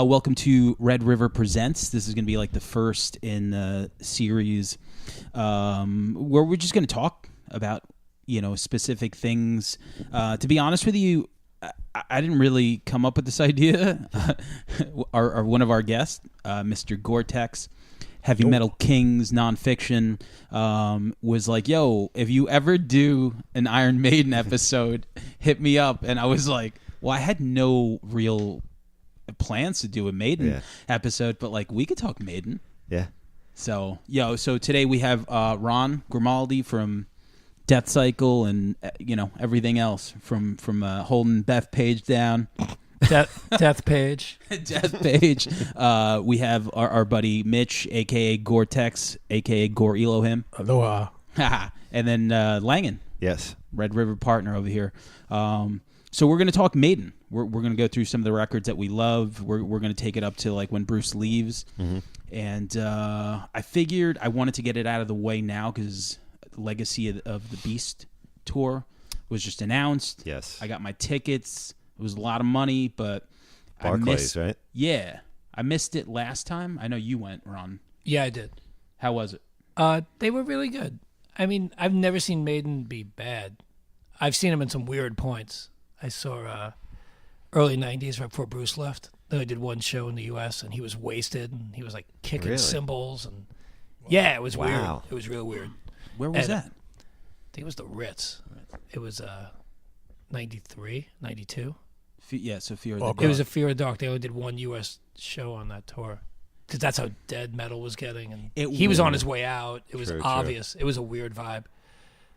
Welcome to Red River Presents. This is going to be like the first in the series where we're just going to talk about, specific things. To be honest with you, I didn't really come up with this idea. One of our guests, Mr. Gore-Tex, Heavy Metal Kings, nonfiction, was like, yo, if you ever do an Iron Maiden episode, hit me up. And I was like, well, I had no real plans to do a Maiden episode, but like we could talk Maiden. Yeah. So today we have Ron Grimaldi from Deathcycle and everything else from holding Beth Page down. Death Page. Death Page. We have our buddy Mitch, aka Gore-Tex, aka Gore Elohim. Aloha. And then Langan. Yes. Red River partner over here. So we're going to talk Maiden. We're going to go through some of the records that we love. We're going to take it up to like when Bruce leaves. Mm-hmm. And I figured I wanted to get it out of the way now because Legacy of the Beast tour was just announced. Yes. I got my tickets. It was a lot of money, but Barclays, right? Yeah. I missed it last time. I know you went, Ron. Yeah, I did. How was it? They were really good. I mean, I've never seen Maiden be bad. I've seen them in some weird points. I saw early 90s right before Bruce left. They did one show in the U.S. and he was wasted and he was like kicking cymbals. And yeah, it was weird. It was real weird. Where was that? I think it was the Ritz. It was 93, 92. So Fear of the Dark. It was a Fear of the Dark. They only did one U.S. show on that tour because that's how dead metal was getting. And he was on his way out. It was obvious. It was a weird vibe.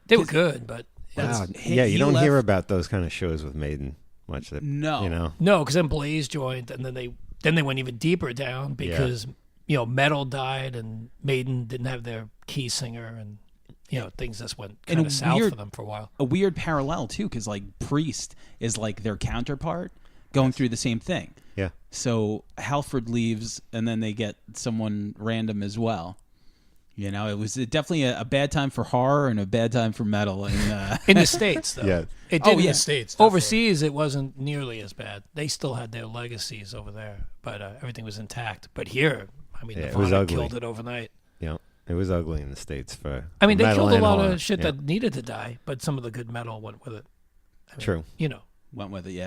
They were good, but... Wow. Yeah, you don't hear about those kind of shows with Maiden much. No, because then Blaze joined, and then they went even deeper down because metal died, and Maiden didn't have their key singer, and things just went kind of south for them for a while. A weird parallel too, because like Priest is like their counterpart, going through the same thing. Yeah. So Halford leaves, and then they get someone random as well. It was definitely a bad time for horror and a bad time for metal. In the States, though. Yeah. It did in the States. Definitely. Overseas, it wasn't nearly as bad. They still had their legacies over there, but everything was intact. But here, I mean, Nirvana killed it overnight. Yeah, it was ugly in the States for I mean, they metal killed a lot horror. of shit that needed to die, but some of the good metal went with it. I mean, True. Went with it, yeah.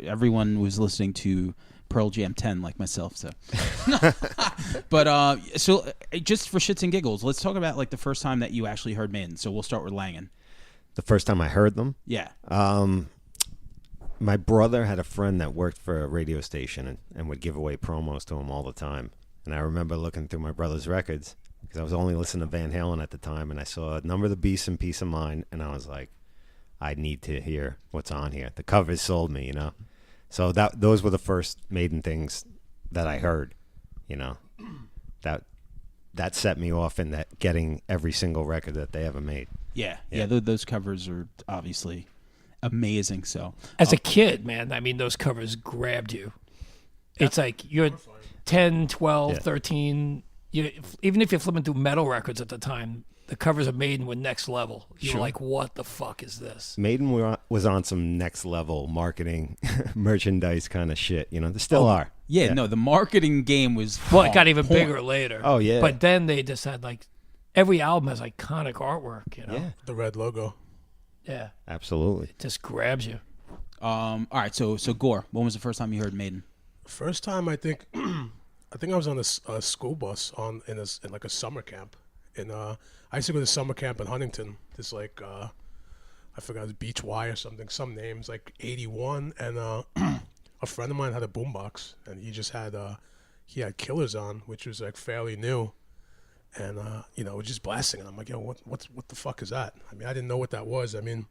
Everyone was listening to Pearl Jam 10 like myself, so. But so just for shits and giggles, let's talk about like the first time that you actually heard Maiden. So we'll start with Langan. The first time I heard them? Yeah. My brother had a friend that worked for a radio station and would give away promos to him all the time. And I remember looking through my brother's records because I was only listening to Van Halen at the time, and I saw Number of the Beast and Peace of Mind, and I was like, I need to hear what's on here. The covers sold me, So those were the first Maiden things that I heard, That set me off in that getting every single record that they ever made. Yeah. Those covers are obviously amazing. So as a kid, man, I mean, those covers grabbed you. It's like you're 10, 12, 13. Even if you're flipping through metal records at the time, the covers of Maiden were next level. You were like, what the fuck is this? Maiden was on some next level marketing, merchandise kind of shit. They still are. Yeah, no, the marketing game was... Well, it got even bigger later. Oh, yeah. But then they just had, like, every album has iconic artwork, Yeah. The red logo. Yeah. Absolutely. It just grabs you. All right, so Gore, when was the first time you heard Maiden? First time, I think I was on a school bus in like a summer camp. I used to go to summer camp in Huntington. There's like I forgot, it was Beach Y or something. Some names like 81, and a friend of mine had a boombox, and he just had he had Killers on, which was like fairly new, and we're just blasting it. I'm like, yo, what the fuck is that? I mean, I didn't know what that was. I mean,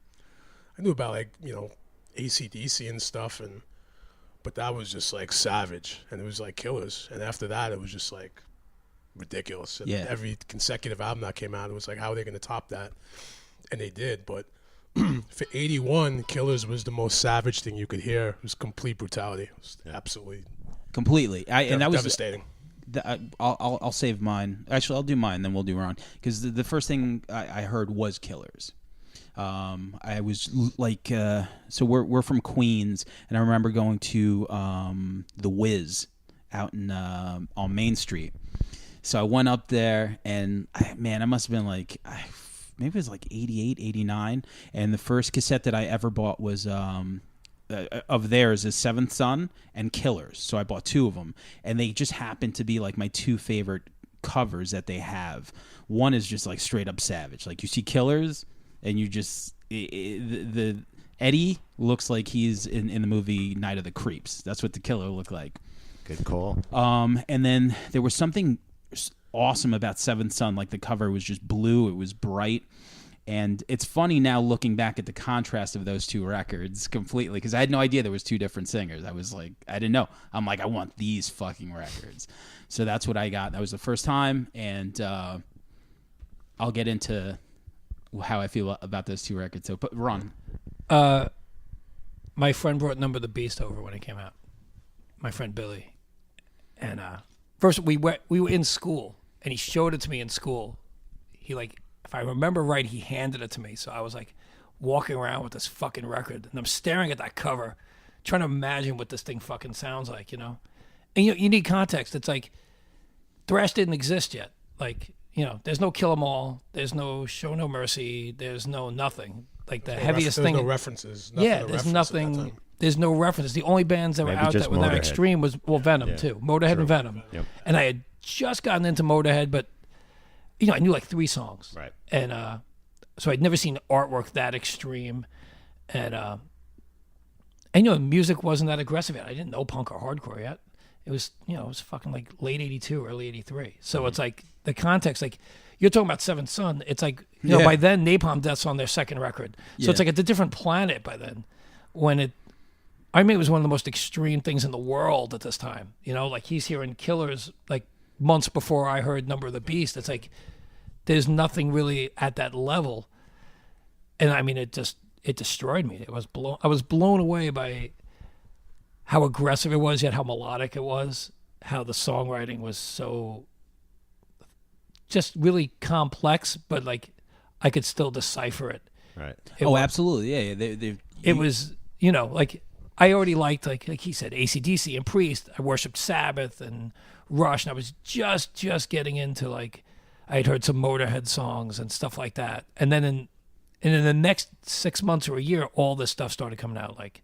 I knew about like AC/DC and stuff, but that was just like savage, and it was like Killers, and after that it was just like ridiculous. And Yeah. every consecutive album that came out, it was like, how are they going to top that? And they did, but for 81, Killers was the most savage thing you could hear. It was complete brutality. It was absolutely Completely. And that was devastating. I'll save mine. Actually, I'll do mine, then we'll do Ron. Because the first thing I heard was Killers. I was like, so we're from Queens, and I remember going to the Wiz out in on Main Street. So I went up there, and I must have been like, maybe it was like 88, 89, and the first cassette that I ever bought was of theirs is Seventh Son and Killers. So I bought 2 of them, and they just happened to be like my 2 favorite covers that they have. One is just like straight up savage. Like you see Killers, and you just the Eddie looks like he's in the movie Night of the Creeps. That's what the killer looked like. Good call. And then there was something awesome about Seventh Son. Like the cover was just blue. It was bright. And it's funny now looking back at the contrast of those 2 records completely, because I had no idea there was 2 different singers. I was like, I didn't know. I'm like, I want these fucking records. So that's what I got. That was the first time, and I'll get into how I feel about those 2 records. So, but Ron. My friend brought Number the Beast over when it came out. My friend Billy. And first we were in school, and he showed it to me in school. He if I remember right, he handed it to me. So I was like walking around with this fucking record, and I'm staring at that cover, trying to imagine what this thing fucking sounds like, And you need context. It's like thrash didn't exist yet. Like, there's no Kill 'Em All, there's no Show No Mercy, there's no nothing. Like the heaviest thing. There's no references. Nothing Yeah, to there's reference at that nothing. time. There's no reference. The only bands that were Maybe out just that were that Motorhead. extreme was Venom too. Motorhead and Venom. Yep. And I had just gotten into Motorhead, but I knew like 3 songs. Right. And so I'd never seen artwork that extreme, and music wasn't that aggressive yet. I didn't know punk or hardcore yet. It was it was fucking like late 82, early 83. So it's like the context, like you're talking about Seventh Son. It's like by then Napalm Death's on their second record, so it's like it's a different planet by then. When it was one of the most extreme things in the world at this time. Like he's hearing Killers like months before I heard Number of the Beast. It's like there's nothing really at that level, and it destroyed me. I was blown away by how aggressive it was, yet how melodic it was, how the songwriting was so just really complex, but like I could still decipher it. Right. Absolutely. Yeah. It was, like I already liked, like he said, AC/DC and Priest. I worshipped Sabbath and Rush, and I was just getting into like, I had heard some Motorhead songs and stuff like that. And then in the next 6 months or a year, all this stuff started coming out. Like,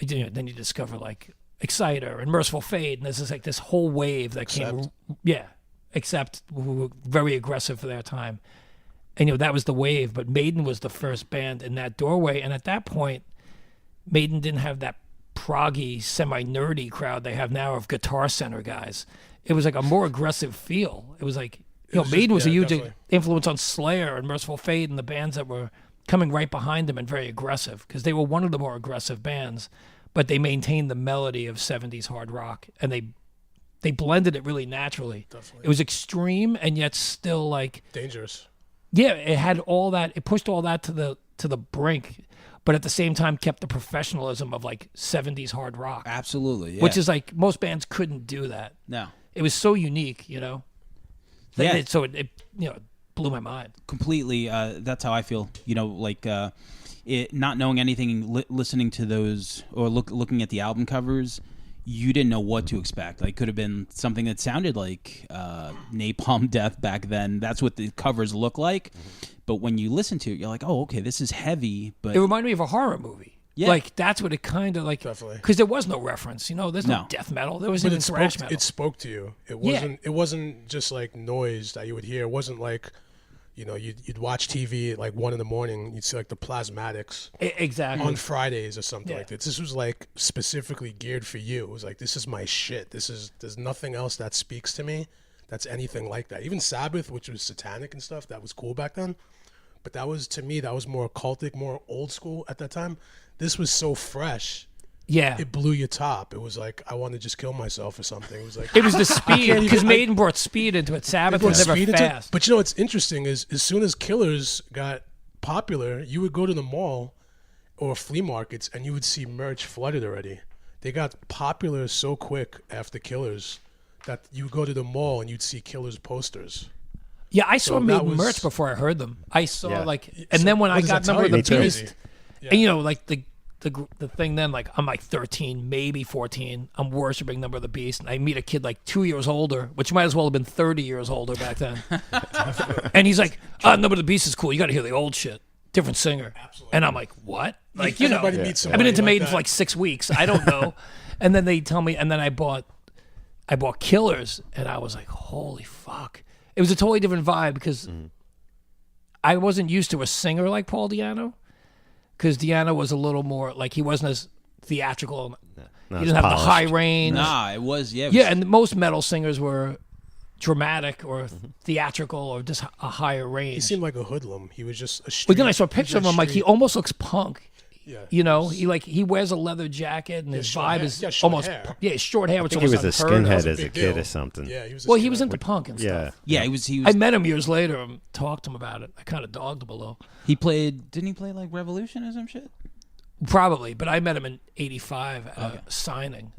then you discover like Exciter and Merciful Fate, and this is like this whole wave that came. Yeah, Accept were very aggressive for their time, and that was the wave. But Maiden was the first band in that doorway, and at that point, Maiden didn't have that proggy, semi-nerdy crowd they have now of Guitar Center guys. It was like a more aggressive feel. It was like Maiden was a huge influence on Slayer and Merciful Fate and the bands that were coming right behind them, and very aggressive, because they were one of the more aggressive bands, but they maintained the melody of 70s hard rock, and they blended it really naturally. Definitely. It was extreme and yet still like Dangerous. Yeah, it had all that. It pushed all that to the brink, but at the same time kept the professionalism of like 70s hard rock. Absolutely. Yeah. Which is like most bands couldn't do that. No. It was so unique, Yeah. It blew my mind. Completely. That's how I feel. Not knowing anything, listening to those or looking at the album covers, you didn't know what to expect. Like, could have been something that sounded like Napalm Death back then. That's what the covers look like. But when you listen to it, you're like, oh, okay, this is heavy. But it reminded me of a horror movie. Yeah. Like, that's what it kind of like. Definitely. Because there was no reference. There's no death metal. There was even thrash metal. It spoke to you. It wasn't just like noise that you would hear. It wasn't like, you'd watch TV at like 1 a.m. You'd see like the Plasmatics exactly on Fridays or something like that. This was like specifically geared for you. It was like, this is my shit. There's nothing else that speaks to me that's anything like that. Even Sabbath, which was satanic and stuff, that was cool back then. but that was, to me, that was more occultic, more old school at that time. This was so fresh. Yeah. It blew your top. It was like, I want to just kill myself or something. It was like, It was the speed, because Maiden brought speed into it. Sabbath brought was never speed into it. fast. But you know what's interesting is, as soon as Killers got popular, you would go to the mall or flea markets and you would see merch flooded already. They got popular so quick after Killers that you would go to the mall and you'd see Killers posters. Yeah, I saw So that Maiden was- merch before I heard them. I saw Yeah. and then when What I does got that tell Number of you? the That's Beast, crazy. Yeah. and you know, like the thing then, like I'm like 13, maybe 14. I'm worshiping Number of the Beast, and I meet a kid like 2 years older, which might as well have been 30 years older back then. And he's like, Number of the Beast is cool. You got to hear the old shit. Different singer. Absolutely. And I'm like, what? Like, you know, Everybody meets I've been somebody into like Maiden that. for like 6 weeks. I don't know. And then they tell me, and then I bought Killers, and I was like, holy fuck. It was a totally different vibe because I wasn't used to a singer like Paul Di'Anno, because Di'Anno was a little more, like, he wasn't as theatrical. Not He didn't as have the high polished. range. Nah, it was Yeah, and most metal singers were dramatic or theatrical or just a higher range. He seemed like a hoodlum. He was just a street. But then I saw a picture of him, like, he street- almost looks punk. Yeah. You know, he wears a leather jacket and his short vibe hair. is Yeah, short almost hair. his short hair, I which think he was almost a unheard of. skinhead That was as a big kid deal. or something. Yeah, he was. Well, he was into punk and Yeah. stuff. Yeah, he was. I met him years later and talked to him about it. I kind of dogged him a little. He played. Didn't he play like Revolution or some shit? Probably, but I met him in '85 at a signing.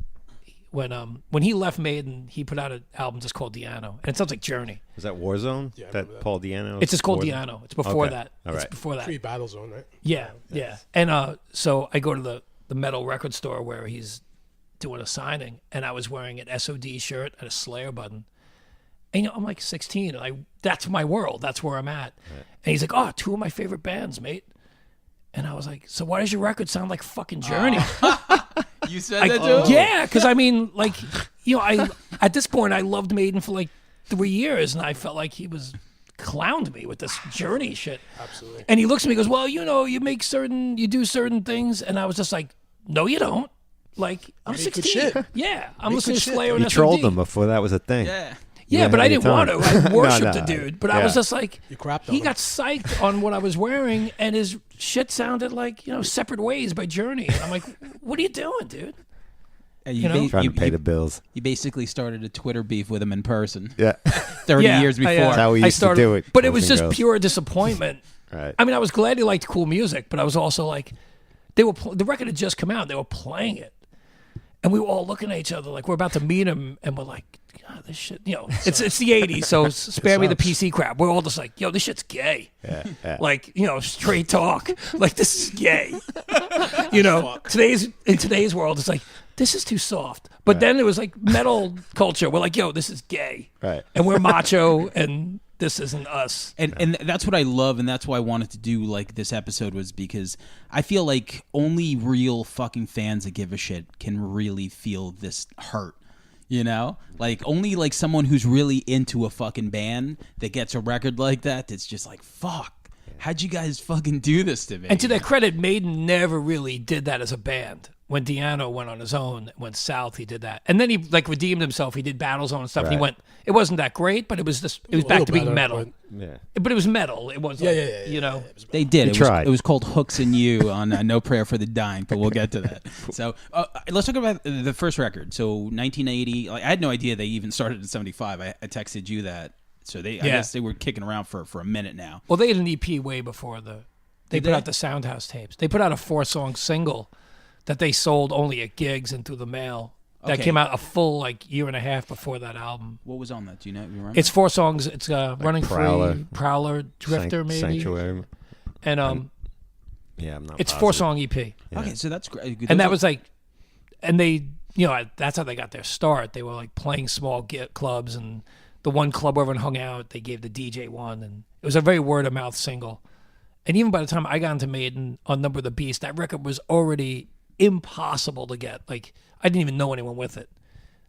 When he left Maiden, he put out an album just called Di'Anno, and it sounds like Journey. Was that Warzone? Yeah, I that remember that. Paul Di'Anno? It's just called Warzone? Di'Anno. It's before Okay. that. All It's right. before that. Pre-Battle Zone, right? Yeah, yeah. And so I go to the metal record store where he's doing a signing, and I was wearing an SOD shirt and a Slayer button. And you know, I'm like 16, and that's my world. That's where I'm at. And he's like, "Oh, two of my favorite bands, mate." And I was like, "So why does your record sound like fucking Journey?" You said that to him? Yeah, because I mean, like, you know, I at this point I loved Maiden for like 3 years, and I felt like he was clowned me with this Journey shit. Absolutely. And he looks at me and goes, "Well, you know, you do certain things," and I was just like, "No, you don't." Like, I'm make good 16. shit. Yeah, I'm Make listening good to shit. Slayer and You SOD. trolled them before that was a thing. Yeah. Yeah, Yeah, but I had didn't your want time. to. I worshipped No, the dude, but I was yeah. just like, You crapped on he him. got psyched on what I was wearing, and his shit sounded like, you know, Separate Ways by Journey. I'm like, what are you doing, dude? You know? Trying to pay the bills. You basically started a Twitter beef with him in person Yeah. 30 Yeah, years before. That's how we used to do it, But it boys was and just girls. pure disappointment. Right. I mean, I was glad he liked cool music, but I was also like, the record had just come out. They were playing it. And we were all looking at each other like we're about to meet him, and we're like, God, this shit, you know, it's the 80s, so spare me the sucks. PC crap. We're all just like, yo, this shit's gay. Yeah. Like, you know, straight talk. Like, this is gay. You know, in today's world, it's like, this is too soft. But then it was like metal culture. We're like, yo, this is gay. Right. And we're macho, and this isn't us. And that's what I love, and that's why I wanted to do like this episode, was because I feel like only real fucking fans that give a shit can really feel this hurt. You know, like only like someone who's really into a fucking band that gets a record like that. That's just like, fuck. How'd you guys fucking do this to me? And to their credit, Maiden never really did that as a band. When Di'Anno went on his own, went south, he did that. And then he like redeemed himself. He did Battlezone and stuff. And he Right. went, it wasn't that great, but it was just, it was A back little to being better, metal. but- Yeah. But it was metal. It was, like, Yeah. you know. They did. You tried. It was called Hooks and You on No Prayer for the Dying, but we'll get to that. So let's talk about the first record. So 1980. Like, I had no idea they even started in 75. I texted you that. So I guess they were kicking around for a minute now. Well, they had an EP way before they Did put they? out the Soundhouse tapes. They put out a 4-song single that they sold only at gigs and through the mail. That Okay. came out a full like year and a half before that album. What was on that? Do you know? You remember? It's 4 songs. It's Running Prowler. Free, Prowler, Drifter, maybe, Sanctuary. and Yeah, I'm not it's positive. 4-song EP. okay. So that's great. And that was like, and they, you know, that's how they got their start. They were like playing small clubs, and the one club where everyone hung out, they gave the DJ one, and it was a very word of mouth single. And even by the time I got into Maiden on Number of the Beast, that record was already impossible to get. Like, I didn't even know anyone with it.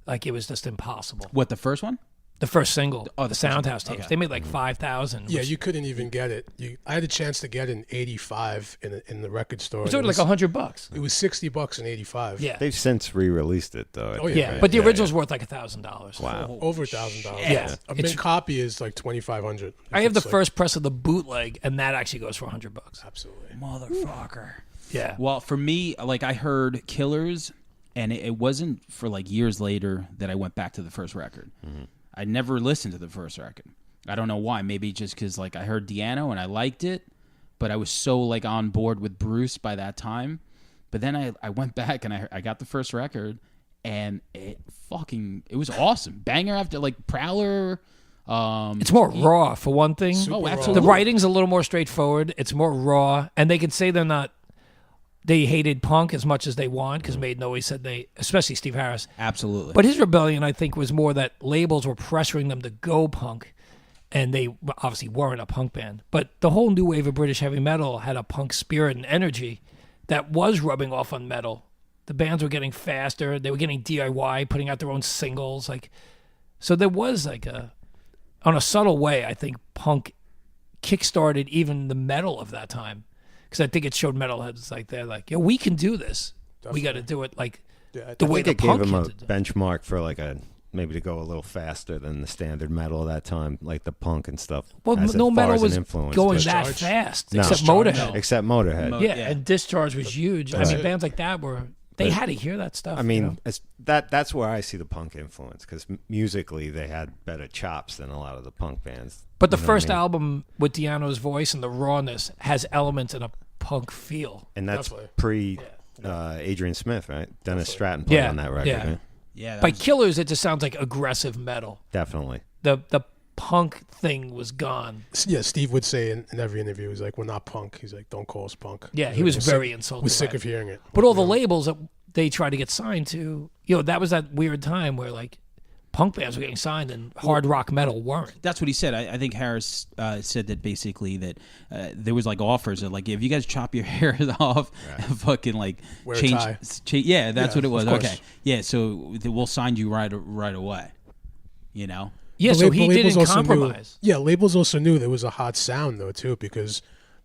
Like, it was just impossible. what, the first one? The first single, Oh, the the first one. Soundhouse tapes. Okay. They made like 5,000. Yeah, which you couldn't even get it. I had a chance to get it in '85 in the record store. was only like $100. It was $60 in '85. Yeah. They've since re-released it though. I Oh, think, Yeah, right? but the Yeah, original's worth like $1,000. Wow. Over $1,000. Yeah. A It's- mint copy is like $2,500. I have the It's like- first press of the bootleg, and that actually goes for $100. Absolutely. Motherfucker. Yeah. Well, for me, like I heard Killers, and it wasn't for like years later that I went back to the first record. I never listened to the first record. I don't know why. Maybe just because like I heard Deano and I liked it, but I was so like on board with Bruce by that time. But then I went back and I got the first record, and it was awesome. Banger after like Prowler. It's more raw, for one thing. Super raw. absolutely. The writing's a little more straightforward. It's more raw, and they can say they hated punk as much as they want, because Maiden always said especially Steve Harris. Absolutely. But his rebellion, I think, was more that labels were pressuring them to go punk, and they obviously weren't a punk band. But the whole new wave of British heavy metal had a punk spirit and energy that was rubbing off on metal. The bands were getting faster. They were getting DIY, putting out their own singles. So there was on a subtle way, I think punk kickstarted even the metal of that time. Because I think it showed metalheads they're like, yeah, we can do this. We got to do it the way I the think it punk gave them a kids did. benchmark for like maybe to go a little faster than the standard metal of that time, like the punk and stuff. Well, as no far metal as an was influence, going but- that Discharge. fast, No. except Discharge. Motorhead. except Motorhead. Yeah, Yeah. and Discharge was huge. I That's mean, it. bands like that they had to hear that stuff. I mean, you know? that's where I see the punk influence, because musically they had better chops than a lot of the punk bands. But the You know what I first mean? album with Deano's voice and the rawness has elements in a punk feel. And that's Definitely. pre Adrian Smith, right? Dennis Stratton played Yeah, on that record, yeah. right? yeah, that By was- Killers, it just sounds like aggressive metal. Definitely. The punk thing was gone. Yeah, Steve would say in every interview, he's like, "We're not punk." He's like, "Don't call us punk." Yeah, He's he like, was "We're very sick- insulted. We're by sick it. of hearing it. But all the You know? labels that they tried to get signed to, that was that weird time where like punk bands were getting signed and hard rock metal weren't. That's what he said. I think Harris said that basically that there was like offers of like, if you guys chop your hair off and fucking like Wear a change, tie. yeah, that's Yeah, what it was. of course. Okay, yeah, so we'll sign you right away. You know, Yeah, The so lab- he the labels didn't also knew- compromise. Yeah, labels also knew there was a hot sound though too, because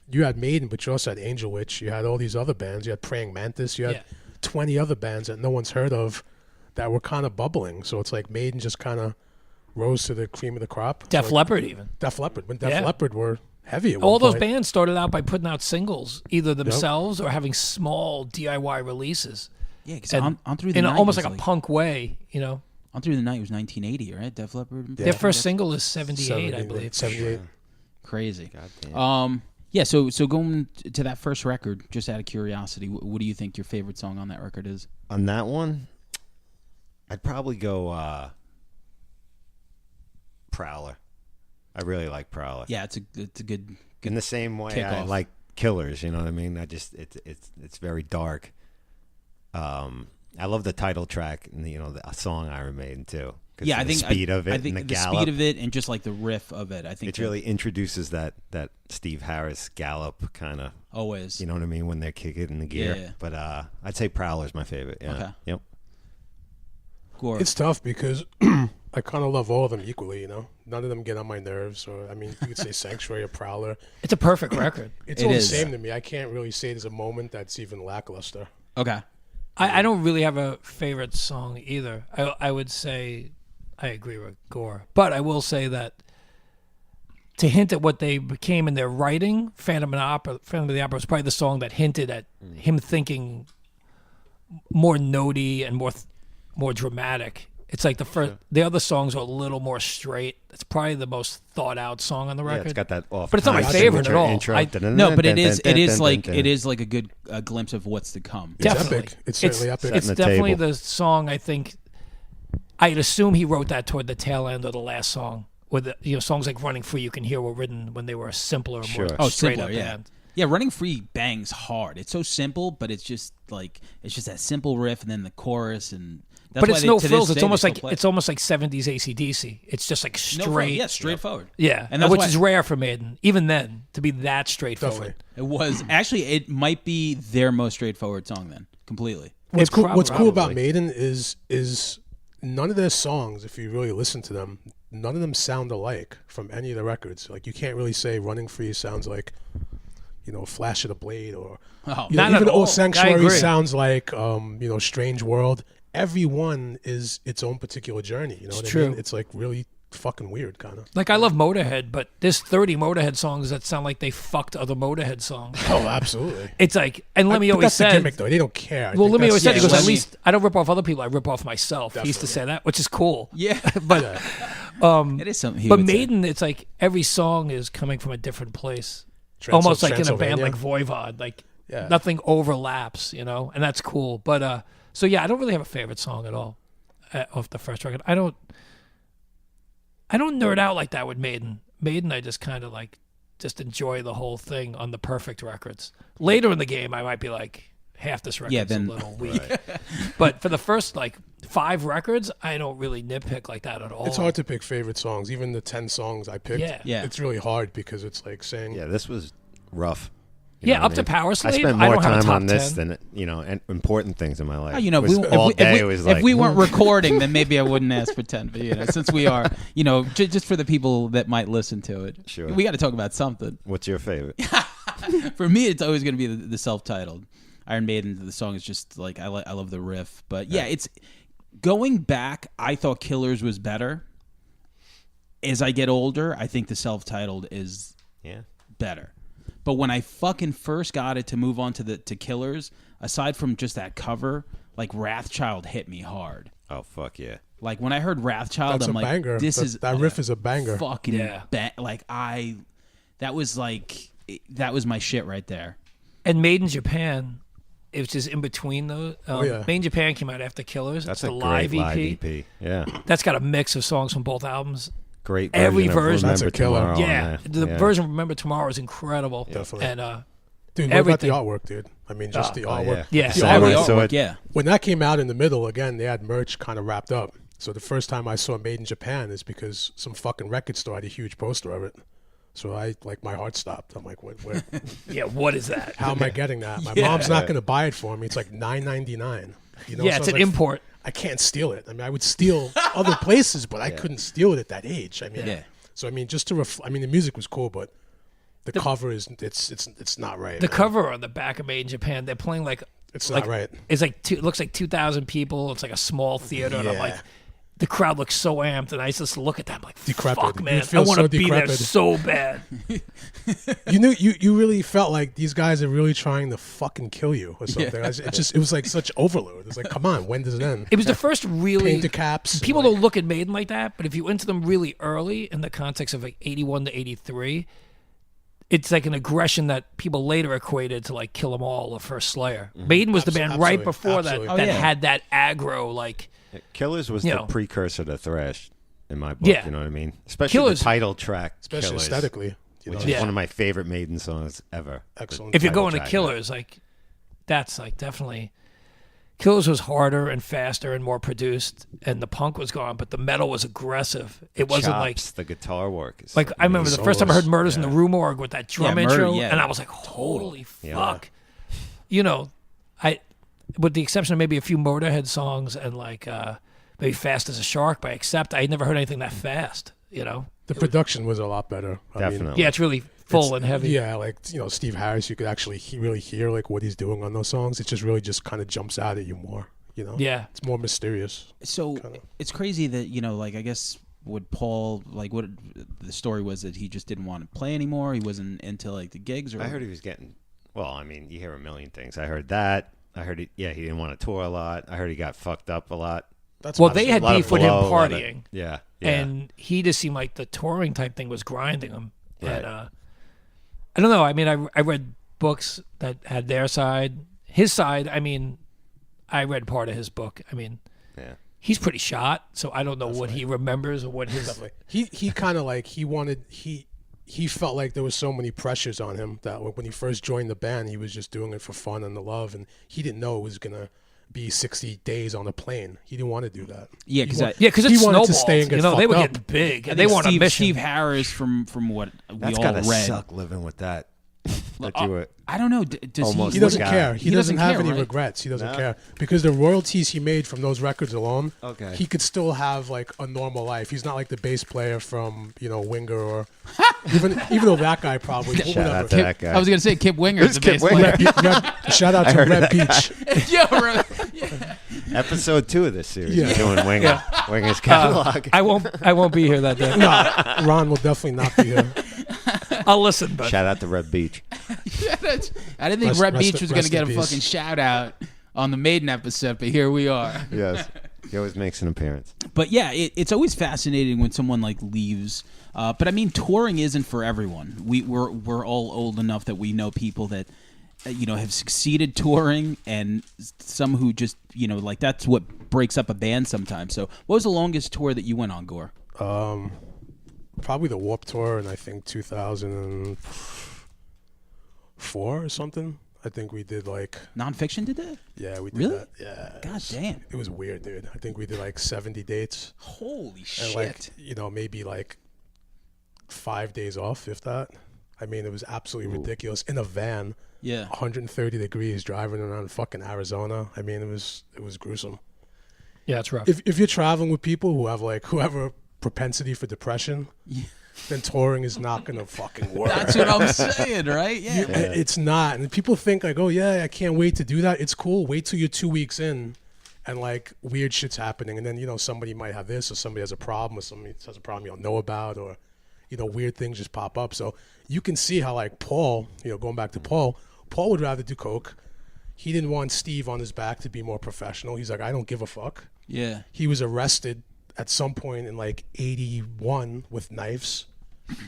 you had Maiden, but you also had Angel Witch. You had all these other bands. You had Praying Mantis. You had Yeah. 20 other bands that no one's heard of that were kind of bubbling. So it's like Maiden just kind of rose to the cream of the crop. Def So, like, Leppard even. Def Leppard. When Def Yeah. Leppard were heavy at All one those point. bands started out by putting out singles, either themselves or having small DIY releases. yeah, because And on through the in night almost was like a punk way, On Through the Night was 1980, right? Def Leppard. Their first single is 78, I 70, believe. 78. Crazy. Goddamn. Yeah. So going to that first record, just out of curiosity, what do you think your favorite song on that record is? On that one, I'd probably go Prowler. I really like Prowler. Yeah, it's a good. In the same way I kickoff. like Killers, you know what I mean? It's very dark. I love the title track and the song Iron Maiden too. 'Cause Yeah, I the think speed of it I think and the the gallop. speed of it and just like the riff of it. I think It really introduces that Steve Harris gallop kind of. always. You know what I mean when they're kicking in the gear. Yeah. But I'd say Prowler's my favorite. Yeah. Okay. Yep. Gore. It's tough because I kind of love all of them equally, None of them get on my nerves. Or, I mean, you could say Sanctuary or Prowler. It's a perfect record. It's It all is. the same to me. I can't really say there's a moment that's even lackluster. Okay. I don't really have a favorite song either. I would say I agree with Gore. But I will say that to hint at what they became in their writing, Phantom of the Opera was probably the song that hinted at him thinking more notey and more dramatic. It's like the other songs are a little more straight. It's probably the most thought out song on the Yeah, record. it's got that off. But it's not my time favorite signature at all. Intro. No, but it is like a good glimpse of what's to come. It's Definitely. epic. It's certainly epic. It's Setting the definitely table. the song I think. I'd assume he wrote that toward the tail end of the last song. With songs like "Running Free," you can hear were written when they were a simpler, Sure. more Oh, straight simpler, up yeah. band. Yeah, Running Free bangs hard. It's so simple, but it's just that simple riff and then the chorus and. That's But why it's they- no to this frills. day, It's they almost still like play. it's almost like 70s AC/DC. It's just like No frills. straight. Yeah, straightforward. Yeah, And that's which why- is rare for Maiden. Even then, to be that straightforward. Definitely. It was actually it might be their most straightforward song then, completely. What's It cool? What's cool about probably- Maiden is none of their songs, if you really listen to them, none of them sound alike from any of the records. Like you can't really say Running Free sounds like, Flash of the Blade, or Oh, Not even at all. Old I Sanctuary agree. sounds like Strange World. Every one is its own particular journey. You know what I true. mean? It's like really fucking weird, kind of. Like I love Motorhead, but there's 30 Motorhead songs that sound like they fucked other Motorhead songs. Oh, absolutely. It's like, and Lemmy But always that's the said, gimmick, though. They don't care. I well, think Lemmy always said, he yeah, goes, at Lemmy- least I don't rip off other people, I rip off myself. He used to say that, which is cool. yeah. But It is something. He but would say. Maiden, it's like every song is coming from a different place. Transylvania. Almost like in a band like Voivod, like Yeah. nothing overlaps, and that's cool. But so yeah, I don't really have a favorite song at all off the first record. I don't nerd out like that with Maiden. Maiden, I just kind of like just enjoy the whole thing on the perfect records. Later in the game, I might be like, half this record's then- a little weak. But for the first like 5 records, I don't really nitpick like that at all. It's hard to pick favorite songs. Even the 10 songs I picked, Yeah. it's really hard because it's like saying, Yeah, this was rough. Yeah, know what up I to mean? Power Slave, I spent I more don't have a time top on this 10. than and important things in my life. Oh, It was all day. It was if like we weren't recording, then maybe I wouldn't ask for 10. But since we are, just for the people that might listen to it, Sure. we got to talk about something. What's your favorite? For me, it's always going to be the self-titled Iron Maiden. The song is just like I love the riff, but yeah, it's going back. I thought Killers was better. As I get older, I think the self-titled is Yeah. better. But when I fucking first got it to move on to Killers, aside from just that cover, like Wrathchild hit me hard. Oh fuck yeah. Like when I heard Wrathchild, that's I'm a like, banger. That riff is a banger. fucking Yeah. that was my shit right there. And Made in Japan, it was just in between those. yeah. Made in Japan came out after Killers. That's it's a the great live EP. EP. Yeah. That's got a mix of songs from both albums. Great Every version of version. That's a Remember killer. Tomorrow on Yeah, there. the version of Remember Tomorrow is incredible. Definitely. And Dude, what everything. about the artwork, dude? I mean, just the artwork. Yeah. The Samurai artwork- Sword. Yeah. When that came out in the middle, again, they had merch kind of wrapped up. So the first time I saw Made in Japan is because some fucking record store had a huge poster of it. So my heart stopped. I'm like, what? yeah, what is that? How am I getting that? My mom's not going to buy it for me. It's like $9.99. Yeah, so it's I an was like, import. I can't steal it. I mean, I would steal other places, but I couldn't steal it at that age. I mean, Yeah. So I mean, just to I mean, the music was cool, but the cover is it's not right. The man. cover on the back of Made in Japan, they're playing like It's not right. It's like it looks like 2,000 people. It's like a small theater, and I'm Yeah. like, the crowd looks so amped, and I just look at them I'm like, Decrepit. fuck, You man, I feel want so to be there decrepit. so bad. You really felt like these guys are really trying to fucking kill you or something. It was like such overload. It's like, come on, when does it end? It was the first really. Paint the caps. People like, don't look at Maiden like that, but if you went to them really early in the context of like 81 to 83, it's like an aggression that people later equated to like Kill 'Em All or First Slayer. Maiden was the band right Absolutely. before Absolutely. that Oh, that yeah. had that aggro like. Killers was You the know. precursor to thrash in my book. Yeah. You know what I mean? Especially Killers- the title track, especially Killers, aesthetically. You know? which is Yeah. one of my favorite Maiden songs ever. Excellent. If you're title going to track, Killers, like that's like definitely Killers was harder and faster and more produced, and the punk was gone, but the metal was aggressive. It wasn't like Chops, the guitar work. Is I remember the first time I heard Murders in the Yeah. Rue Morgue with that drum Yeah, Murder, intro, yeah. and I was like, holy Yeah. fuck. You know, with the exception of maybe a few Motorhead songs and like maybe Fast as a Shark by Accept, I had never heard anything that fast. You know, The production was a lot better. I mean, Definitely. yeah, it's really full and heavy. Yeah, like Steve Harris, you could actually really hear like what he's doing on those songs. It just really just kind of jumps out at you more. You know, Yeah. it's more mysterious. So Kinda. it's crazy that like I guess what Paul what the story was that he just didn't want to play anymore. He wasn't into like the gigs. Or I heard he was getting. Well, I mean, you hear a million things. I heard that. I heard he didn't want to tour a lot. I heard he got fucked up a lot. That's Well, what they I had A lot of beef with him blow, a lot of- partying. Yeah. And he just seemed like the touring type thing was grinding him. Right. And I don't know. I mean, I read books that had their side. His side, I mean, I read part of his book. I mean, Yeah. he's pretty shot, so I don't know what he remembers or what his. Definitely. He kind of like he felt like there was so many pressures on him that when he first joined the band, he was just doing it for fun and the love, and he didn't know it was gonna be 60 days on a plane. He didn't want to do that. Yeah, because Yeah, because He it's wanted snowballed. to stay and get you know, they were fucked getting up. big, and they weren't on a mission. Steve Harris from what we That's all gotta read. suck living with that. That you were I don't know. Does almost He the doesn't guy. care. He doesn't have care, any right? regrets. He doesn't No? care because the royalties he made from those records alone, Okay. he could still have like a normal life. He's not like the bass player from Winger or even though that guy probably Shout whatever. out to that guy. I was gonna say Kip Winger. Who's Kip Winger? Shout out to heard of Red that Beach. Yeah, Episode 2 of this series. Yeah. We're doing Winger. Winger's catalog. I won't be here that day. No, Ron will definitely not be here. I'll listen, but Shout out to Red Beach. I didn't think Rest- Red rest- Beach was gonna rest get in a peace. fucking shout out on the Maiden episode, but here we are. Yes. He always makes an appearance. But yeah, it's always fascinating when someone like leaves. But I mean, touring isn't for everyone. We're all old enough that we know people that have succeeded touring, and some who just like that's what breaks up a band sometimes. So, what was the longest tour that you went on, Gore? Probably the Warped Tour in I think 2004 or something. I think we did like Nonfiction did that? yeah we did Really? that. Yeah. God damn! It was weird, dude. I think we did like 70 dates Holy and shit! like maybe like 5 days off, if that. I mean, it was absolutely ridiculous in a van. Yeah. 130 degrees driving around fucking Arizona. I mean, it was gruesome. yeah, it's rough. If you're traveling with people who have a propensity for depression, then touring is not gonna fucking work. That's what I'm saying, right? Yeah. It's not, and people think like, oh yeah, I can't wait to do that. It's cool. Wait till you're 2 weeks in, and like weird shit's happening, and then somebody might have this, or somebody has a problem, or somebody has a problem you don't know about, or weird things just pop up. So you can see how like Paul, going back to Paul would rather do coke. He didn't want Steve on his back to be more professional. He's like, I don't give a fuck. Yeah. He was arrested at some point in like 81 with knives.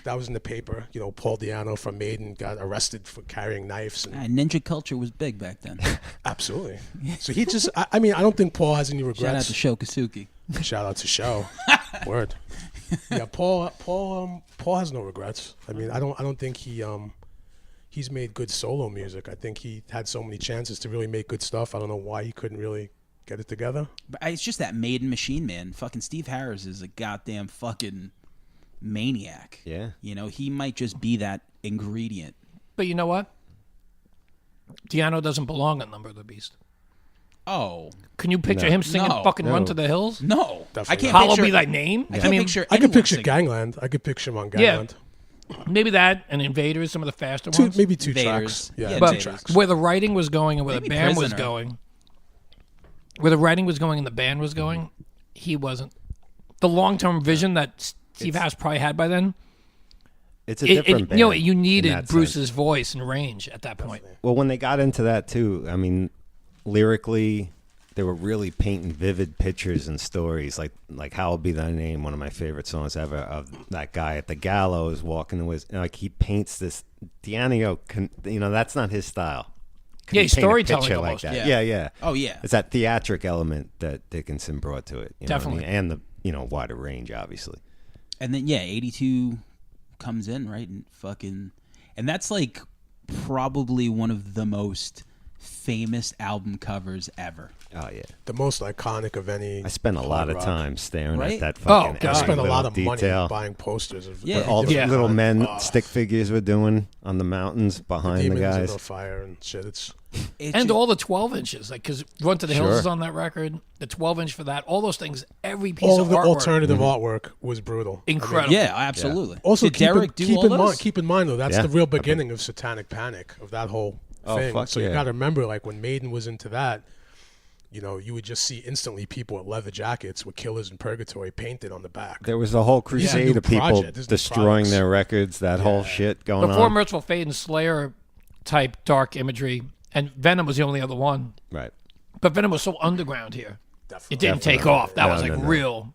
That was in the paper. Paul Diano from Maiden got arrested for carrying knives. And Ninja culture was big back then. absolutely. So he just, I mean, I don't think Paul has any Shout out regrets. to Sho Kasuki. Shout out to Show. Word. Yeah, Paul has no regrets. I mean, I don't think he's made good solo music. I think he had so many chances to really make good stuff. I don't know why he couldn't really get it together. But it's just that Maiden machine, man. Fucking Steve Harris is a goddamn fucking maniac. Yeah. He might just be that ingredient. But you know what? Diano doesn't belong on Number of the Beast. Oh Can you picture him singing No. "Fucking Run No. to the Hills"? no, Definitely I can't not. Hollow picture. be thy name. I can't picture. I could anyone picture singing. Gangland. I could picture him on Yeah. Gangland. Maybe that and Invaders, some of the faster ones. Maybe two Invaders. tracks. Yeah, Yeah, But two Invaders. tracks. where the writing was going and where Maybe the band was Prisoner. going, where the writing was going and the band was going, he wasn't. The long-term vision that Steve House probably had by then, It's a different band. you in needed that Bruce's sense. voice and range at that point. Well, when they got into that too, I mean, lyrically, they were really painting vivid pictures and stories. Like "How Will Be Thy Name," one of my favorite songs ever, of that guy at the gallows walking to his. Like he paints this. Diano, that's not his style. Couldn't Yeah, paint a storytelling picture almost. like that. Yeah. Yeah. Oh yeah. It's that theatric element that Dickinson brought to it. You know what I mean? Definitely. And the wider range, obviously. And then 82 comes in, right? And that's like probably one of the most famous album covers ever. Oh yeah. The most iconic of any. I spent a lot of rock. time staring Right? at that Oh, fucking. God. I every spent a lot little of detail. money buying posters of Yeah. All the Yeah. little men stick figures were doing on the mountains behind the demons guys. of the fire and shit. It's And all the 12 inches, like because "Run to the Hills" Sure. is on that record. The 12-inch for that, all those things, every piece all of of the artwork, alternative artwork was brutal. incredible. Yeah, absolutely. Also, Did Derek do all those? keep in mind though, that's Yeah. the real beginning of Satanic Panic, of that whole Oh, thing. fuck So you yeah. got to remember, like when Maiden was into that, you would just see instantly people with leather jackets with "Killers in Purgatory" painted on the back. There was a whole new crusade of people project. There's new destroying products. their records. That whole shit going Before on. Merciful Fate and Slayer type dark imagery, and Venom was the only other one. Right. But Venom was so underground here. Definitely. It didn't take Definitely. off. That No, was like no, no. real.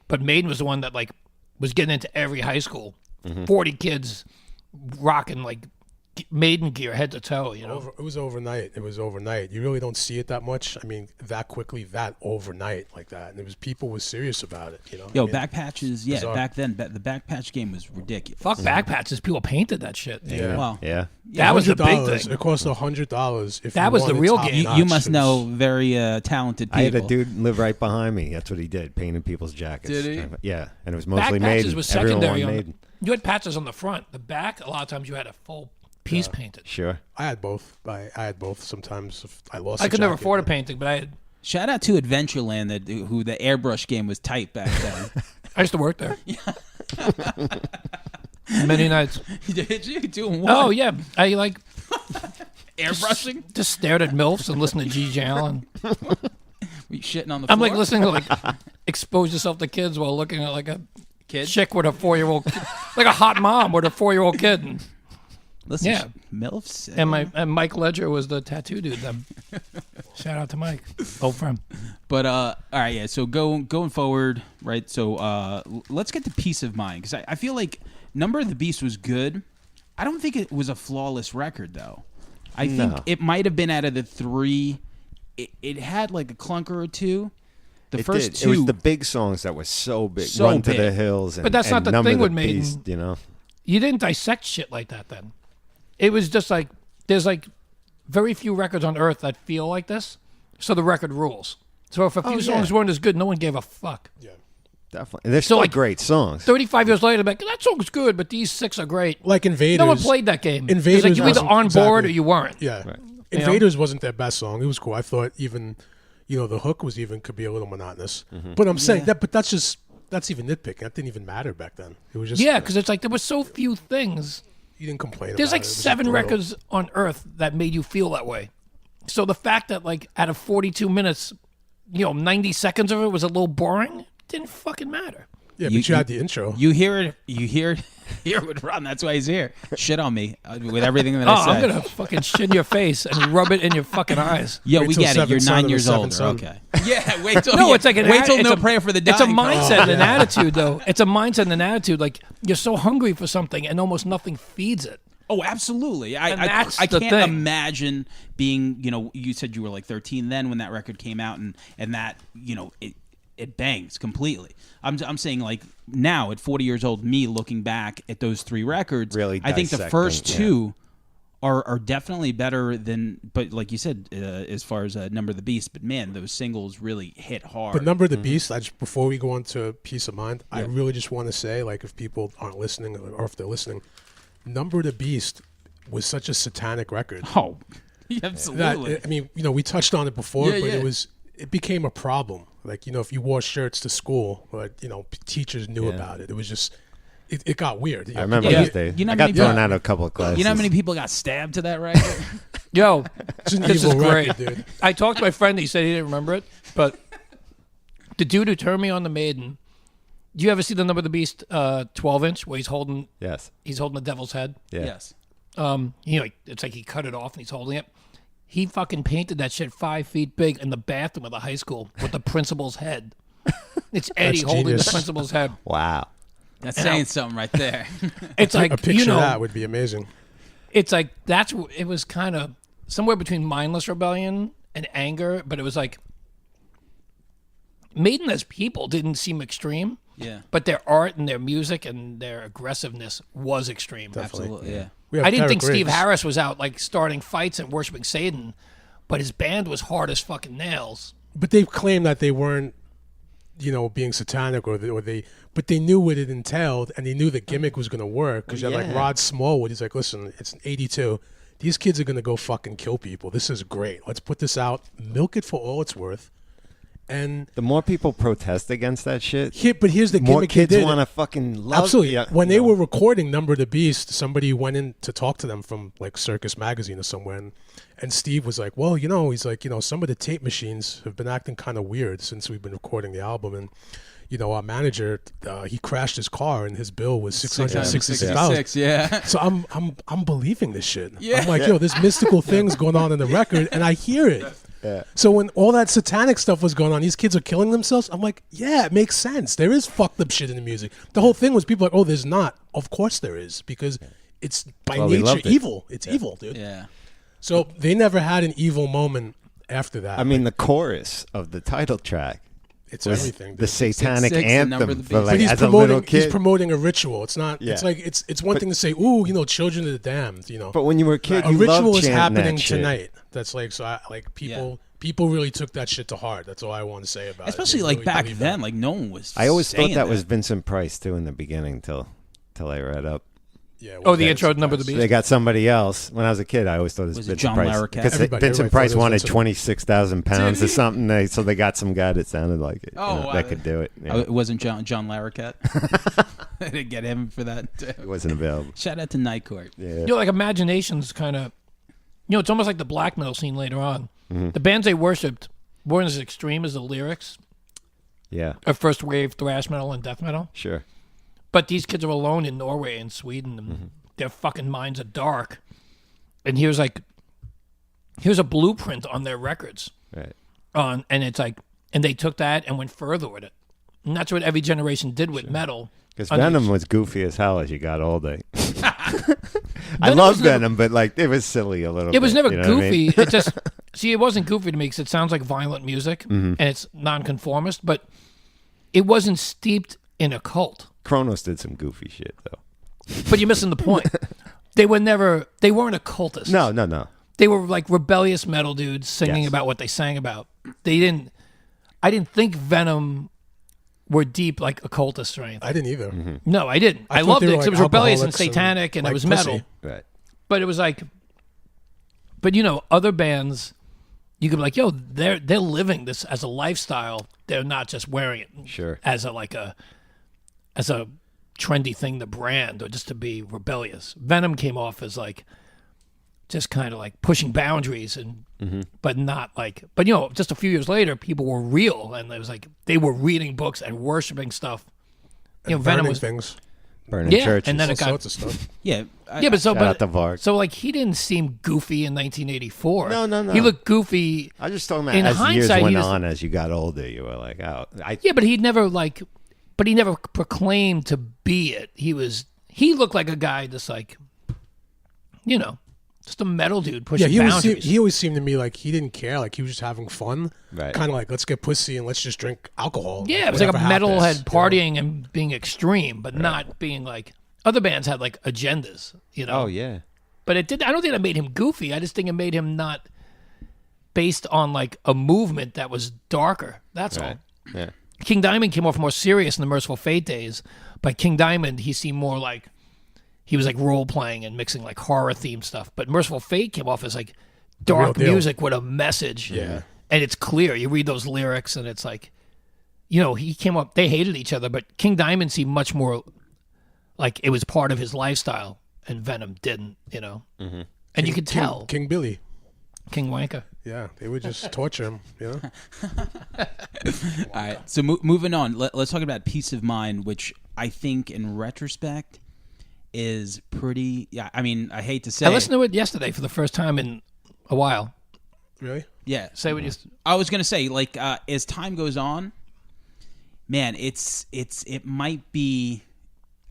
But Maiden was the one that like was getting into every high school. 40 kids rocking like Maiden gear head to toe, It was overnight. You really don't see it that much. I mean, that quickly, that overnight like that. And it was people were serious about it. Yo, I mean, back patches. Yeah, bizarre. back then, the back patch game was ridiculous. Fuck back patches. People painted that shit. Yeah. Well, Yeah. That was the big $100, thing. It cost $100. If That you was the wanted real top game. notch. you must It was- know very talented people. I had a dude live right behind me. That's what he did, painting people's jackets. Did he? Yeah, and it was Back mostly patches Maiden. was Everyone secondary. wanted On Maiden. you had patches on the front. The back, a lot of times you had a full Peace painted. Sure. I had both. I had both. Sometimes if I lost. I a could never jacket, afford a painting, but I had. Shout out to Adventureland, who the airbrush game was tight back then. I used to work there. Many nights. Did you doing what? Oh yeah, I like airbrushing. just stared at milfs and listened to G.J. Allen. Were you shitting on the floor? I'm like listening to like expose yourself to kids while looking at like a Kid? chick with a 4-year-old, like a hot mom with a 4-year-old kid. And, Listen, yeah. MILFs. and Mike Ledger was the tattoo dude. Then shout out to Mike, old friend. But all right, yeah. So going forward, right? So let's get to Peace of Mind, because I feel like Number of the Beast was good. I don't think it was a flawless record, though. I think it might have been out of the three. It had like a clunker or two. The first two. It was the big songs that were so big. So Run to big. the Hills. And, But that's not and the Number thing the with Maiden. Beast, you know. You didn't dissect shit like that then. It was just like there's like very few records on earth that feel like this. So the record rules. So if a few songs weren't as good, no one gave a fuck. Yeah. Definitely. And they're still like, great songs. 35 years later, like, that song's good, but these 6 are great. Like Invaders. No one played that game. Invaders It was like you were either wasn't- on board exactly. or you weren't. Yeah. Right. Invaders wasn't their best song. It was cool. I thought even, the hook was could be a little monotonous. Mm-hmm. But I'm saying that's even nitpicking. That didn't even matter back then. It was just Yeah, because it's like there were so few things. you didn't complain. There's about like it. It was 7 brutal. records on earth that made you feel that way. So the fact that like out of 42 minutes, 90 seconds of it was a little boring, didn't fucking matter. Yeah, You- but you had the intro. You hear it here with Ron. That's why he's here. Shit on me with everything that Oh, I said. I'm gonna fucking shit in your face and rub it in your fucking eyes. Yo, Wait we till get it. You're Seventh Son 9 of the years Seventh older. Son. Okay. Yeah, wait till No, it's like wait till it's no a- prayer for the It's a dying. mindset and an attitude, though. It's a mindset and an attitude. Like you're so hungry for something, and almost nothing feeds it. Oh, absolutely. I that's I the can't thing. imagine being, you said you were like 13 then when that record came out, and that, it bangs completely. I'm saying like now at 40 years old, me looking back at those 3 records, Really I think the dissecting, first yeah. 2 are definitely better than, but like you said, as far as Number of the Beast, but man, those singles really hit hard. But Number of the Beast, before we go on to Peace of Mind, I really just want to say, like, if people aren't listening or if they're listening, Number of the Beast was such a satanic record. Oh, absolutely. That, we touched on it before, Yeah, but yeah. it became a problem. Like, if you wore shirts to school, like, teachers knew about it. It was just, it got weird. I remember Yeah, those days. you know I how got many thrown people- out of a couple of classes. You know how many people got stabbed to that record? Yo, It's an this is evil great. record, dude. I talked to my friend. He said he didn't remember it, but the dude who turned me on the Maiden. Do you ever see the Number of the Beast 12-inch where he's holding Yes. the devil's head? Yeah. Yes. It's like he cut it off and he's holding it. He fucking painted that shit 5 feet big in the bathroom of the high school with the principal's head. It's Eddie That's holding genius. the principal's head. Wow. That's saying something right there. It's like A picture of that would be amazing. it's like it was kind of somewhere between mindless rebellion and anger, but it was like Maiden as people didn't seem extreme, Yeah. but their art and their music and their aggressiveness was extreme. Absolutely. Yeah. We have I didn't think Derek Steve Riggs. Harris was out like starting fights and worshiping Satan, but his band was hard as fucking nails. But they claimed that they weren't, being satanic but they knew what it entailed and they knew the gimmick was going to work because you had like Rod Smallwood. He's like, listen, it's 82. These kids are going to go fucking kill people. This is great. Let's put this out, milk it for all it's worth. And The more people protest against that shit, but here's the more gimmick they kids did. want to fucking love Absolutely. Yeah, When they were recording Number of the Beast, somebody went in to talk to them from like Circus Magazine or somewhere. And Steve was like, well, he's like, some of the tape machines have been acting kind of weird since we've been recording the album. And, our manager, he crashed his car and his bill was $666. Yeah. So I'm believing this shit. Yeah. I'm like, yo, there's mystical things going on in the record and I hear it. Yeah. So when all that satanic stuff was going on, these kids are killing themselves. I'm like, yeah, it makes sense. There is fucked up shit in the music. The whole thing was people like, oh, there's not. Of course there is because it's by Well, we nature loved it. evil. It's evil, dude. Yeah. So they never had an evil moment after that. I mean, the chorus of the title track it's was everything. Dude. the satanic 666, the number of anthem the for beast. like But as a little he's kid. promoting a ritual. It's not. Yeah. It's like it's one thing to say, ooh, children of the damned. But when you were a kid, A you ritual loved is chanting happening that shit. tonight. That's like people really took that shit to heart. That's all I want to say about it. Especially They like really back believe then, that. like no one was. I always thought saying that was Vincent Price too in the beginning till I read up. Yeah. Oh, the intro Number of the Beast. They got somebody else. When I was a kid, I always thought it was Was it Vincent John Price. Larroquette? Because Everybody Vincent Price thought it was wanted Vincent. 26,000 pounds or something, so they got some guy that sounded like it. Oh, wow. That could do it. Yeah. Oh, it wasn't John Larroquette. I didn't get him for that. It wasn't available. Shout out to Night Court. Yeah. You know, like Imagination's kind of, it's almost like the black metal scene later on. Mm-hmm. The bands they worshipped weren't as extreme as the lyrics Yeah. of first wave thrash metal and death metal. Sure. But these kids are alone in Norway and Sweden, and their fucking minds are dark. And here's a blueprint on their records. Right. And it's like, and they took that and went further with it. And that's what every generation did with metal. Because Venom was goofy as hell as you got older. I Venom love was never- Venom, but like it was silly a little bit. It was never you know what I goofy. mean? It just it wasn't goofy to me because it sounds like violent music and it's nonconformist, but it wasn't steeped in a cult. Kronos did some goofy shit though. But you're missing the point. They weren't a cultist. No. They were like rebellious metal dudes singing Yes. about what they sang about. I didn't think Venom were deep like occultists or anything. I didn't either. No, I didn't. I thought loved they it were because it like was rebellious and alcoholics and, satanic and it like, was pussy. metal. Right. But it was like, other bands, you could be like, yo, they're living this as a lifestyle. They're not just wearing it Sure. as a trendy thing to brand or just to be rebellious. Venom came off as like just kind of like pushing boundaries and but not like just a few years later people were real and it was like they were reading books and worshiping stuff. And Venom burning was things. Burning Yeah, churches. and then All it got sorts of stuff. Yeah. but Shout out to Varg. so like he didn't seem goofy in 1984. No. He looked goofy. I was just talking about In as years hindsight, went he was- on, as you got older, you were like, oh, Yeah, but he never proclaimed to be it. He looked like a guy just like, just a metal dude Yeah, pushing boundaries. he always seemed to me like he didn't care. Like he was just having fun. Right. Kind of like, let's get pussy and let's just drink alcohol. Yeah, it was like a whatever metalhead happens, partying and being extreme, but not being like other bands had like agendas, oh yeah. But it did. I don't think that made him goofy. I just think it made him not based on like a movement that was darker. That's all. Right. Yeah. King Diamond came off more serious in the Merciful Fate days. But King Diamond, he seemed more like he was like role playing and mixing like horror themed stuff. But Merciful Fate came off as like dark real deal. music with a message. Yeah. And it's clear. You read those lyrics and it's like, he came up, they hated each other, but King Diamond seemed much more like it was part of his lifestyle and Venom didn't, Mm-hmm. And you could tell. King Billy. King Wanker. Yeah, they would just torture him. All right. So moving on, let's talk about Peace of Mind, which I think in retrospect is pretty. Yeah, I mean, I hate to say. I listened to it yesterday for the first time in a while. Really? Yeah. Say what you. I was gonna say, like, as time goes on, man, it might be.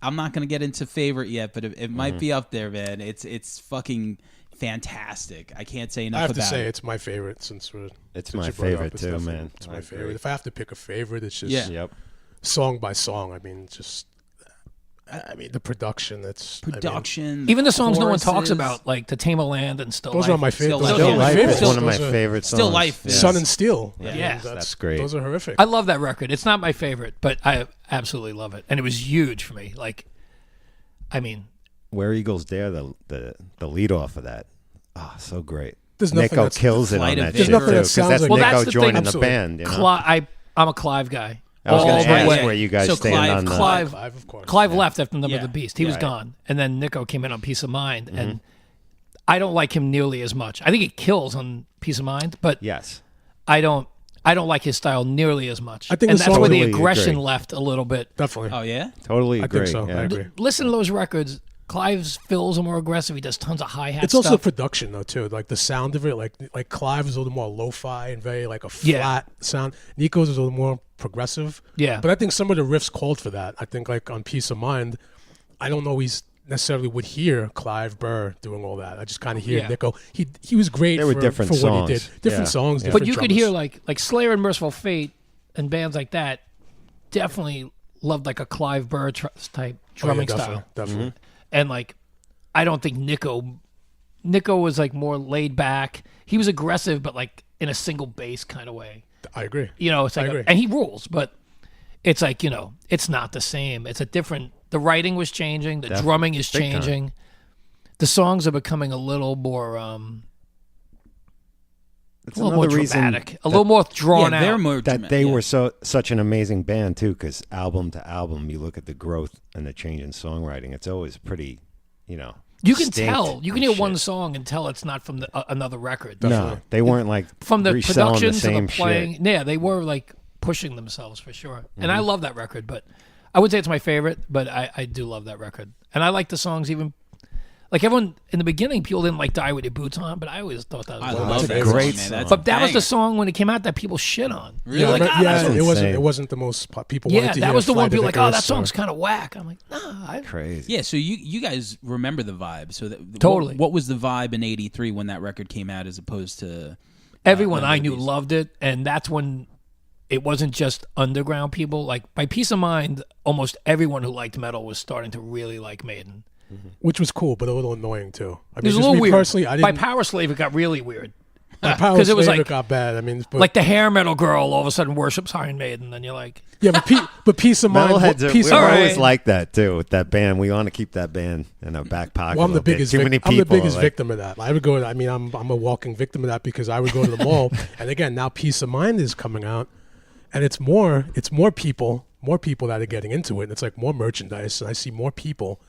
I'm not gonna get into favorite yet, but it might be up there, man. It's fucking fantastic. I can't say enough I have to about say it. it's my favorite It's since my you brought it up. favorite It's too, definitely- man. It's I my agree. favorite. If I have to pick a favorite, it's just Yeah. Yep. song by song. I mean, just the production. Production, Even the songs no one talks choruses. about, like "To Tame a Land" and "Still Those Life." are my favorite. Still Those Life. are my Life favorites. is one of my Those are favorite songs. Still Life. Yeah. Sun and Steel. I Yeah. mean, Yes, that's great. Those are horrific. I love that record. It's not my favorite, but I absolutely love it, and it was huge for me. Like, I mean, Where Eagles Dare, the lead off of that. Oh, so great. There's nothing Nico that's- kills it Flight on of that Vigor. shit There's too, nothing that because sounds that's like- Well, Nico that's the joining thing. the Absolutely. band. You know? I'm a Clive guy. I was going all to the ask way. where you guys So stand Clive- on Clive- Clive, of course. Clive left after Number of Yeah. the Beast. He was Right. gone, and then Nico came in on Peace of Mind, and I don't like him nearly as much. I think he kills on Peace of Mind, but Yes. I don't like his style nearly as much. I think and the that's where the Totally aggression agree. left a little bit. Definitely. Oh yeah. Totally I agree. think so. Yeah. I agree. Listen to those records. Clive's fills are more aggressive. He does tons of hi-hat It's also stuff. production though too, like the sound of it. Like Clive is a little more lo-fi and very like a Yeah. flat sound. Nico's is a little more progressive. Yeah. But I think some of the riffs called for that. I think like on Peace of Mind, I don't know he's necessarily would hear Clive Burr doing all that. I just kind of hear Yeah. Nico. He was great They were for, different for what he songs. did. Different Yeah. songs. Yeah. Different But you could drummers. hear like Slayer and Merciful Fate and bands like that definitely loved like a Clive Burr type Oh, yeah, drumming definitely, style. Definitely. And like I don't think Nico was like more laid back. He was aggressive, but like in a single bass kind of way. I agree. It's I like agree. and he rules, but it's like, it's not the same. It's a different The writing was changing. The Definitely. drumming is Big time. changing. The songs are becoming a little more, It's a little more another reason dramatic, a little more drawn yeah, they're out. more that dramatic, they yeah. were such an amazing band too, because album to album, you look at the growth and the change in songwriting. It's always pretty, you know. You can distinct tell. You can and hear one shit. song and tell it's not from another record. No, they weren't like From the reselling production the to same the playing. shit. Yeah, they were like pushing themselves for sure. And Mm-hmm. I love that record, but I would say it's my favorite, but I do love that record. And I like the songs even. Like everyone in the beginning, people didn't like "Die with Your Boots On," but I always thought that was I one of love my that favorites. great song, man. song. That's But that was banger. the song when it came out that people shit on. Really? They're like, but "Ah, that's insane. it wasn't the most people yeah, wanted to that hear was the Fly one the people were like, oh, that Icarus or- song's kind of whack. I'm like, nah, Crazy. Yeah, so you guys remember the vibe. So Totally. What was the vibe in '83 when that record came out, as opposed to everyone Remember I the knew Beast. loved it, and that's when it wasn't just underground people. Like by Peace of Mind, almost everyone who liked metal was starting to really like Maiden. which was cool, but a little annoying too. I It was a just little me weird. personally, I By didn't. Power Slave, it got really weird. Power 'cause it was Slave, like- it got bad. I mean, but, Like the hair metal girl all of a sudden worships Iron Maiden, and you're like, yeah, but Peace of Mind. Metalheads are Peace of we're Mind- always Alright. like that too with that band. We want to keep that band in our back pocket. Well, I'm a the little bit. biggest. Too many I'm people. the biggest are like, victim of that. I would go. I mean, I'm a walking victim of that because I would go to the mall, and again, now Peace of Mind is coming out, and it's more people that are getting into it, and it's like more merchandise, and I see more people,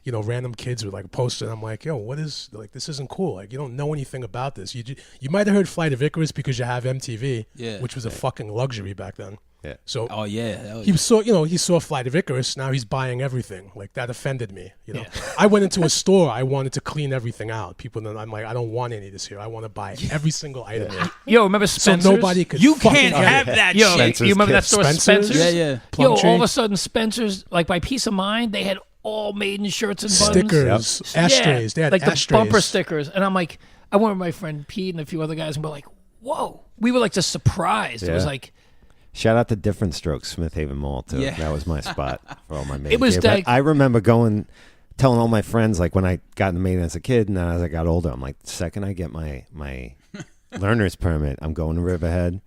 you know, random kids with like a poster, and I'm like, yo, what is like this? Isn't cool. Like you don't know anything about this. You might have heard Flight of Icarus because you have MTV, Yeah. which was a fucking luxury back then. Yeah. So Oh yeah, that was- he saw Flight of Icarus. Now he's buying everything. Like that offended me. You know, Yeah. I went into a store. I wanted to clean everything out. People, then I'm like, I don't want any of this here. I want to buy every single item. Here. yo, remember So Spencer's? nobody could. you fucking can't get have it. that Yo, shit. you remember that store, Spencer's? Spencer's? Yeah, yeah. Yo, Plumtree. all of a sudden, Spencer's, like by Peace of Mind, they had all Maiden shirts and buttons. Stickers, ashtrays. They had like ashtrays. the bumper stickers. And I'm like, I went with my friend Pete and a few other guys, and we're like, whoa. We were like just surprised. It was Yeah. like, Shout out to Different Strokes, Smith Haven Mall too. Yeah. That was my spot for all my Maiden. It was gear. But like- I remember telling all my friends, like when I got into Maiden as a kid, and then as I got older, I'm like, the second I get my learner's permit, I'm going to Riverhead.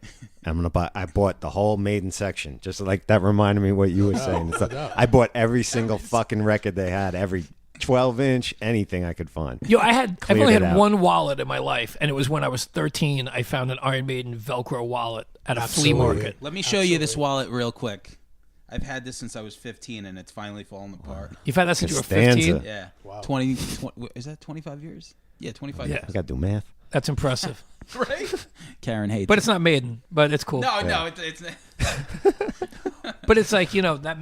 I'm gonna buy. I bought the whole Maiden section, just like that reminded me what you were saying. It's like, I bought every single fucking record they had, every 12-inch, anything I could find. yo, I've Cleared only it had out. one wallet in my life, and it was when I was 13. I found an Iron Maiden Velcro wallet at a flea Absolutely. market. Let me show you this wallet real quick. I've had this since I was 15, and it's finally fallen apart. You've had that since you were Costanza. 15? Yeah, Wow. 20 is that 25 years? Yeah, 25 Yeah. I got to do math. That's impressive. years. Right? Karen hates But it. it's not Maiden, but it's cool. No, it's But it's like, you know, that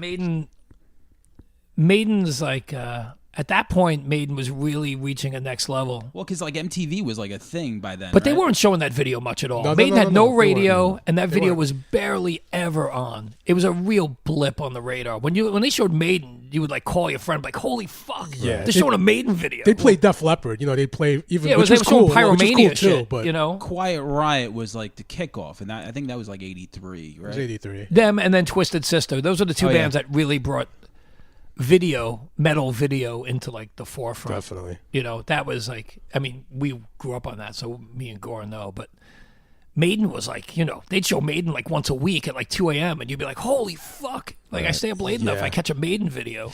Maiden's like, at that point, Maiden was really reaching a next level. well, because like MTV was like a thing by then. But they right? weren't showing that video much at all. No, Maiden no, had no, no they radio, weren't. and that They video weren't. was barely ever on. It was a real blip on the radar. When they showed Maiden, you would like call your friend, like, "Holy fuck, Yeah. they're They- showing a Maiden video." They'd play Def Leppard. You know, they'd play even. yeah, it was, which they was were cool. showing Which was Pyromania cool too, shit, but you know. Quiet Riot was like the kickoff, and I think that was like '83, it right? was '83. Them and then Twisted Sister. Those are the two Oh, yeah. bands that really brought metal video into like the forefront. Definitely. You know, that was like, I mean, we grew up on that, so me and Gore know, but Maiden was like, you know, they'd show Maiden like once a week at like 2 a.m. and you'd be like, holy fuck. Like, I stay up late enough, Yeah. I catch a Maiden video,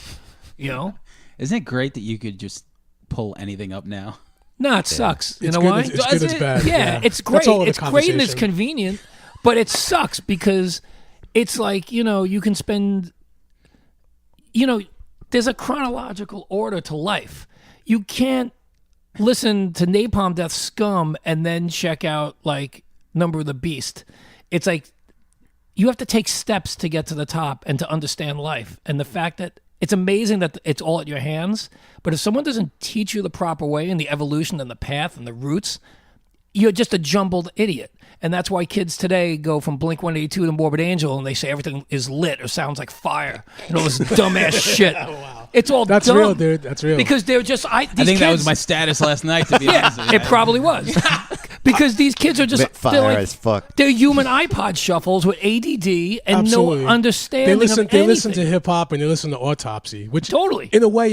you know? Isn't it great that you could just pull anything up now? No, it sucks. You It's know good. why? It's good. Does It's it? bad. Yeah, it's great. That's all of the It's great and it's conversation. convenient, but it sucks because it's like, you know, you can spend, you know, there's a chronological order to life. You can't listen to Napalm Death Scum and then check out like Number of the Beast. It's like you have to take steps to get to the top and to understand life. And the fact that it's amazing that it's all at your hands, but if someone doesn't teach you the proper way and the evolution and the path and the roots, you're just a jumbled idiot. And that's why kids today go from Blink-182 to Morbid Angel and they say everything is lit or sounds like fire. You know, this dumbass shit. It's all That's dumb. real, dude. That's real. Because they're just, I think that was my status last night, to be honest with you. it probably was. Because these kids are just, Bit they're, fire like, as fuck. they're human iPod shuffles with ADD and Absolutely. no understanding They listen. of They anything. listen to hip hop and they listen to Autopsy, which Totally. in a way,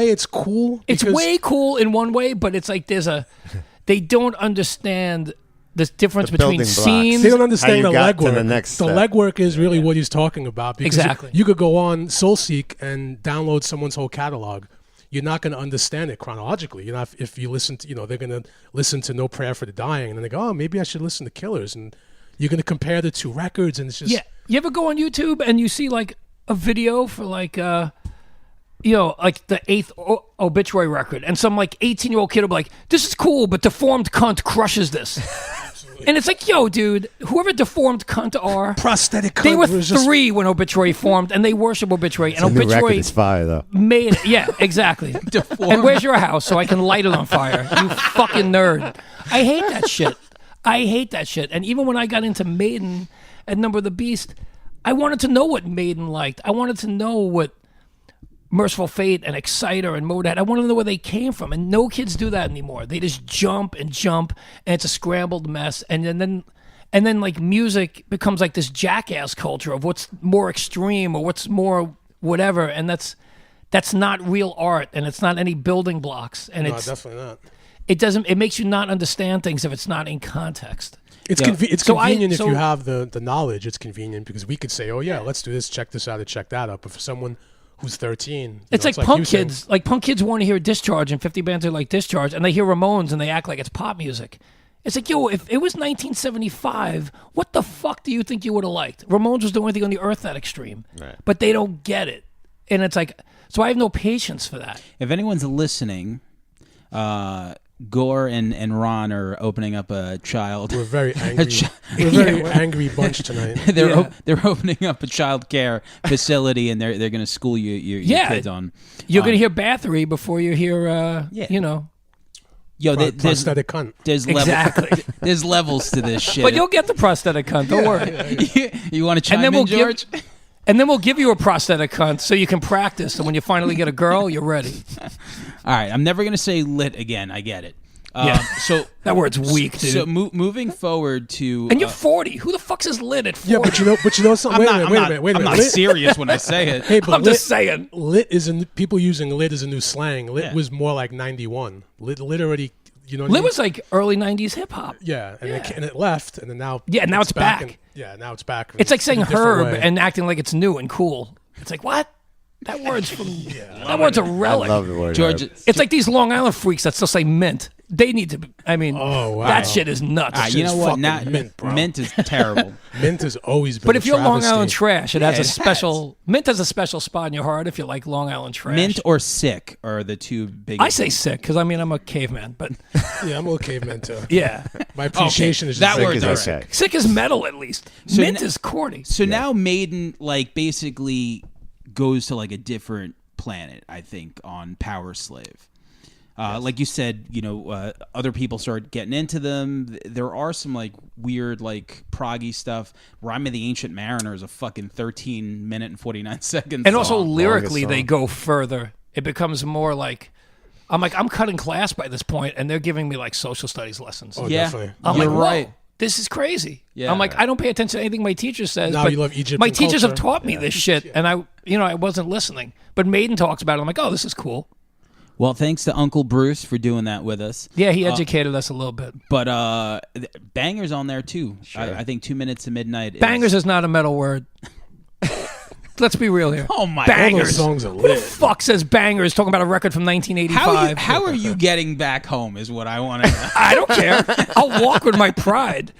it's cool. It's because- way cool in one way, but it's like they don't understand the difference The between building blocks. scenes. They don't understand the got to legwork. the next The step. legwork is really what he's talking about. Because Exactly. you could go on SoulSeek and download someone's whole catalog. You're not going to understand it chronologically. You're not, if you listen to, they're going to listen to No Prayer for the Dying, and then they go, oh, maybe I should listen to Killers. And you're going to compare the two records, and it's just... Yeah. You ever go on YouTube and you see like a video for like like the 8th obituary record, and some like 18-year-old kid will be like, this is cool, but Deformed Cunt crushes this. And it's like, yo, dude, whoever Deformed Cunt are, Prosthetic Cunt they were was just... 3 when Obituary formed, and they worship Obituary. And The new record Obituary is fire, though. made it. Yeah, exactly. And where's your house so I can light it on fire? You fucking nerd. I hate that shit. I hate that shit. And even when I got into Maiden and Number of the Beast, I wanted to know what Maiden liked. I wanted to know what Merciful Fate and Exciter and Motorhead, I want to know where they came from. And no kids do that anymore. They just jump, and it's a scrambled mess. And then like music becomes like this jackass culture of what's more extreme or what's more whatever. And that's not real art, and it's not any building blocks. And No, it's definitely not. it makes you not understand things if it's not in context. It's Yeah. it's So convenient so- if you have the knowledge. It's convenient because we could say, oh, yeah, let's do this, check this out, and check that out. But for someone who's 13... It's like you punk saying- kids. Like punk kids want to hear Discharge, and 50 bands are like Discharge, and they hear Ramones and they act like it's pop music. It's like, yo, if it was 1975, what the fuck do you think you would have liked? Ramones was the only thing on the earth that extreme, Right. but they don't get it, and it's like, so I have no patience for that. If anyone's listening, Gore and Ron are opening up a child. We're very angry. We're a very angry bunch tonight. They're opening up a child care facility, and they're going to school your kids on. You're gonna hear Bathory before you hear, Yo, there's Prosthetic cunt. Exactly. there's levels to this shit. But you'll get the prosthetic cunt. Don't worry. You want to chime And then in, we'll George? And then we'll give you a prosthetic cunt so you can practice. So when you finally get a girl, you're ready. All right, I'm never going to say lit again. I get it. Yeah. So That word's weak, dude. So moving forward to and you're 40. Who the fuck is lit at 40? Yeah, but you know something. Wait a minute. I'm not Lit, serious when I say it. hey, but I'm lit, just saying. lit is people using lit as a new slang. Lit Yeah. was more like 91. Lit already, you know what I Lit mean? was like early 90s hip hop. Yeah, and it left, and then now... Yeah, now it's back. Now it's back. It's like saying in a different herb way. and acting like it's new and cool. It's like, what? That word's from. That word's a I relic. love the word. George, herb. It's like these Long Island freaks that still say mint. They need to. I mean, Oh, wow. that shit is nuts. you know shit's what? fucking mint, bro. Mint is terrible. Mint has always been But a if you're Long travesty. Island trash, it has Yeah, a it special. Mint has a special spot in your heart if you like Long Island trash. Mint or sick are the two big. I say sick because I mean I'm a caveman, but Yeah, I'm a little caveman too. yeah, My appreciation is just that like word's Is all right. okay. sick is metal at least. So mint n- is corny. So now Maiden like basically goes to like a different planet, I think, on Power Slave. Like you said, other people start getting into them. There are some like weird, like proggy stuff. Rhyme of the Ancient Mariner is a fucking 13-minute and 49 seconds. And also song. lyrically, song. they go further. It becomes more like I'm cutting class by this point, and they're giving me like social studies lessons. Oh, Yeah. definitely. I'm You're like, whoa, right. this is crazy. Yeah. I'm like, I don't pay attention to anything my teacher says. Now but you love Egyptian my teachers have culture. taught me this shit, and I wasn't listening. But Maiden talks about it. I'm like, oh, this is cool. Well, thanks to Uncle Bruce for doing that with us. Yeah, he educated us a little bit. But bangers on there too. I think 2 minutes to midnight. Bangers is not a metal word. Let's be real here. Oh my! All those Bangers. songs are Who the lit. fuck says bangers talking about a record from 1985? How are you getting back home? Is what I want to know. I don't care. I'll walk with my pride.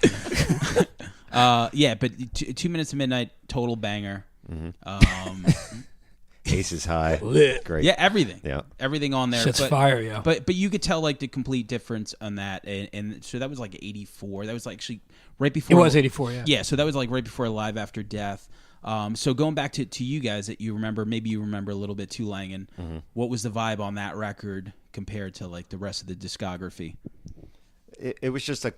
Yeah, but 2 minutes to midnight, total banger. Ace is high. Lit. Great. Yeah, everything. Yeah. Everything on there. Shit's but, fire, yo. But you could tell like the complete difference on that, and so that was like 84. That was like actually right before. It was 84, yeah. Yeah, so that was like right before Live After Death. So going back to you guys that you remember, maybe you remember a little bit too, Langan. What was the vibe on that record compared to like the rest of the discography? It was just a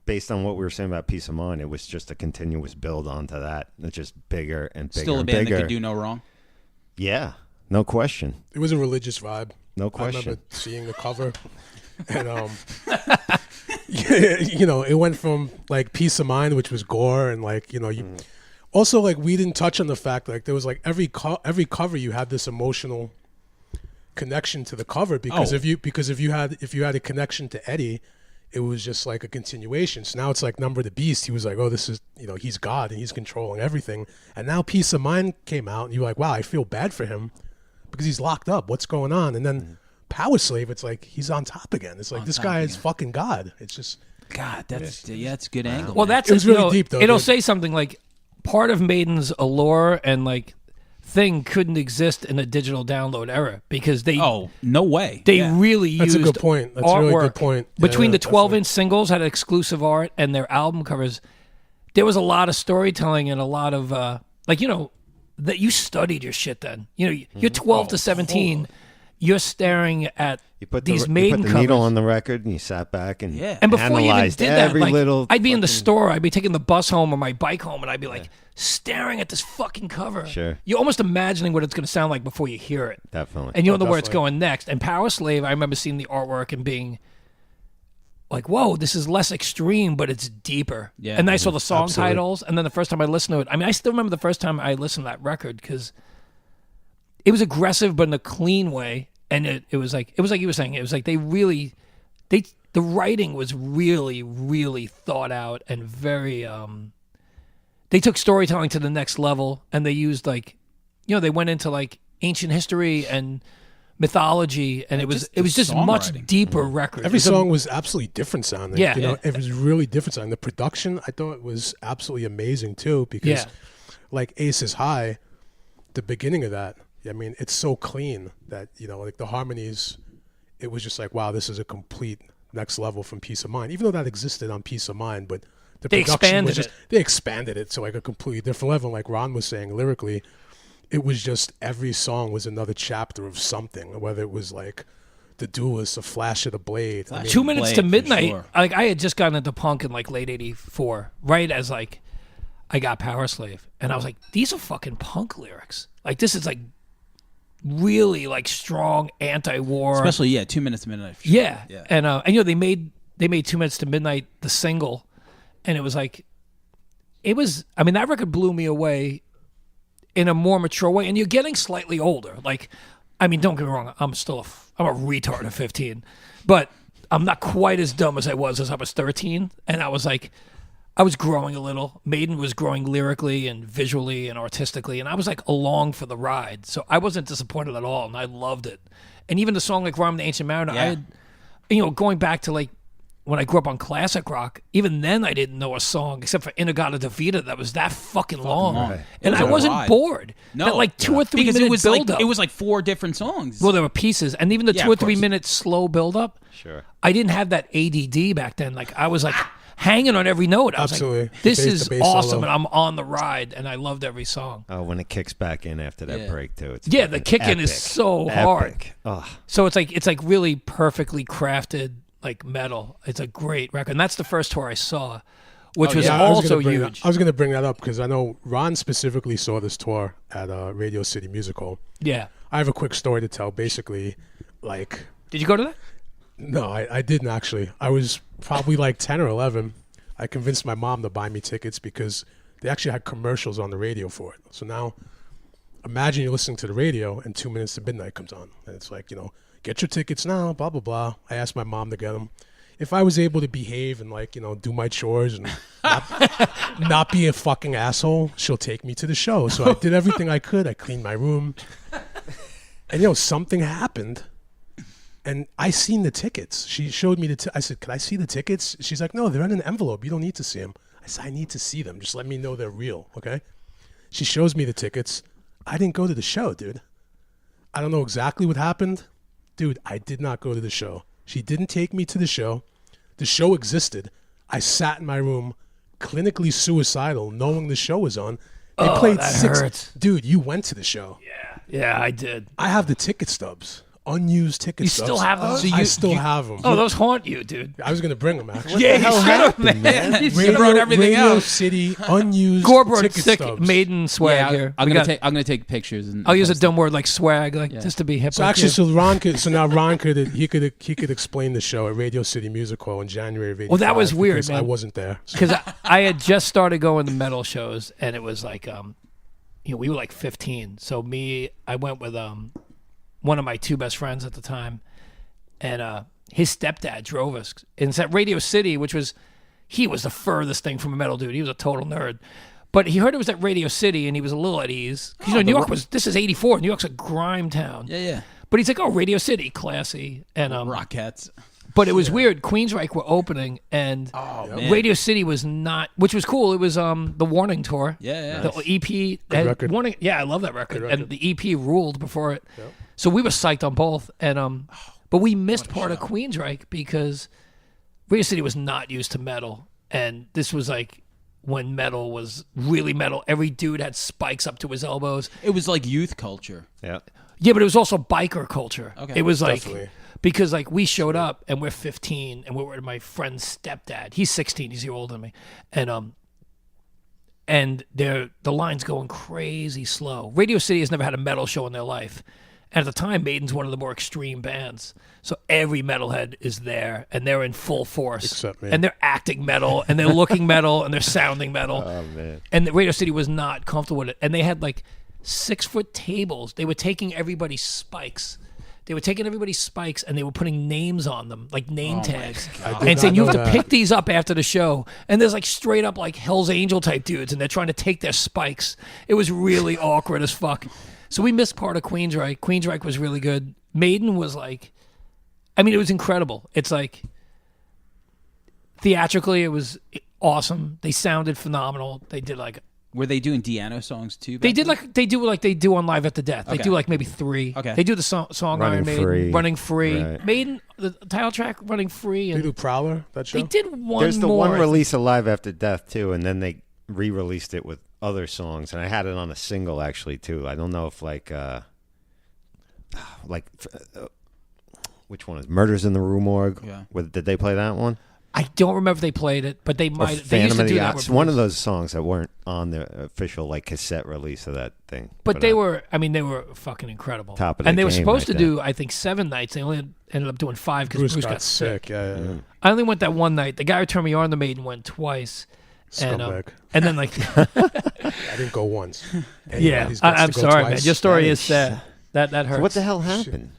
based on what we were saying about Peace of Mind, it was just a continuous build onto that. It's just bigger and bigger Still a and band bigger. that could do no wrong. Yeah, no question. It was a religious vibe. No I question. remember seeing the cover, and it went from like Peace of Mind, which was gore, and like also like we didn't touch on the fact like there was like every cover you had this emotional connection to the cover because Oh. if you had a connection to Eddie, it was just like a continuation. So now it's like Number of the Beast. He was like, oh, this is, he's God and he's controlling everything. And now Peace of Mind came out and you're like, wow, I feel bad for him because he's locked up. What's going on? And then Power Slave, it's like he's on top again. It's like this guy is fucking God. It's just God, that's a good angle. Well, man. that's It was really deep, though, It'll dude. say something like part of Maiden's allure and like thing couldn't exist in a digital download era because they no way. they really That's used a good point. That's a artwork. really good point. Between Yeah, the 12-inch singles had exclusive art and their album covers, there was a lot of storytelling and a lot of that you studied your shit then. You're 12 to 17. You're staring at You put these the, Maiden you put the covers. needle on the record and you sat back and And before you even analyzed did that, every like, little I'd be in the fucking- store, I'd be taking the bus home or my bike home, and I'd be like staring at this fucking cover. Sure. You're almost imagining what it's going to sound like before you hear it. Definitely. And you don't know where it's definitely. going next. And Power Slave, I remember seeing the artwork and being like, whoa, this is less extreme, but it's deeper. Yeah. And then I saw the song Absolutely. titles, and then the first time I listened to it, I mean, I still remember the first time I listened to that record because it was aggressive, but in a clean way. And it was like you were saying, it was like the writing was really, really thought out and very, they took storytelling to the next level, and they used they went into like ancient history and mythology, and it was just much songwriting. deeper record. Every It was a- song was absolutely different sounding. Yeah. It was really different sounding. The production, I thought, was absolutely amazing too because, Yeah. like Aces High, the beginning of that, I mean, it's so clean that like the harmonies, it was just like, wow, this is a complete next level from Peace of Mind. Even though that existed on Peace of Mind, but the They production expanded was just it. they expanded it to like a completely different level. Like Ron was saying lyrically, it was just every song was another chapter of something. Whether it was like The Duelist, A Flash of the Blade. I mean, 2 minutes to Blade, for midnight. sure. Like I had just gotten into punk in like late '84, right as like I got Power Slave, and I was like, these are fucking punk lyrics. Like this is like really like strong anti-war. Especially 2 minutes to midnight. For sure. Yeah. Yeah. And they made 2 minutes to midnight the single, and it was like I mean that record blew me away in a more mature way, and you're getting slightly older. Like, I mean, don't get me wrong, I'm a retard at 15, but I'm not quite as dumb as I was 13, and I was growing a little. Maiden was growing lyrically and visually and artistically, and I was like along for the ride. So I wasn't disappointed at all, and I loved it. And even the song like Rhyme of the Ancient Mariner, I had, going back to like when I grew up on classic rock, even then I didn't know a song except for Inagata Davida that was that fucking long. long. And It was I a wasn't ride. bored. No. That like 2 or 3 because minute it was build like up. it was like 4 different songs. Well, there were pieces, and even the Yeah, 2 or of 3 course. minute slow build up. Sure. I didn't have that ADD back then. Like I was like hanging on every note. I was Absolutely. like, this The bass- is the bass awesome, solo. and I'm on the ride, and I loved every song. Oh, when it kicks back in after that Yeah. break too. It's Yeah, the fucking kick in is epic. so hard. Epic. Oh, So it's like really perfectly crafted like metal. It's a great record, and that's the first tour I saw, which was I was also gonna bring huge. I was going to bring that up because I know Ron specifically saw this tour at Radio City Musical. Yeah. I have a quick story to tell. Basically, like, Did you go to that? no, I didn't actually. I was probably like 10 or 11. I convinced my mom to buy me tickets because they actually had commercials on the radio for it. So now, imagine you're listening to the radio and 2 minutes to midnight comes on. And it's like, get your tickets now, blah, blah, blah. I asked my mom to get them. If I was able to behave and do my chores and not be a fucking asshole, she'll take me to the show. So I did everything I could. I cleaned my room. And something happened. And I seen the tickets. She showed me I said, "Can I see the tickets?" She's like, "No, they're in an envelope. You don't need to see them." I said, "I need to see them. Just let me know they're real, okay?" She shows me the tickets. I didn't go to the show, dude. I don't know exactly what happened. Dude, I did not go to the show. She didn't take me to the show. The show existed. I sat in my room, clinically suicidal, knowing the show was on. They played that 6. hurts. Dude, you went to the show. Yeah, I did. I have the ticket stubs. Unused ticket You stubs. still have those? I still have them. Oh, those haunt you, dude. I was going to bring them, actually. Yeah, you should have, man. You should have brought everything Radio out. City unused Gore brought ticket sick stubs. Maiden swag yeah, here. I'm We gonna got- take pictures and I'll use a post dumb word like swag, just to be hip. So like actually, you. so now Ron could explain the show at Radio City Music Hall in January of '85. Well, that was weird, because I man. wasn't there. So Because I had just started going to metal shows, and it was like, we were like 15. So I went with one of my 2 best friends at the time, and his stepdad drove us. And it's at Radio City, he was the furthest thing from a metal dude. He was a total nerd. But he heard it was at Radio City, and he was a little at ease. New York this is 84. New York's a grime town. Yeah. But he's like, oh, Radio City, classy. And Rockettes. But it was weird. Queensryche were opening, and Radio City was not, which was cool. It was the Warning tour. Yeah. The EP. Good record. Warning, yeah, I love that record. record. And the EP ruled before it. Yep. So we were psyched on both. And but we missed part of Queensryche because Radio City was not used to metal. And this was like when metal was really metal. Every dude had spikes up to his elbows. It was like youth culture. Yeah. Yeah, but it was also biker culture. Okay. It was like, Definitely. because like we showed up and we're 15 and we're with my friend's stepdad. He's 16. He's a year older than me. And the line's going crazy slow. Radio City has never had a metal show in their life. And at the time, Maiden's one of the more extreme bands. So every metalhead is there, and they're in full force. Except me. And they're acting metal, and they're looking metal, and they're sounding metal. Oh, man. And the Radio City was not comfortable with it. And they had like 6-foot tables. They were taking everybody's spikes. And they were putting names on them, like name tags, and saying, you have to pick these up after the show. And there's like straight up like Hell's Angel type dudes, and they're trying to take their spikes. It was really awkward as fuck. So we missed part of Queensryche. Queensryche was really good. Maiden was like, I mean, it was incredible. It's like, theatrically, it was awesome. They sounded phenomenal. They did like, Were they doing Deano songs too? they back did then? like they do on Live After Death. They Okay. do like maybe 3. Okay. They do the song Running Iron Maiden, Free. Running Free. Right. Maiden, the title track, Running Free. They And do Prowler, that show? they did one There's the more. one release of Live After Death, too, and then they re-released it with other songs, and I had it on a single, actually, too. I don't know if, which one is Murders in the Rue Morgue? Yeah. Did they play that one? I don't remember if they played it, but they Or might. They used Phantom to of do the that. Ox? with One of Bruce. those songs that weren't on the official cassette release of that thing. But they were. I mean, they were fucking incredible. Top of and the they were game supposed right to do, I think, 7 nights. They only ended up doing 5 because Bruce got sick. Yeah. I only went that one night. The guy who turned me on the Maiden went twice. Scumbag. And then like, I didn't go once. yeah, Anybody's gets I'm to go sorry, man. twice. Your story That is is- sad. That hurts. So what the hell happened?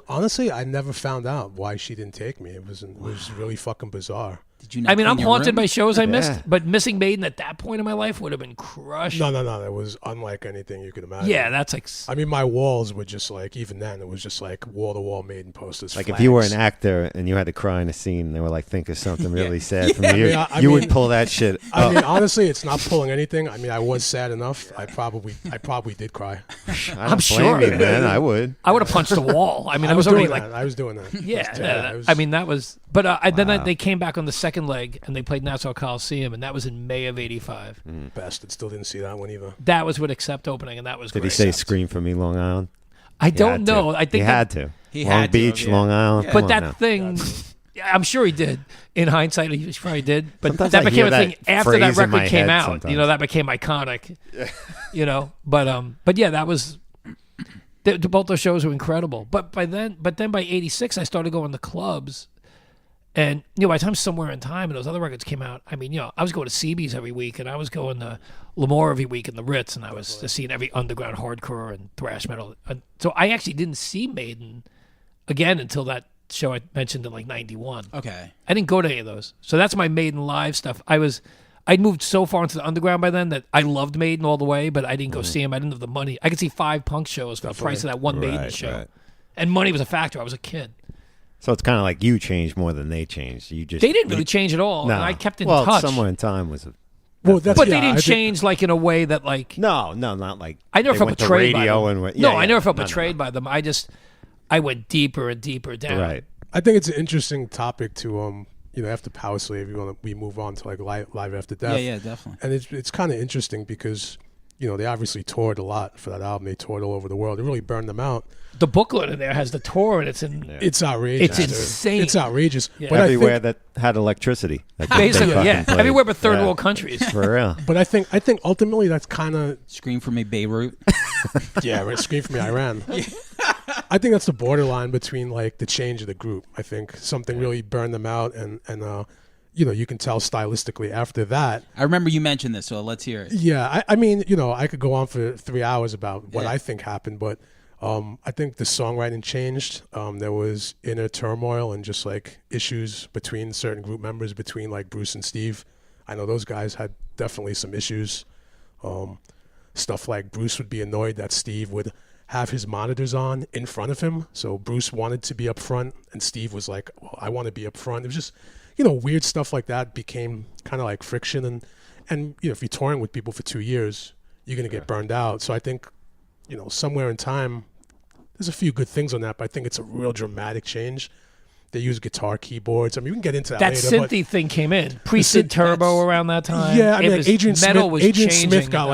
Honestly, I never found out why she didn't take me. It was really fucking bizarre. Did you? Not I mean, clean I'm your haunted room? by shows I missed, Yeah. but missing Maiden at that point in my life would have been crushed. No. That was unlike anything you could imagine. Yeah, that's like. I mean, my walls were just like, even then, it was just like wall-to-wall Maiden posters. Like flags. if you were an actor and you had to cry in a scene, they were like, think of something really sad from you. I you mean- would pull that shit I up. mean, honestly, it's not pulling anything. I mean, I was sad enough. I probably did cry. I don't I'm blame sure. you, man. I would. I would have punched the wall. I mean, I was doing already that. like. I was doing that. Yeah, It was- I mean that was. But then Wow. they came back on the second leg and they played Nassau Coliseum, and that was in May of '85. bastard. Still didn't see that one either. That was with Accept opening, and that was Did great. he say "Scream for Me, Long Island"? I don't had to. know. I think he that, had to. He Long had to, Beach, yeah. Long Island. Yeah. Come but on that now. thing, yeah, I'm sure he did. In hindsight, he probably did. But Sometimes that I became hear a thing that after that phrase in my record came head out. sometimes. You know, that became iconic. But yeah, that was. Both those shows were incredible. But then by '86, I started going to clubs. And, by the time Somewhere in Time and those other records came out, I mean, I was going to CB's every week, and I was going to Lemoore every week in the Ritz, and I was just seeing every underground hardcore and thrash metal. And so I actually didn't see Maiden again until that show I mentioned in 91. Okay. I didn't go to any of those. So that's my Maiden live stuff. I'd moved so far into the underground by then that I loved Maiden all the way, but I didn't go see them. I didn't have the money. I could see 5 punk shows for the price of that one Maiden show. Right. And money was a factor. I was a kid. So it's kind of like you changed more than they changed. You just They didn't really change at all. No. And I kept in well, touch. Somewhere in Time was. Well, that's But yeah, they I didn't think- change in a way that No, not like. I never they felt went to betrayed by radio them. and No, I yeah, never felt no, betrayed by them. I went deeper and deeper down. Right. I think it's an interesting topic to after Power Slave, we move on to Live After Death. Yeah, definitely. And it's kind of interesting because they obviously toured a lot for that album. They toured all over the world. It really burned them out. The booklet in there has the tour, and it's in It's outrageous. It's dude. insane. It's outrageous. Yeah. But Everywhere that had electricity. That they basically, fucking yeah, played. everywhere but third Yeah. world countries. For real. But I think ultimately that's kind of Scream for Me, Beirut. right. Scream for Me, Iran. I think that's the borderline between the change of the group. I think something really burned them out, and you can tell stylistically after that. I remember you mentioned this, so let's hear it. Yeah, I mean, I could go on for 3 hours about what Yeah. I think happened, but I think the songwriting changed. There was inner turmoil and just like issues between certain group members, between like Bruce and Steve. I know those guys had definitely some issues. Stuff like Bruce would be annoyed that Steve would have his monitors on in front of him. So Bruce wanted to be up front and Steve was like, well, I want to be up front. It was just, weird stuff like that became kind of like friction. And if you're touring with people for 2 years, you're going to get burned out. So I think, somewhere in time, there's a few good things on that, but I think it's a real dramatic change. They use guitar keyboards. I mean, we can get into that later. That synthy thing came in. Pre-Sid Turbo around that time. Yeah, I mean, Adrian Smith got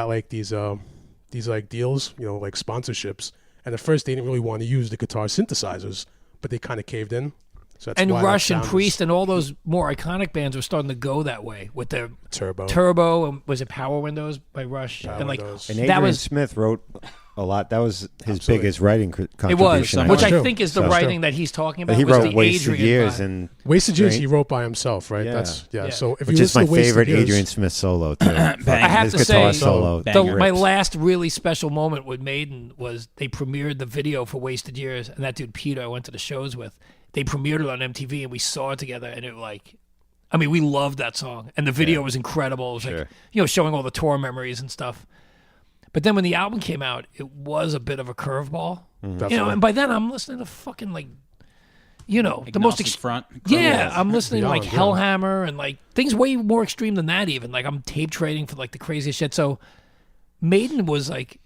like these like deals, like sponsorships. And at first, they didn't really want to use the guitar synthesizers, but they kind of caved in. So that's and why Rush and Priest and all those more iconic bands were starting to go that way with their Turbo. And was it Power Windows by Rush? And Adrian Smith wrote a lot. That was his biggest writing contribution. It was, which I true. think is the writing that he's talking about. He was wrote the Wasted Adrian Years vibe. and Wasted Years he wrote by himself, right? Yeah. So if which you is my listen to Wasted favorite Years, Adrian Smith solo too. I have his to guitar say, solo. my last really special moment with Maiden was they premiered the video for Wasted Years, and that dude Peter I went to the shows with. They premiered it on MTV, and we saw it together, and we loved that song, and the video was incredible. It was like, showing all the tour memories and stuff. But then when the album came out, it was a bit of a curveball. And by then I'm listening to fucking like, the most front. Yeah, I'm listening to like yeah. Hellhammer and like things way more extreme than that even. Like I'm tape trading for like the craziest shit. So Maiden was like,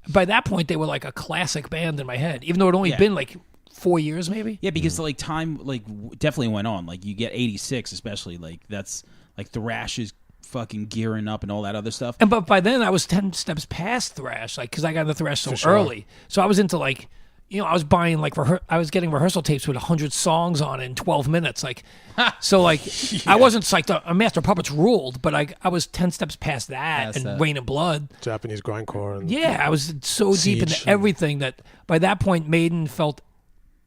by that point they were like a classic band in my head, even though it only been like 4 years maybe. Yeah, because like time like definitely went on. Like you get 86 especially, like that's like Thrash is fucking gearing up and all that other stuff. And but by then I was 10 steps past thrash, like because I got into thrash so sure. early. So I was into like, I was buying like I was getting rehearsal tapes with 100 songs on it in 12 minutes. Like, so like I wasn't psyched up. Master of Puppets ruled, but I was 10 steps past that Rain and Blood, Japanese grindcore. And I was so deep into everything that by that point Maiden felt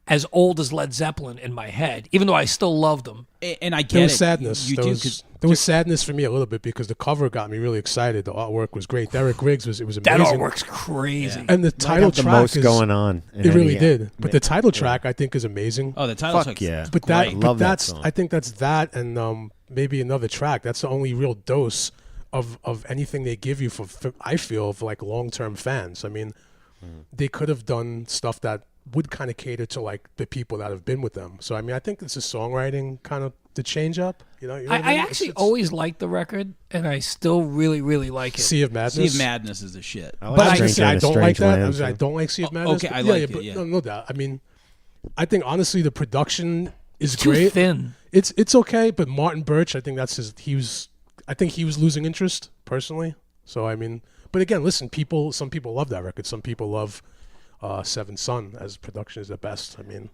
as old as Led Zeppelin in my head, even though I still loved them. And I get there was it. sadness. There was sadness for me a little bit because the cover got me really excited. The artwork was great. Derek Riggs was amazing. That artwork's crazy. And the title the track most is going on. It really did. But the title track I think is amazing. Oh, the title track. Yeah. But that song. I think that's that and maybe another track. That's the only real dose of anything they give you for I feel for like long-term fans. I mean, they could have done stuff that would kind of cater to like the people that have been with them. So I mean, I think it's a songwriting kind of the change up. You know what I mean? I actually always liked the record, and I still really, really like it. Sea of Madness. Sea of Madness is the shit. I like But I Stranger just say I in a don't like Strange that. Land, I don't like Sea of Madness. Okay, I but like it, but yeah. no doubt. I mean, I think honestly the production is Too great. thin. It's okay, but Martin Birch, I think that's I think he was losing interest personally. So I mean, but again, listen, some people love that record. Some people love Seventh Son as production is the best. I mean,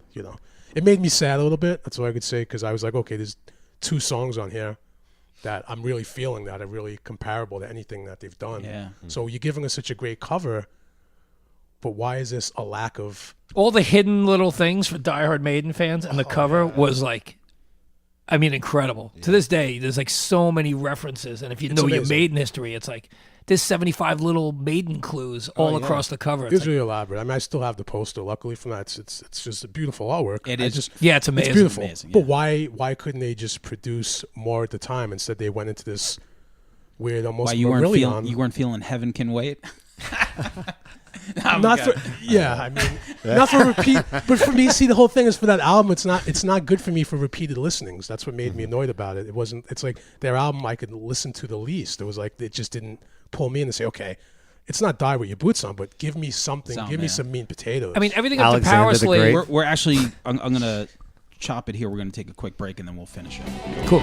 it made me sad a little bit. That's what I could say because I was like, okay, there's 2 songs on here that I'm really feeling that are really comparable to anything that they've done. Yeah. So you're giving us such a great cover, but why is this a lack of? All the hidden little things for diehard Maiden fans, and the cover was like, I mean, incredible. To this day, there's like so many references, and if you know your Maiden history, it's like there's 75 little Maiden clues all across the cover. It's really elaborate. I mean, I still have the poster. Luckily, from that, it's just a beautiful artwork. It is. It's amazing. It's beautiful. Amazing, But why couldn't they just produce more at the time? Instead, they went into this weird, almost Why you Marillion. weren't feeling Heaven Can Wait? Not for I mean, not for repeat. But for me, see, the whole thing is for that album. It's not good for me for repeated listenings. That's what made me annoyed about it. It wasn't. It's like their album I could listen to the least. It was like it just didn't pull me in and say, okay, it's not Die With Your Boots On, but give me something. Give me some mean potatoes. I mean, everything up to Alexander Power the Slave. Great. We're actually. I'm gonna chop it here. We're gonna take a quick break and then we'll finish it. Cool.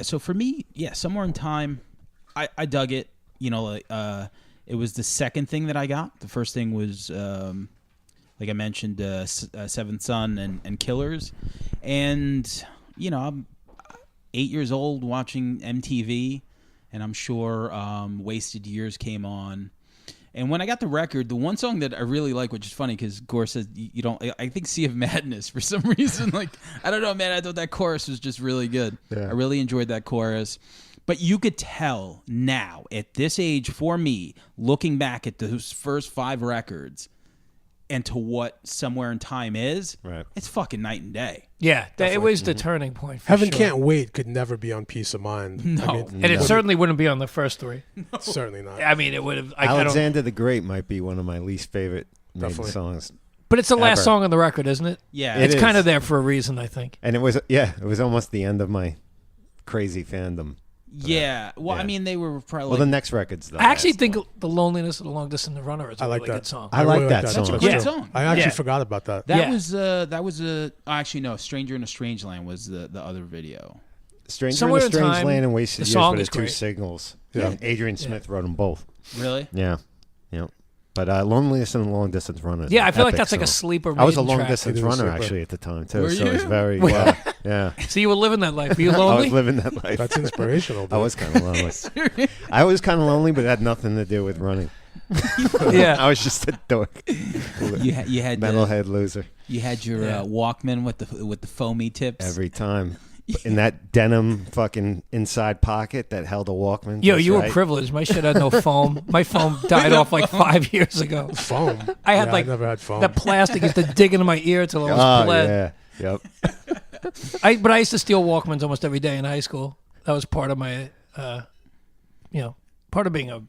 So for me, Somewhere in Time, I dug it. It was the second thing that I got. The first thing was, like I mentioned, Seventh Son and Killers. And, I'm 8 years old watching MTV, and I'm sure Wasted Years came on. And when I got the record, the one song that I really like, which is funny because Gore says you don't. I think Sea of Madness for some reason. Like I don't know, man. I thought that chorus was just really good. Yeah. I really enjoyed that chorus. But you could tell now, at this age, for me, looking back at those first 5 records and to what Somewhere in Time is, Right. it's fucking night and day. Yeah, it was the turning point. For Heaven sure. Can't Wait could never be on Peace of Mind. No. I mean, And it certainly wouldn't be on the first 3. certainly not. I mean, it would have. I don't. Alexander the Great might be one of my least favorite Maiden Definitely. songs. But it's the last ever. song on the record, isn't it? Yeah. It's It kind is. of there for a reason, I think. And it was almost the end of my crazy fandom. Yeah. Well, I Yeah. mean, they were probably. Well, the next record's the I actually last think one. "The Loneliness of the Long Distance Runner" is a I like really that. good song. I like really that That's song. a true. great song. I actually Yeah. forgot about that. Yeah. That was a actually no, Stranger in a Strange Land was the other video. Stranger Somewhere in a in Strange Time, Land and Wasted the Years song were the is 2 great. singles. Yeah. Adrian Smith wrote them both. Really? Yeah. But Loneliness and the Long Distance Runner. is Yeah, an I feel like epic that's like a song. sleeper. I was a Maiden long track. distance It was runner super. actually at the time too, Were so you? it's very yeah. So you were living that life. Were you I lonely? was living that life. That's inspirational. Dude. I was kind of lonely. I was kind of lonely, but it had nothing to do with running. Yeah. I was just a dork, You had metalhead loser you had your Yeah. Walkman with the foamy tips. every time. In that denim fucking inside pocket that held a Walkman. Yo, just you were right. privileged. My shit had no foam. My foam died off like 5 years ago. Foam. I had Yeah, like I never had foam. that plastic used to dig into my ear till I was Oh bled. yeah, yep. But I used to steal Walkmans almost every day in high school. That was part of my, part of being a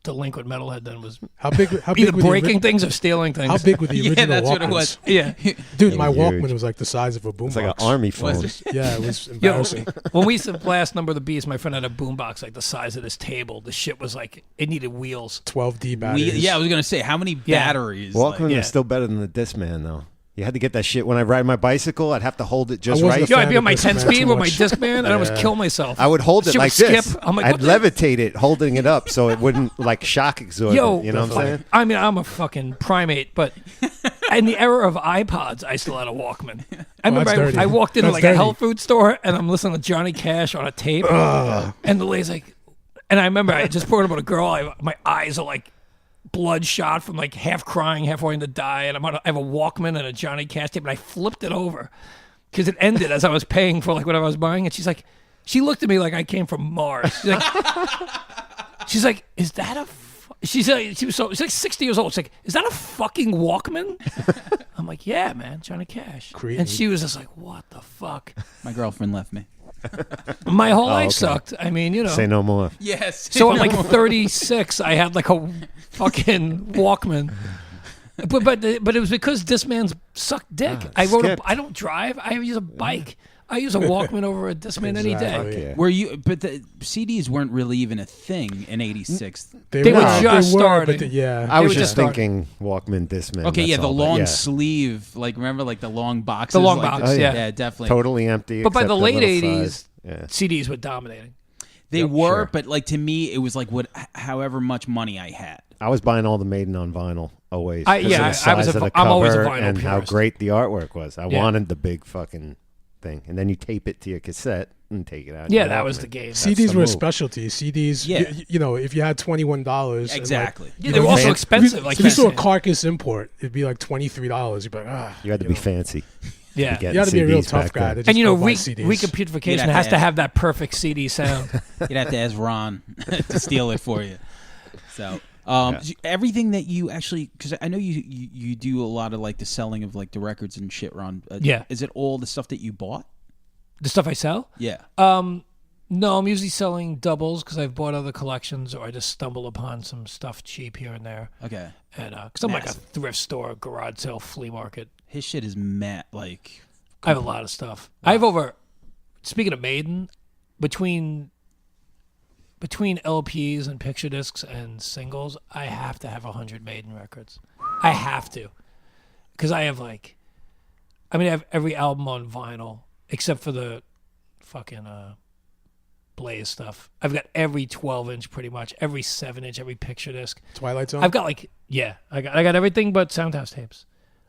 delinquent metalhead. Then was How big? How either big? Were the breaking ori- things or stealing things. How big were the original Yeah, that's Walkmans? what it was. Yeah. Dude, It my was Walkman huge. was like the size of a boombox. It's like an army phone. Yeah, it was Yo, embarrassing. when we used to blast Number of the Beast, my friend had a boombox like the size of this table. The shit was like it needed wheels. 12D batteries. I was gonna say how many Yeah. batteries? Walkman like- Yeah. was still better than the Discman though. You had to get that shit when I ride my bicycle. I'd have to hold it just I wasn't right. a Yo, fan I'd be of on my Discman 10 speed too with my much. Discman, and I almost kill myself. I would hold it Shit would like this. skip. I'm like, I'd what the- levitate it, holding it up so it wouldn't like shock absorb Yo, it. You know what I'm saying? I mean, I'm a fucking primate, but in the era of iPods, I still had a Walkman. I remember that's dirty. I walked into That's like a dirty. health food store and I'm listening to Johnny Cash on a tape, and the lady's like, and I remember I just poured about a girl. My eyes are like bloodshot from like half crying, half wanting to die, and I have a Walkman and a Johnny Cash tape, and I flipped it over because it ended as I was paying for like whatever I was buying, and she's like, she looked at me like I came from Mars. She's like, is that a? She's like, she's like 60 years old. She's like, is that a fucking Walkman? I'm like, yeah, man, Johnny Cash. Creep. And she was just like, what the fuck? My girlfriend left me. My whole life okay. sucked. I mean, you know. Say no more. Yes. So at like 36, I had like a fucking Walkman. But it was because Discmans sucked dick. I skip. don't drive. I use a bike. I use a Walkman over a Discman any day. Exactly. Yeah. Were you? But the CDs weren't really even a thing in '86. They were not. just They were, starting. but yeah. I They was were just just starting. thinking Walkman, Discman. Okay, that's yeah, the all, but long yeah. sleeve, like remember, like the long boxes. The long like, box, Oh, yeah. yeah, definitely. Totally empty. But by except the late little 80s, size. Yeah. CDs were dominating. They Yep, were, sure. but like to me, it was like however much money I had. I was buying all the Maiden on vinyl always. I- 'cause yeah, of the I was size a- of the I'm always a cover vinyl and how purist. great the artwork was. I Yeah. wanted the big fucking thing, and then you tape it to your cassette and take it out. Yeah, your that was the Walkman. game. That's CDs the were a move. specialty. CDs, Yeah. you know, if you had $21, Exactly. Yeah, they were also fan- expensive. Like if you saw a that. Carcass import, it'd be like $23. You'd be like, ah. You had to be fancy. Yeah. Get You had to be a real CDs tough back guy. then. To just And you know, go buy CDs. You'd recomputerification have to has to ask- have that perfect CD sound. You'd have to ask Ron to steal it for you. So everything that you actually, because I know you do a lot of like the selling of like the records and shit, Ron. Yeah. Is it all the stuff that you bought? The stuff I sell? Yeah. No, I'm usually selling doubles because I've bought other collections or I just stumble upon some stuff cheap here and there. Okay. And because I'm like a Massive. thrift store, garage sale, flea market. His shit is mad. Like, I have a lot of stuff. I have over, speaking of Maiden, between LPs and picture discs and singles, I have to have 100 Maiden records. I have to. Because I have like, I have every album on vinyl except for the fucking Blaze stuff. I've got every 12-inch pretty much, every 7-inch, every picture disc. Twilight Zone? I've got like, yeah, I got everything but Soundhouse tapes.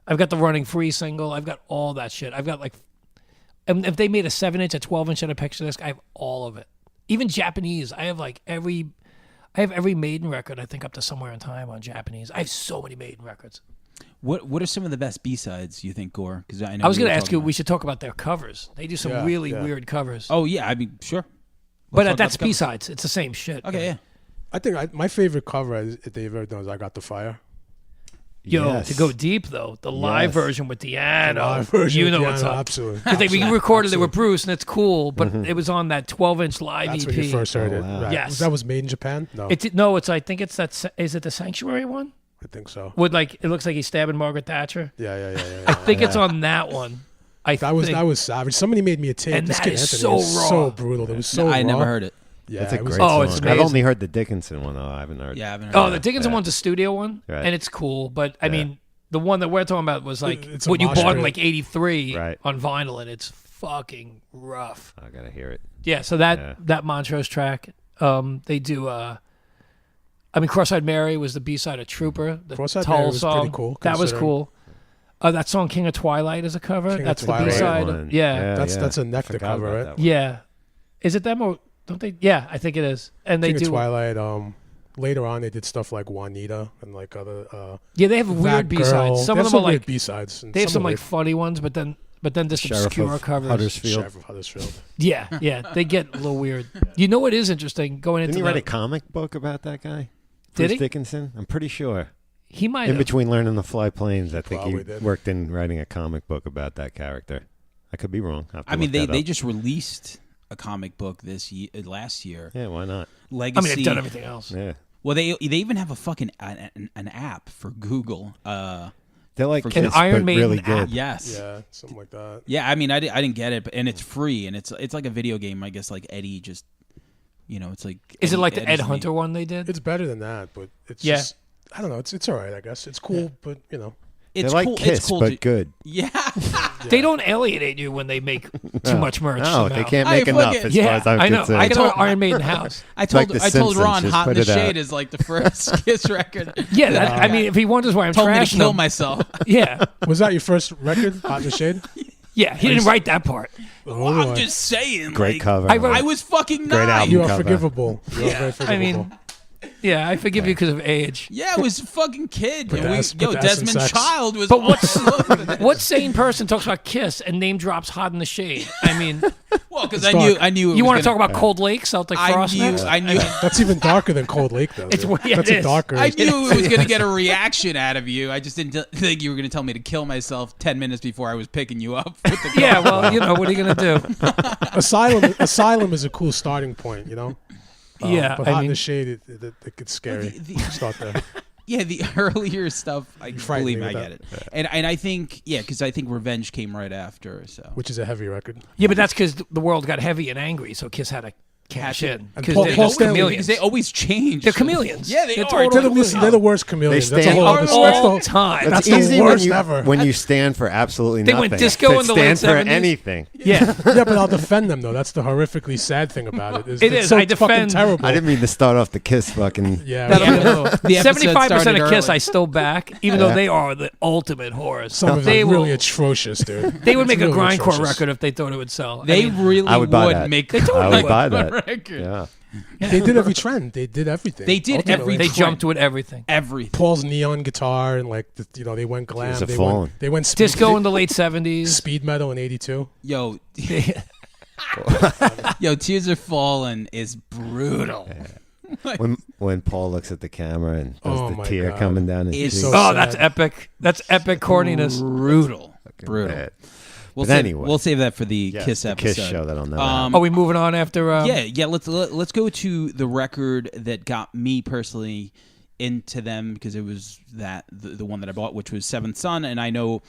I've got the Running Free single. I've got all that shit. I've got like, and if they made a 7-inch, a 12-inch, and a picture disc, I have all of it. Even Japanese, I have like every Maiden record. I think up to Somewhere in Time on Japanese. I have so many Maiden records. what are some of the best B-sides you think, Gore? Because I know I was going going to to ask you. We should talk about their covers. They do some Yeah, really yeah. weird covers. Oh yeah, I mean, sure. But that's B-sides. It's the same shit. Okay, yeah. I think my favorite cover they've ever done is "I Got the Fire." Yo, Yes. to go deep though, the live Yes. version with the piano, Live version you with know the what's piano, up. Absolutely. Because we recorded it with Bruce, and it's cool, but it was on that 12-inch live That's EP. when you first heard Oh, it. wow. Right. Yes. That was made in Japan. No, I think it's that. Is it the Sanctuary one? I think so. With like, it looks like he's stabbing Margaret Thatcher. Yeah. I think it's on that one. That was savage. Somebody made me a tape. And This that kid is Anthony so is raw. so brutal. It was so I raw. never heard it. Yeah, That's a it was- great Oh, song. it's I've amazing. only heard the Dickinson one though. I haven't heard. Yeah, I haven't heard Oh, it. the Dickinson one's a studio one, Right. and it's cool. But I mean, the one that we're talking about was like It's a what you mosh bought in pit. like '83 Right. on vinyl, and it's fucking rough. I gotta hear it. Yeah, so that Montrose track, they do. Cross-Eyed Mary was the B-side of Trooper, the Cross-Eyed Tull Mary was song. pretty cool, That was considering- cool. That song King of Twilight is a cover. King of That's the Twilight. B-side. One. Yeah. That's a Nectar Forgot cover, about right? that one. Yeah. Is it them or don't they? Yeah, I think it is. And they King do. of Twilight. Later on, they did stuff like Juanita and like other. Yeah, they have weird That B-sides. Girl. Some They of have them are weird like B-sides. they have some like funny ones, but then just Sheriff obscure of covers. Huddersfield. Sheriff of Huddersfield. Yeah, they get a little weird. You know what is interesting going Didn't into he write the, a comic book about that guy? Did Bruce he? Dickinson? I'm pretty sure. He might In have. between learning to fly planes, I think he Probably did. worked in writing a comic book about that character. I could be wrong. I'll have to I mean, look that they up. just released a comic book last year. Yeah, why not? Legacy. they've done everything else. Yeah. Well, they even have a fucking an app for Google. They're like For kids, Iron but Maiden really app. good. Yes. Yeah, something like that. Yeah, I mean, I didn't get it, and it's free, and it's like a video game. I guess like Eddie just, it's like. Is it Eddie- like the Ed Eddie's Hunter one they did? It's better than that, but it's Yeah. just I don't know. It's all right, I guess. It's cool, but It's They're like cool. Kiss, it's cool. but good. Yeah. They don't alienate you when they make too much merch. No, somehow. they can't I make enough fucking- as Yeah, far as I'm I know. concerned. I got told- an Iron Maiden house. I told like the I told Simpsons, Ron just "Hot in put the it out. Shade" is like the first Kiss record. Yeah, I mean, if he wonders why I'm Told me to trashing kill him, myself. yeah, was that your first record, Hot in the Shade? yeah, he didn't write that part. Oh, I'm boy. just saying. Great like, cover. I I was fucking Great 9. album. You are cover. forgivable. You are very I forgivable. mean, yeah, I forgive you because of age. Yeah, I was a fucking kid. Put And the S- put the S in Desmond sex. Child was. But all what's- over this. What sane person talks about Kiss and name drops Hot in the Shade? I mean, Well, because It's I dark. knew. It you was want to talk gonna- about Cold Lake, Celtic Frost next? I knew. That's even darker than Cold Lake, though. It's dude. weird, That's it a is. darker. I knew it was going to get a reaction out of you. I just didn't think you were going to tell me to kill myself 10 minutes before I was picking you up. With the Yeah, well, what are you gonna do? Asylum is a cool starting point, Yeah, but I Hot in mean- the Shade, it gets scary. Start there. Yeah, the earlier stuff. I frightened believe me me, I with get it, and I think because I think Revenge came right after. So Which is a heavy record. Yeah, but that's because the world got heavy and angry, so Kiss had to cash in And because Paul- they're Paul just Stanley- chameleons. because they always change. They're chameleons. Yeah, they They're are. total They're the, chameleons. they're the worst chameleons. They That's a stand whole all other all that's the- time. That's It's the easy worst ever. when you stand for absolutely They nothing. went disco That in the late stand for 70s. anything. Yeah, Yeah, but I'll defend them though. That's the horrifically sad thing about it. It It's is. so I fucking defend- terrible. I didn't mean to start off the Kiss fucking. Yeah, that'll right. be the The episode 75% started of Kiss early. I still back, even though they are the ultimate horrors. Some of they them will, really atrocious, dude. they would make a It's really grindcore atrocious. record if they thought it would sell. They I mean, really I would buy would that. make. They totally I would would. buy that. record. Yeah. They did every trend. They did everything. They did Ultimately. every they jumped with everything. Everything. Paul's neon guitar and they went glam. Tears of They Fallen. went, they went speed, Disco in the late 70s. speed metal in '82. Yo, yo, Tears Are Fallen is brutal. When Paul looks at the camera and does Oh the my tear God. coming down his It's cheek. so Oh, sad. that's epic. That's epic corniness. Brutal. Fucking Brutal. bad. We'll But save, anyway. we'll save that for the Yes, Kiss the episode. Kiss show that'll never Are we moving on after? Yeah. Let's go to the record that got me personally into them because it was the one that I bought, which was Seventh Son, and I know.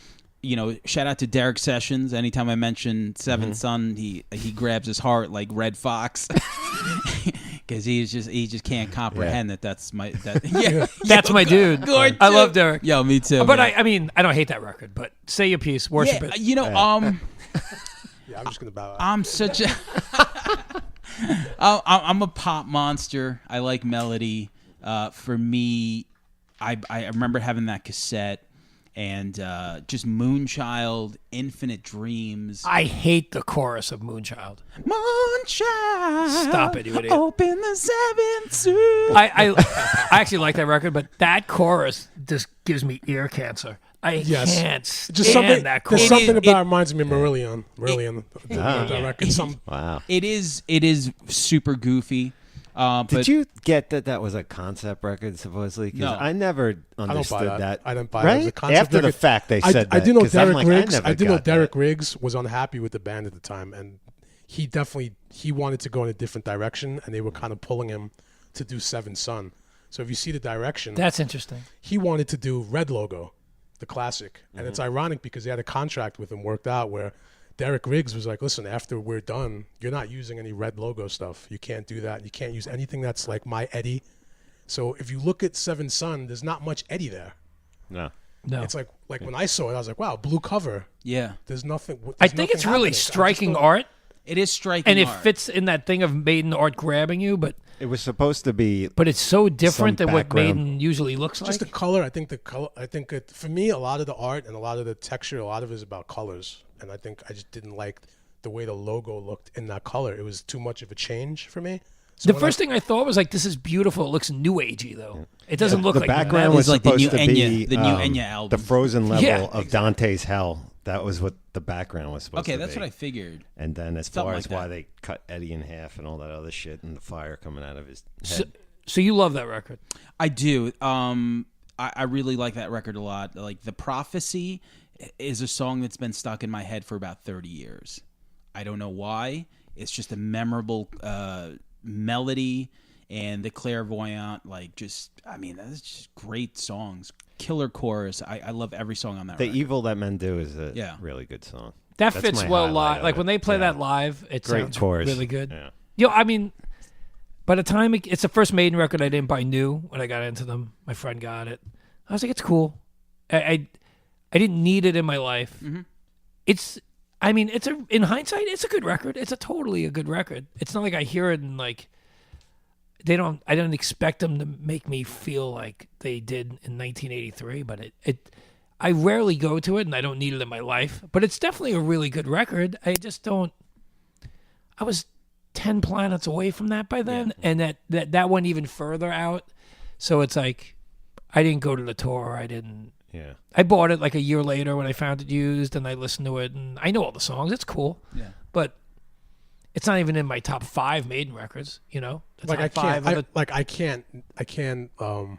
Shout out to Derek Sessions. Anytime I mention Seventh Son, he grabs his heart like Red Fox, because he just can't comprehend that's my That's my dude. Good I too. love Derek. Yo, me too. But man. I mean, I don't hate that record. But say your piece, worship it. Yeah, I'm just gonna bow out. I'm such a I'm a pop monster. I like melody. For me, I remember having that cassette and just Moonchild, Infinite Dreams. I hate the chorus of Moonchild. Moonchild. Stop it, you idiot. Open the seventh seal. I actually like that record, but that chorus just gives me ear cancer. I can't Just stand that chorus. There's something about it reminds me of Marillion. Ah. That record. Wow. It is super goofy. Did you get that was a concept record supposedly? 'Cause No. I never I don't buy understood that. that. I didn't buy it. Right As a concept after the record. fact, they said I that. do know 'cause I'm Derek like, Riggs. never I do know got that. Derek Riggs was unhappy with the band at the time, and he wanted to go in a different direction, and they were kind of pulling him to do Seven Son. So if you see the direction, That's interesting. he wanted to do Red Logo, the classic, and it's ironic because they had a contract with him worked out where Derek Riggs was like, listen, after we're done, you're not using any Red Logo stuff. You can't do that. You can't use anything that's like my Eddie. So if you look at Seven Son, there's not much Eddie there. No. No. It's like when I saw it, I was like, wow, blue cover. Yeah, There's nothing. I think it's really striking art, it is striking. and it art. fits in that thing of Maiden art grabbing you, but It was supposed to be. it's so different Some than what background. Maiden usually looks like. Just the color. I think the color. I think for me, a lot of the art and a lot of the texture, a lot of it is about colors. And I think I just didn't like the way the logo looked in that color. It was too much of a change for me. So The when first thing I thought was like, this is beautiful. It looks new agey though. It doesn't look The like background metal. was like the supposed new to Enya- be the new Enya album. the frozen level Yeah, of Dante's Hell. That was what the background was supposed Okay, to be. that's what I figured. And then as Something far like as why that. they cut Eddie in half and all that other shit and the fire coming out of his head. So you love that record? I do. I really like that record a lot. Like The Prophecy is a song that's been stuck in my head for about 30 years. I don't know why. It's just a memorable melody and the clairvoyant, like just, I mean, that's just great songs. Killer chorus. I love every song on that The record. Evil That Men Do is a Yeah. really good song. That That's fits my well highlight live. of Like it. when they play Yeah. that live, it Great sounds chorus. really good. Yeah. Yo, I mean, by the time it's the first Maiden record I didn't buy new when I got into them. My friend got it. I was like, it's cool. I didn't need it in my life. Mm-hmm. It's, I mean, in hindsight, it's a good record. It's a good record. It's not like I hear it and like, I don't expect them to make me feel like they did in 1983, but I rarely go to it and I don't need it in my life, but it's definitely a really good record. I was 10 planets away from that by then, and that went even further out. So it's like, I didn't go to the tour. Yeah. I bought it like a year later when I found it used, and I listened to it, and I know all the songs. It's cool. Yeah. But it's not even in my top 5 Maiden records, you know? The like I top five can't, of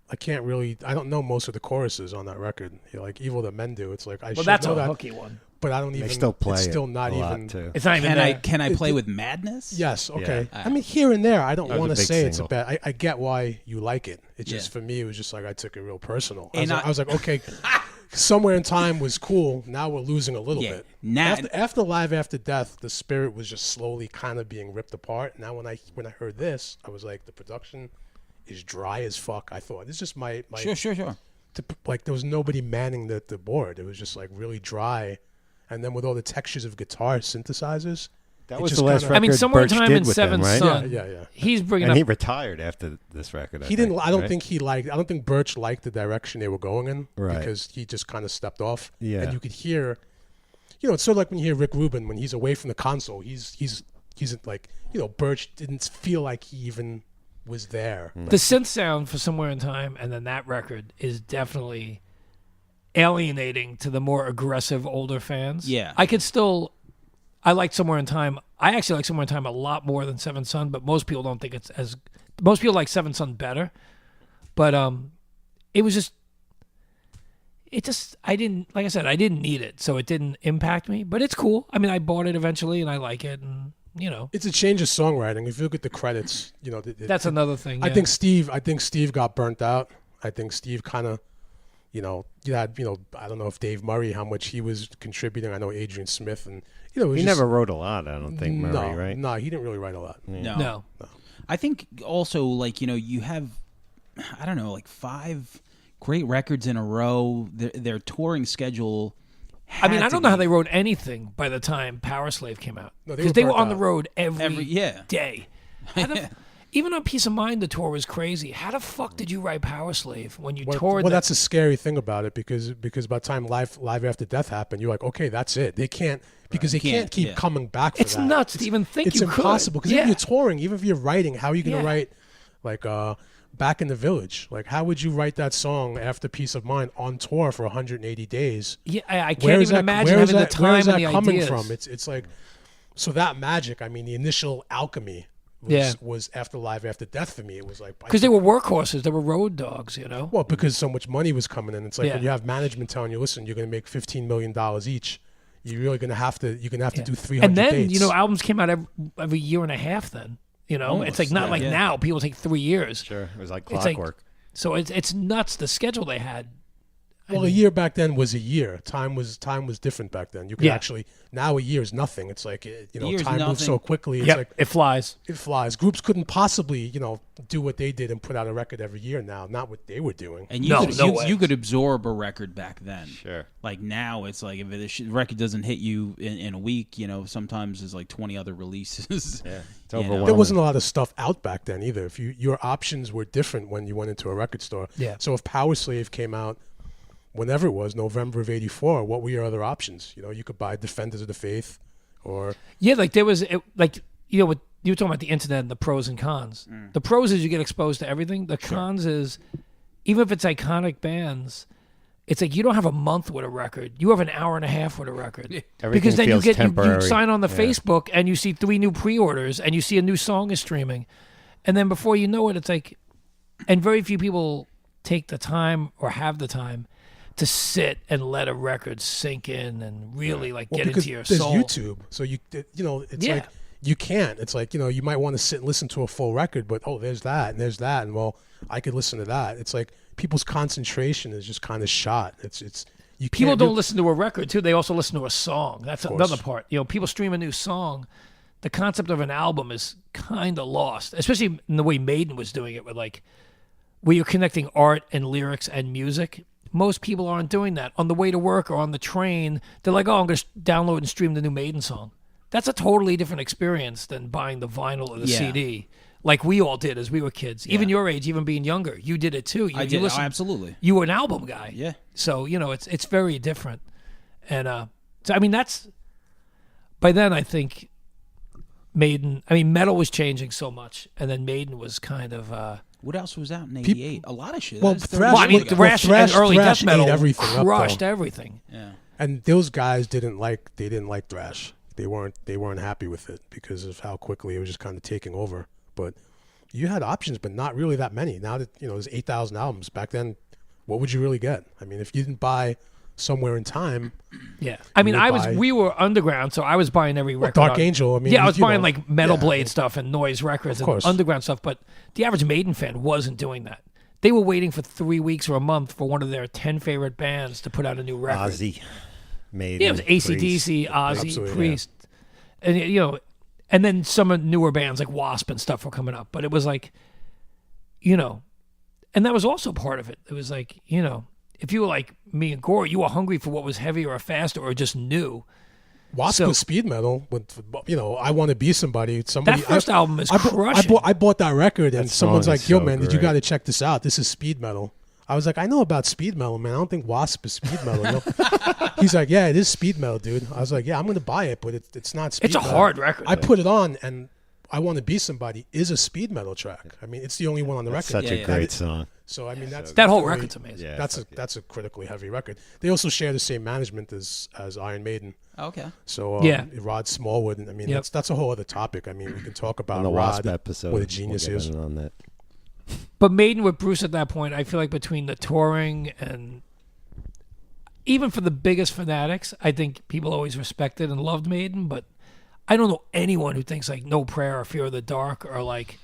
I can't really. I don't know most of the choruses on that record. You know, like Evil That Men Do. It's like I well, should that's know a that, hooky one. but I don't even. They still play It's still it not a lot, even. too. It's not even there. Can I play with Madness? Yes. Okay. Yeah. I mean, here and there, I don't That was want a to big say it's a single. bad. I get why you like it. It's Yeah. just for me, it was just like I took it real personal. And I was like, okay, Somewhere in Time was cool. Now we're losing a little Yeah. bit. Now- After Live After Death, the spirit was just slowly kind of being ripped apart. Now when I heard this, I was like, the production is dry as fuck. I thought it's just my Sure. like there was nobody manning the board. It was just like really dry, and then with all the textures of guitar synthesizers. That it was just the last kinda- I mean, record Somewhere in Birch Time did and with them, Seven right? Son. Yeah. He's bringing And up. he retired after this record. He didn't. I don't right? think he liked. I don't think Birch liked the direction they were going in Right. because he just kind of stepped off. Yeah. And you could hear, it's sort of like when you hear Rick Rubin when he's away from the console. He's like Birch didn't feel like he even was there. The synth sound for Somewhere in Time and then that record is definitely alienating to the more aggressive older fans. Yeah. I like Somewhere in Time. I actually like Somewhere in Time a lot more than Seven Son, but most people don't think it's as. Most people like Seven Son better, but it was just. It just I didn't like I said I didn't need it, so it didn't impact me. But it's cool. I mean, I bought it eventually, and I like it, and It's a change of songwriting. If you look at the credits, that's another thing. I yeah. think Steve got burnt out. I think Steve kind of, you had, I don't know if Dave Murray, how much he was contributing. I know Adrian Smith and, it was He just- never wrote a lot, I don't think, Murray, right? No, he didn't really write a lot. no. I think also like you have, I don't know, like 5 great records in a row. Their touring schedule. I mean, had I to don't know how be- they wrote anything by the time Power Slave came out. No, Because they were burnt on the out. road every yeah. day. Even on Peace of Mind, the tour was crazy. How the fuck did you write Power Slave when you toured? Well, that's a scary thing about it because by the time Live After Death happened, you're like, okay, that's it. They can't because they can't keep yeah. coming back for It's nuts to even think it's you could. impossible because Yeah. if you're touring, even if you're writing, how are you going to Yeah. write like Back in the Village. Like, how would you write that song after Peace of Mind on tour for 180 days? Yeah, I can't even imagine having the time where is and that the coming ideas. from? It's like, so that magic. I mean, the initial alchemy was After Live After Death for me. It was like Because they were workhorses, they were road dogs, you know. well, because so much money was coming in. It's like when you have management telling you, listen, you're going to make $15 million each. You're really going to have to. You're going to have to do 300 And then dates. albums came out every year and a half. Then it's like not like now. People take 3 years. Sure, it was like It's like- clockwork. So it's nuts the schedule they had. Well, a year back then was a year. Time was different back then. You could actually now a year is nothing. It's like Year's time moves so nothing. quickly. It's like It flies. it flies. Groups couldn't possibly do what they did and put out a record every year now. Not what they were doing. And No way. you could absorb a record back then. Sure. Like now, it's like if the record doesn't hit you in a week, sometimes there's like 20 other releases. Yeah, it's You know. overwhelming. There wasn't a lot of stuff out back then either. If your options were different when you went into a record store. Yeah. So if Power Slave came out, whenever it was, November of '84, what were your other options? You could buy Defenders of the Faith, or Yeah, like there was what you were talking about the internet and the pros and cons. The pros is you get exposed to everything. The cons is even if it's iconic bands, it's like you don't have a month with a record. You have an hour and a half with a record. Everything Because then feels you temporary. sign on the Yeah. Facebook and you see 3 new pre-orders and you see a new song is streaming. And then before you know it, it's like, and very few people take the time or have the time to sit and let a record sink in and really get because into your there's soul. YouTube, so it's like you can't. It's like you might want to sit and listen to a full record, but there's that and there's that, and well, I could listen to that. It's like people's concentration is just kind of shot. It's you People can't don't do- listen to a record too. They also listen to a song. That's course. another part. People stream a new song. The concept of an album is kind of lost, especially in the way Maiden was doing it with where you're connecting art and lyrics and music. Most people aren't doing that. On the way to work or on the train, they're like, I'm going to download and stream the new Maiden song. That's a totally different experience than buying the vinyl or the Yeah. CD, like we all did as we were kids. Even your age, even being younger, you did it too. I You did. Oh, listened- absolutely. You were an album guy. Yeah. So, it's very different. And so I mean that's by then I think metal was changing so much, and then Maiden was kind of What else was out in '88? A lot of shit. Well, That's 30 thrash- well, I mean, years ago. thrash, thrash- and early thrash death metal ate everything up, though. crushed everything. Yeah. and those guys didn't like thrash. They weren't happy with it because of how quickly it was just kind of taking over. But you had options, but not really that many. Now that there's 8,000 albums. Back then, what would you really get? I mean, if you didn't buy Somewhere in Time, Yeah, I mean, would buy- we were underground, so I was buying every record. Dark on- Angel, I mean, yeah, I was you buying know, like Metal yeah, Blade I mean- stuff and Noise Records and course. underground stuff. But the average Maiden fan wasn't doing that. They were waiting for 3 weeks or a month for one of their 10 favorite bands to put out a new record. Ozzy, Maiden, Yeah, it was AC/DC, Priest. Ozzy, Absolutely, Priest, and and then some newer bands like Wasp and stuff were coming up. But it was like, and that was also part of it. It was like, if you were like me and Gore, you were hungry for what was heavier or faster or just new. Wasp So- was speed metal. With I Want to Be Somebody. Somebody That first album is I crushing. bought that record, and That someone's song like, is "Yo, so man, did you great. got to check this out? This is speed metal." I was like, "I know about speed metal, man. I don't think Wasp is speed metal." He's like, "Yeah, it is speed metal, dude." I was like, "Yeah, I'm gonna buy it, but it's not speed It's a metal." hard record. I put it on, and I Want to Be Somebody is a speed metal track. I mean, it's the only one on the That's record. such Yeah, a yeah. great song. So I mean, that's that whole definitely- record's amazing. Yeah, That's a critically heavy record. They also share the same management as Iron Maiden. Okay. So Yeah. Rod Smallwood. I mean, Yep. that's a whole other topic. I mean, we can talk about on the Rod, Wasp episode, what a genius we'll is. get on that. But Maiden with Bruce at that point, I feel like between the touring and even for the biggest fanatics, I think people always respected and loved Maiden. But I don't know anyone who thinks like No Prayer or Fear of the Dark are like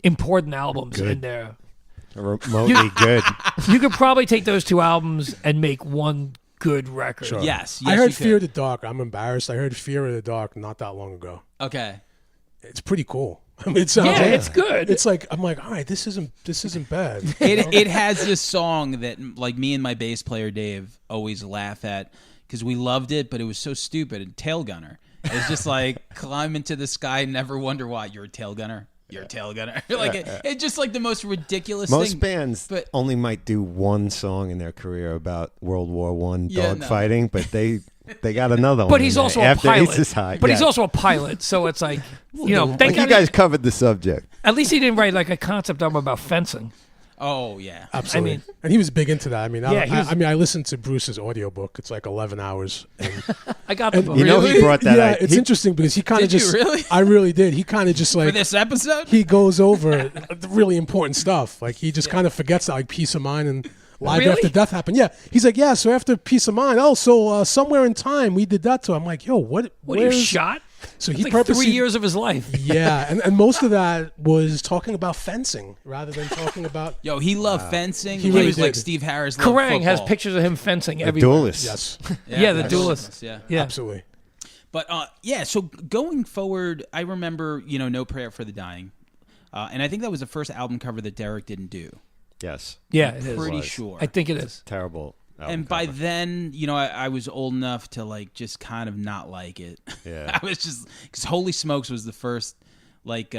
important albums in there. Remotely good. You could probably take those 2 albums and make one good record. Sure. Yes. I you heard could. Fear of the Dark. I'm embarrassed. I heard Fear of the Dark not that long ago. Okay. It's pretty cool. I mean, it sounds Yeah, like, it's good. It's like I'm like, all right, this isn't bad. It has this song that like me and my bass player Dave always laugh at because we loved it, but it was so stupid. And Tail Gunner. It's just like climb into the sky and never wonder why you're a tail gunner. You're a tail gunner. Like it's just like the most ridiculous Most thing. bands but only might do one song in their career about World War One Yeah, dog fighting, but they got another one. But he's in there also a after pilot. Aces High. But he's Yeah. also a pilot, so it's like, thank Like you God guys covered the subject. at least he didn't write like a concept album about fencing. oh yeah, Absolutely. I mean- and he was big into that. I mean, Yeah, he was- I listened to Bruce's audiobook. It's like 11 hours. And I got the book. You know, Really? he brought that. yeah, it's he- interesting because he kind of Did you just. really? I really did. He kind of just for like this episode. he goes over the really important stuff. Like he just kind of forgets that, like Peace of Mind and Live Really? After Death happened. Yeah, he's like, yeah. So after Peace of Mind, somewhere in time we did that too. I'm like, yo, what? What are you where's- shot? So he It's like purposely 3 years of his life. Yeah, and most of that was talking about fencing rather than talking about. Yo, he loved fencing. He He really was like did. Steve Harris. Loved Kerrang has football. pictures of him fencing a everywhere. duelist. Yes, Yeah, the that's- duelist. Yeah. Yeah. absolutely. But yeah, so going forward, I remember, No Prayer for the Dying. And I think that was the first album cover that Derek didn't do. Yes. Yeah, it is. Pretty was. sure. I think it is. Terrible. album And by cover. then, I was old enough to like just kind of not like it. Yeah. I was just because Holy Smokes was the first like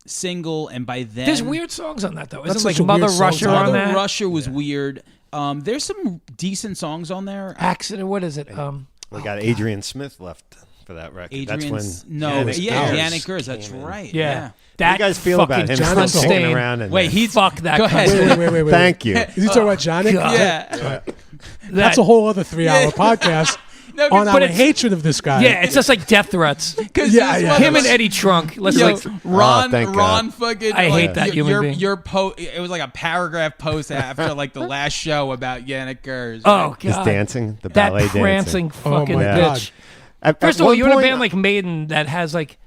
single, and by then There's weird songs on that though. That's Isn't like such a weird Mother song Russia title. on Mother that? Russia was weird. There's some decent songs on there. Accident. What is it? We got Adrian Smith left for that record. That's when Janet Gers Gers. That's came in. right. Yeah. Yeah. How That do you guys feel about him Janet still Gers. kicking around? In Wait, there? he's Fuck that. Go ahead. cunt. Wait. Thank you. Is he talking about Janet? God. Yeah. That's a whole other 3-hour podcast No, on but our it's- hatred of this guy. Yeah, it's just like death threats. Because Yeah, yeah. Him and Eddie Trunk. Let's Yo, like. Ron, thank God. Ron, fucking. I hate like, that human your, being. Your it was like a paragraph post after like the last show about Janet Gers. Oh His God. dancing, the That ballet prancing dancing. fucking my God. bitch. At First of all, one you're in a point- band like Maiden that has like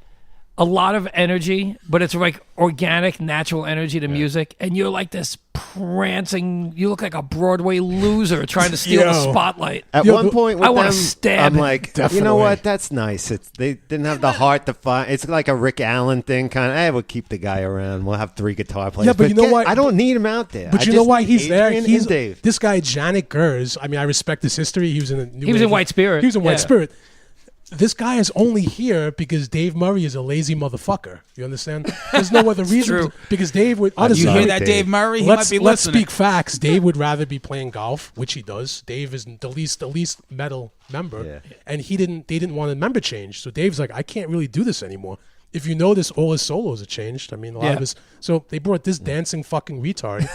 a lot of energy, but it's like organic, natural energy to music, and you're like this prancing. You look like a Broadway loser trying to steal the Yo. spotlight. At Yo, one point with I wanna them, stab I'm him. like, you Definitely. know what? That's nice. They didn't have the heart to fight. It's like a Rick Allen thing, kind of. Hey, we'll keep the guy around. We'll have 3 guitar players. Yeah, but you know what? I don't need him out there. But I you know just why need he's there? Adrian He's and Dave. this guy, Janet Gers. I mean, I respect his history. He was in the New He was in Wave- White Spirit. He was in White Yeah. Spirit. This guy is only here because Dave Murray is a lazy motherfucker. You understand? There's no other reason. true. Because Dave would You honestly. hear Sorry, that, Dave. Dave Murray? He Let's might be let's listening. speak facts. Dave would rather be playing golf, which he does. Dave is the least metal member, Yeah. and they didn't want a member change. So Dave's like, I can't really do this anymore. If you notice, all his solos have changed. I mean, a lot Yeah. of his. So they brought this dancing fucking retard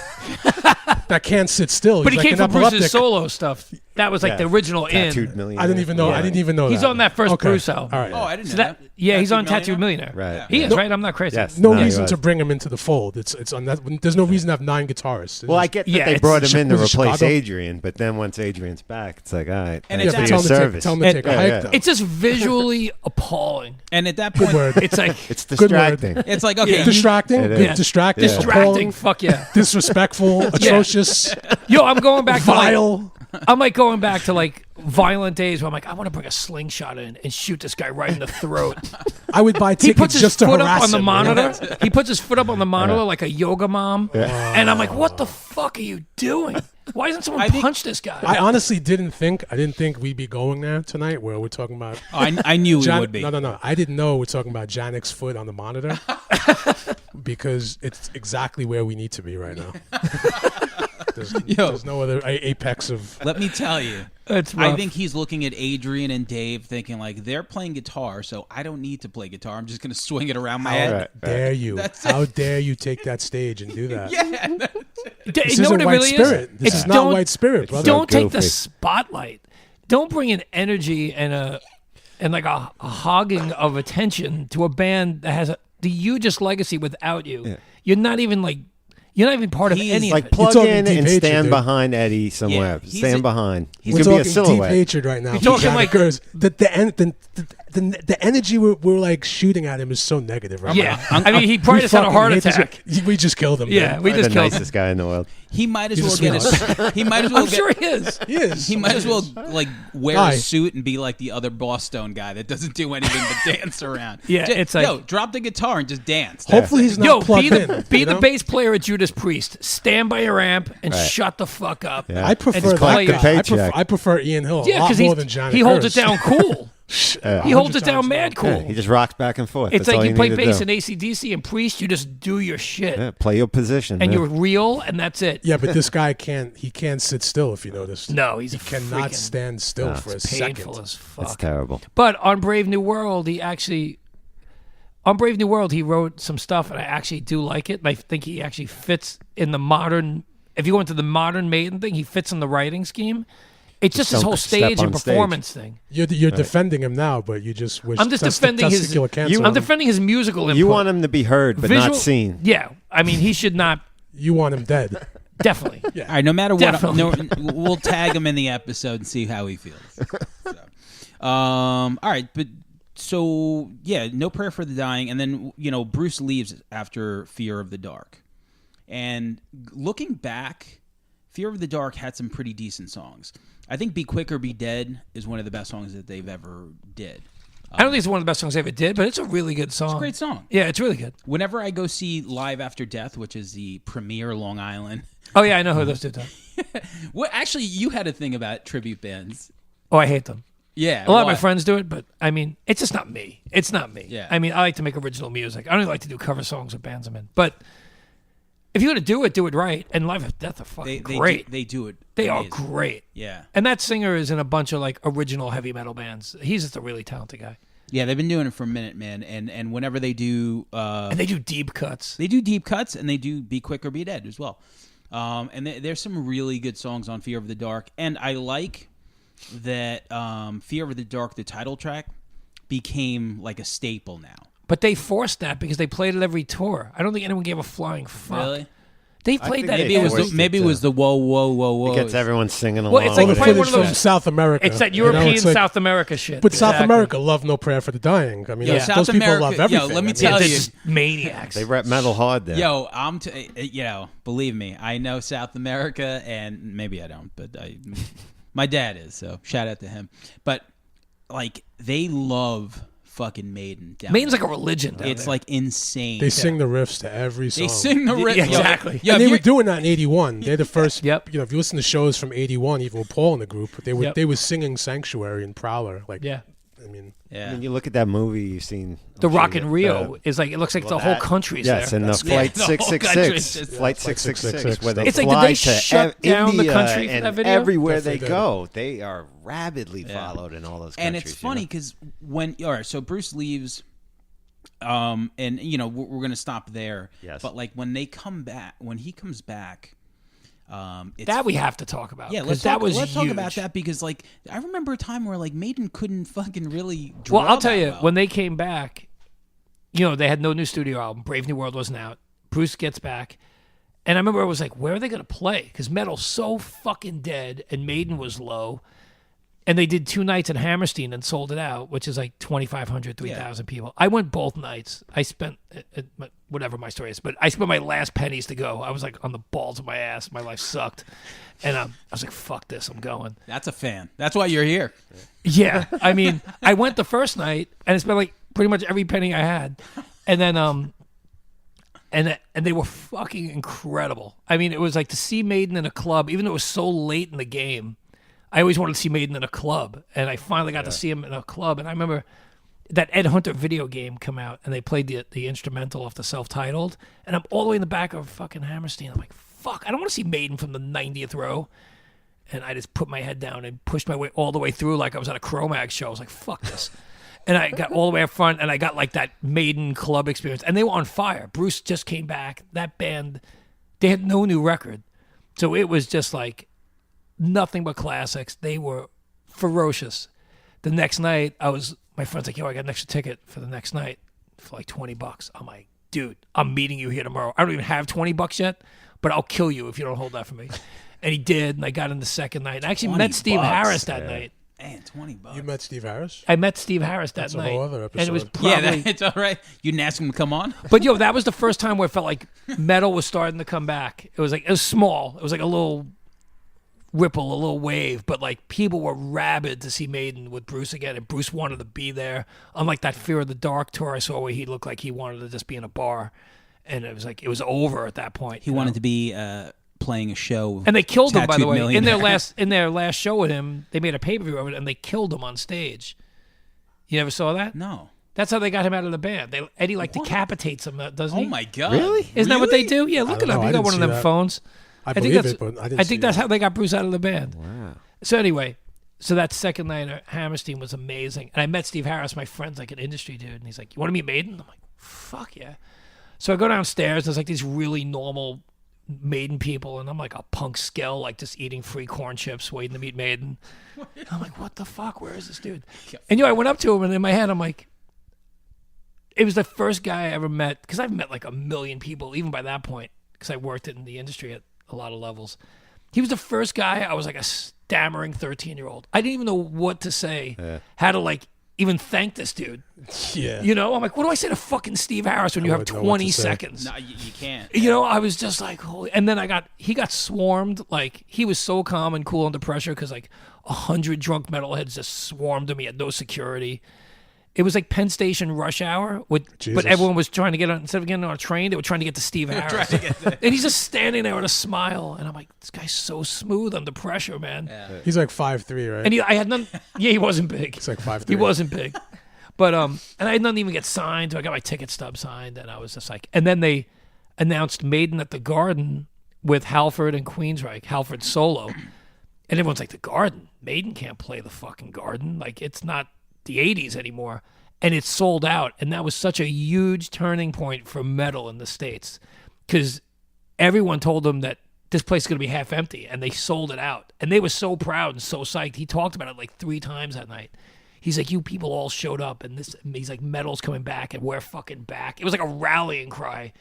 that can't sit still. But he He's like came an from Bruce's epileptic. solo stuff. That was like Yeah. the original Tattooed in. Millionaire. I didn't even know. Yeah. I didn't even know He's that. on that first Okay. Bruce album. All right. Oh, I didn't So know that, that. yeah, he's on Tattooed Tattooed Millionaire. Right. He is, No- right? I'm not crazy. Yes. No he reason was. to bring him into the fold. It's on that. There's no reason to have 9 guitarists. Well, I get that Yeah, they it's- brought him in to was it replace Chicago? Adrian, but then once Adrian's back, it's like, all right, And thanks it's for at- your service. tell him to take a Yeah, hike. yeah. Though. It's just visually appalling. And at that Good point, word. It's like It's Good word. distracting. it's like okay, Yeah. Distracting. It is. Yeah. Distracting. distracting. appalling, Fuck yeah. disrespectful, atrocious, Yo, I'm going back to like, vile. I'm like going back to like violent days where I'm like, I want to bring a slingshot in and shoot this guy right in the throat. I would buy He tickets puts his just to foot up harass on the him. monitor. He puts his foot up on the monitor like a yoga mom. And I'm like, what the fuck are you doing? Why doesn't someone punch this guy? I honestly didn't think we'd be going there tonight where we're talking about I knew we would be. No. I didn't know we're talking about Janek's foot on the monitor because it's exactly where we need to be right now. There's no other apex of. Let me tell you, It's I rough. think he's looking at Adrian and Dave, thinking like they're playing guitar, so I don't need to play guitar. I'm just gonna swing it around my How head. Right. dare you? That's it. How dare you take that stage and do that? Yeah, This you know isn't what it White really Spirit. is? This It's is not don't- White Spirit, brother. Don't take the goofy. spotlight. Don't bring an energy and like a hogging of attention to a band that has the hugest legacy without you. Yeah. You're not even part of He's any Like of it. plug talking in deep and hatred, stand dude. behind Eddie somewhere. he's Stand a- behind. He's We're gonna be a talking deep silhouette. hatred right now. You're talking Janet like- Gers. The energy we're like shooting at him is so negative right now. Yeah, I mean, he probably just had a heart attack. We just killed him. Yeah, dude. we just the killed him. nicest guy in the world. he might as He's well a get sweetheart. He might as well I'm get. sure he is. He is. He might as well like wear Guy. a suit and be like the other Boss Stone guy that doesn't do anything but dance around. Yeah, Just, it's like- yo, drop the guitar and just dance. Hopefully he's not Yo, plugged be the in. you know? bass player at Judas Priest. Stand by your amp and Right. shut the fuck up. Yeah. I prefer just that collect guy. the I prefer Ian Hill a Yeah, lot because more than Janet he holds Gers. it down cool. He holds it down mad cool. Yeah, he just rocks back and forth. It's That's all like you play need to bass do. in AC/DC and Priest, you just do your shit. Yeah, play your position. And yeah. you're real, and that's it. Yeah, but this guy can't sit still, if you noticed. No, he cannot stand still for a painful second. as fuck. It's terrible. But on Brave New World, he wrote some stuff, and I actually do like it. And I think he actually fits in the modern. If you go into the modern Maiden thing, he fits in the writing scheme. It's just his don't whole step stage and on stage. performance thing. You're defending him now, but you just wish. I'm just defending his. testicular cancer I'm on him. defending his musical input. You want him to be heard, but not seen. Yeah, I mean, he should not. You want him dead. Definitely. All right, no matter what, Definitely. we'll tag him in the episode and see how he feels. So, all right, but so yeah, No Prayer for the Dying, and then Bruce leaves after Fear of the Dark, and looking back, Fear of the Dark had some pretty decent songs. I think Be Quick or Be Dead is one of the best songs that they've ever did. I don't think it's one of the best songs they ever did, but it's a really good song. It's a great song. Yeah, it's really good. Whenever I go see Live After Death, which is the premier Long Island. Oh yeah, I know who those two are. Well, actually, you had a thing about tribute bands. Oh, I hate them. Yeah, A lot of my friends do it, but I mean, it's just not me. It's not me. Yeah. I mean, I like to make original music. I don't even like to do cover songs with bands I'm in. But if you're going to do it right. And Live After Death are fucking great. They do it. They are amazing. great. Yeah. And that singer is in a bunch of like original heavy metal bands. He's just a really talented guy. Yeah, they've been doing it for a minute, man. And whenever they do, And they do deep cuts. they do deep cuts, and they do Be Quick or Be Dead as well. And there's some really good songs on Fear of the Dark, and I like that Fear of the Dark, the title track, became like a staple now. But they forced that because they played it every tour. I don't think anyone gave a flying fuck. Really? They I played think that. they Maybe it was forced the, maybe it it was the whoa whoa whoa whoa. It gets everyone singing along. Well, it's like with you it. play one Footage of from those- South America. It's that You know, European it's like- South America shit. But South Exactly. America love No Prayer for the Dying. I mean, Yeah. those South people America- love everything. yo, let me I mean, tell Yeah, they're you. just maniacs. They rep metal hard there. Yo, believe me, I know South America, and maybe I don't, but my dad is, so shout out to him. But like, they love fucking Maiden. Maiden's there. like a religion. Down It's there. like insane. They sing the riffs to every song. They sing the riff. Yeah, exactly. Yo, And if they were you're- doing that in '81. They're the first. Yep. You know, if you listen to shows from '81, even with Paul in the group, they were Yep. they were singing Sanctuary and Prowler. Like, Yeah. I mean, yeah. When you look at that movie, you've seen The I'm Rock sure in you- Rio is like, it looks like the whole country's Yes, there. and the Yeah, Flight the whole country is 666, just- Flight Flight 666, where they It's like, did fly they to shut down the India country for and that video? everywhere Yes, they they did. go, they are rabidly Yeah. followed in all those countries. And it's funny because so Bruce leaves, and we're gonna stop there. Yes. But like when he comes back, it's That we have to talk about. yeah. 'cause Let's that was talk huge. about that because like I remember a time where like Maiden couldn't fucking really. Draw Well, I'll tell that you, well. when they came back, they had no new studio album. Brave New World wasn't out. Bruce gets back. And I remember I was like, where are they going to play? Because metal's so fucking dead and Maiden was low. And they did 2 nights in Hammerstein and sold it out, which is like 2,500, 3,000 people. I went both nights. I spent, whatever my story is, but I spent my last pennies to go. I was like on the balls of my ass. My life sucked. And I was like, fuck this, I'm going. That's a fan. That's why you're here. Yeah. I mean, I went the first night and I spent like pretty much every penny I had. And then, and they were fucking incredible. I mean, it was like to see Maiden in a club, even though it was so late in the game. I always wanted to see Maiden in a club, and I finally got to see him in a club. And I remember that Ed Hunter video game come out, and they played the instrumental off the self-titled, and I'm all the way in the back of fucking Hammerstein. I'm like, fuck, I don't want to see Maiden from the 90th row. And I just put my head down and pushed my way all the way through like I was at a Cro-Max show. I was like, fuck this. And I got all the way up front, and I got like that Maiden club experience. And they were on fire. Bruce just came back. That band, they had no new record. So it was just like nothing but classics. They were ferocious. The next night, my friend's like, yo, I got an extra ticket for the next night for like $20. I'm like, dude, I'm meeting you here tomorrow. I don't even have $20 yet, but I'll kill you if you don't hold that for me. And he did, and I got in the second night. I actually met Steve $20, Harris that night. Man, $20. you met Steve Harris. I met Steve Harris that That's a night. whole other And it was episode. probably, Yeah, it's all right. You didn't ask him to come on. but that was the first time where it felt like metal was starting to come back. It was small. It was like a little ripple, a little wave, but like people were rabid to see Maiden with Bruce again, and Bruce wanted to be there. Unlike that Fear of the Dark tour I saw where he looked like he wanted to just be in a bar, and it was like it was over at that point. He wanted to be playing a show, and they killed him, by the Tattooed way. In their Millionaire. last show with him, they made a pay-per-view of it, and they killed him on stage. You never saw that? No. That's how they got him out of the band. Eddie decapitates him, doesn't he? Oh my God. Really? Isn't that what they do? Yeah, look it know. up. I You got didn't one of see them that. phones. I think believe that's. it, but I didn't I see think that's that. how they got Bruce out of the band. Wow. So anyway, so that second night at Hammerstein was amazing, and I met Steve Harris. My friend's like an industry dude, and he's like, "You want to meet Maiden?" I'm like, "Fuck yeah!" So I go downstairs. There's like these really normal Maiden people, and I'm like a punk skell, like just eating free corn chips, waiting to meet Maiden. I'm like, "What the fuck? Where is this dude?" And I went up to him, and in my head, I'm like, it was the first guy I ever met, because I've met like a million people, even by that point, because I worked in the industry at a lot of levels. He was the first guy. I was like a stammering 13-year-old. I didn't even know what to say, how to even thank this dude. Yeah. I'm like, what do I say to fucking Steve Harris when you have wouldn't know what 20 to say. seconds? No, you can't. I was just like, holy. And then he got swarmed. Like, he was so calm and cool under pressure because 100 drunk metalheads just swarmed him. He had no security. It was like Penn Station rush hour, but everyone was trying to get on, instead of getting on a train, they were trying to get to Steve Harris. And he's just standing there with a smile. And I'm like, this guy's so smooth under pressure, man. Yeah. He's like 5'3", right? And I had none. Yeah, he wasn't big. He's like 5'3". He wasn't big. But and I had nothing even get signed. So I got my ticket stub signed, and I was just like, and then they announced Maiden at the Garden with Halford and Queensryche, Halford solo. And everyone's like, the Garden? Maiden can't play the fucking Garden. Like, it's not the 80s anymore. And it sold out. And that was such a huge turning point for metal in the States. Because everyone told them that this place is going to be half empty. And they sold it out. And they were so proud and so psyched. He talked about it 3 times that night. He's like, you people all showed up. And he's like, metal's coming back. And we're fucking back. It was like a rallying cry.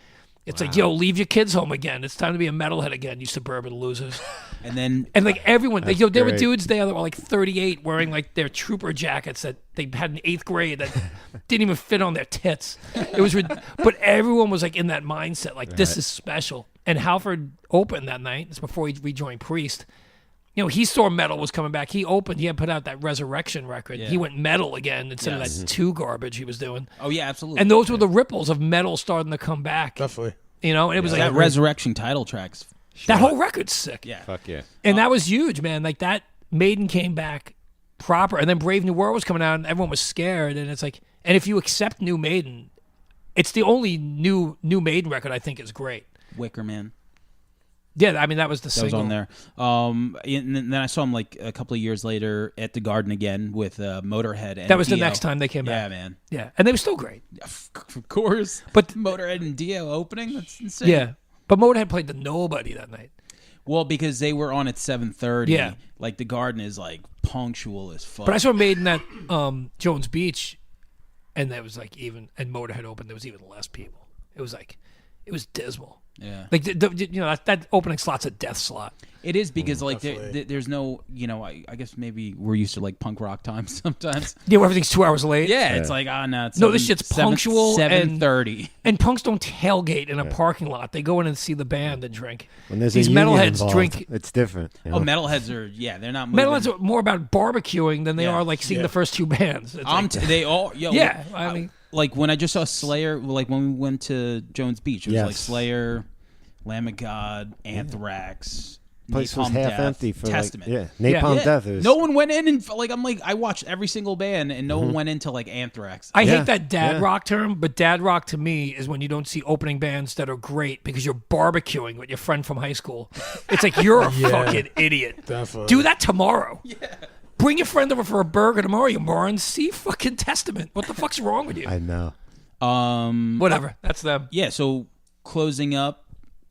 It's like, yo, leave your kids home again. It's time to be a metalhead again, you suburban losers. And everyone, there were great. dudes there that were 38 wearing their trooper jackets that they had in 8th grade that didn't even fit on their tits. It was, but everyone was in that mindset, this is special. And Halford opened that night. It's before he rejoined Priest. He saw metal was coming back. He had put out that Resurrection record. Yeah. He went metal again instead of Yes. that 2 garbage he was doing. Oh yeah, absolutely. And those were the ripples of metal starting to come back. Definitely. And it was that Resurrection title tracks. that whole record's sick. Yeah. Fuck yeah. And that was huge, man. That Maiden came back proper. And then Brave New World was coming out and everyone was scared. And it's and if you accept New Maiden, it's the only new Maiden record I think is great. Wicker Man. Yeah, I mean, that was the That single. was on there. And then I saw him a couple of years later at the Garden again with Motorhead. And That was the Dio. next time they came Yeah, back. man. Yeah, and they were still great. Of course. But Motorhead and Dio opening? That's insane. yeah, but Motorhead played to nobody that night. Well, because they were on at 7:30. Yeah. The Garden is punctual as fuck. But I saw Maiden at Jones Beach, and that was and Motorhead opened. There was even less people. It was dismal. Yeah. That opening slot's a death slot. It is because definitely. there's no, I guess maybe we're used to punk rock time sometimes. Yeah, where everything's 2 hours late. Yeah, it's no, it's No, this shit's punctual and- 7:30. And punks don't tailgate in a parking lot. They go in and see the band and drink. When there's These a union metalheads involved, drink. it's different. Oh, metalheads are they're not moving. Metalheads are more about barbecuing than they Yeah. are seeing the first 2 bands. It's they all yeah, I mean, when I just saw Slayer, when we went to Jones Beach, it was Yes. Slayer, Lamb of God, Anthrax, Place was Napalm half Death, empty for Testament. Napalm Yeah. Death is No one went in and I watched every single band and no one went into Anthrax. I Yeah, hate that dad yeah. rock term, but dad rock to me is when you don't see opening bands that are great because you're barbecuing with your friend from high school. It's you're a Yeah. fucking idiot. Definitely. Do that tomorrow. Yeah. Bring your friend over for a burger tomorrow, you moron. See fucking Testament. What the fuck's wrong with you? I know. Whatever. That's them. Yeah, so closing up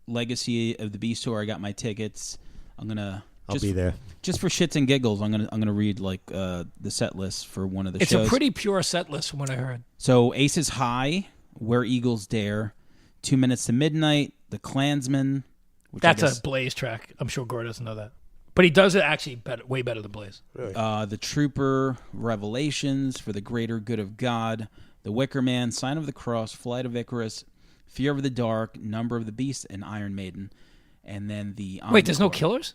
Legacy of the Beast tour, I got my tickets. I'm gonna I'll be there. just for shits and giggles. I'm gonna read the set list for one of the It's shows. a pretty pure set list from what I heard. So Aces High, Where Eagles Dare, 2 Minutes to Midnight, The Klansman. Which That's I guess, a Blaze track. I'm sure Gore doesn't know that. But he does it actually way better than Blaze. Really? The Trooper, Revelations, For the Greater Good of God, The Wicker Man, Sign of the Cross, Flight of Icarus, Fear of the Dark, Number of the Beast, and Iron Maiden. And then the encore. Wait, there's no Killers?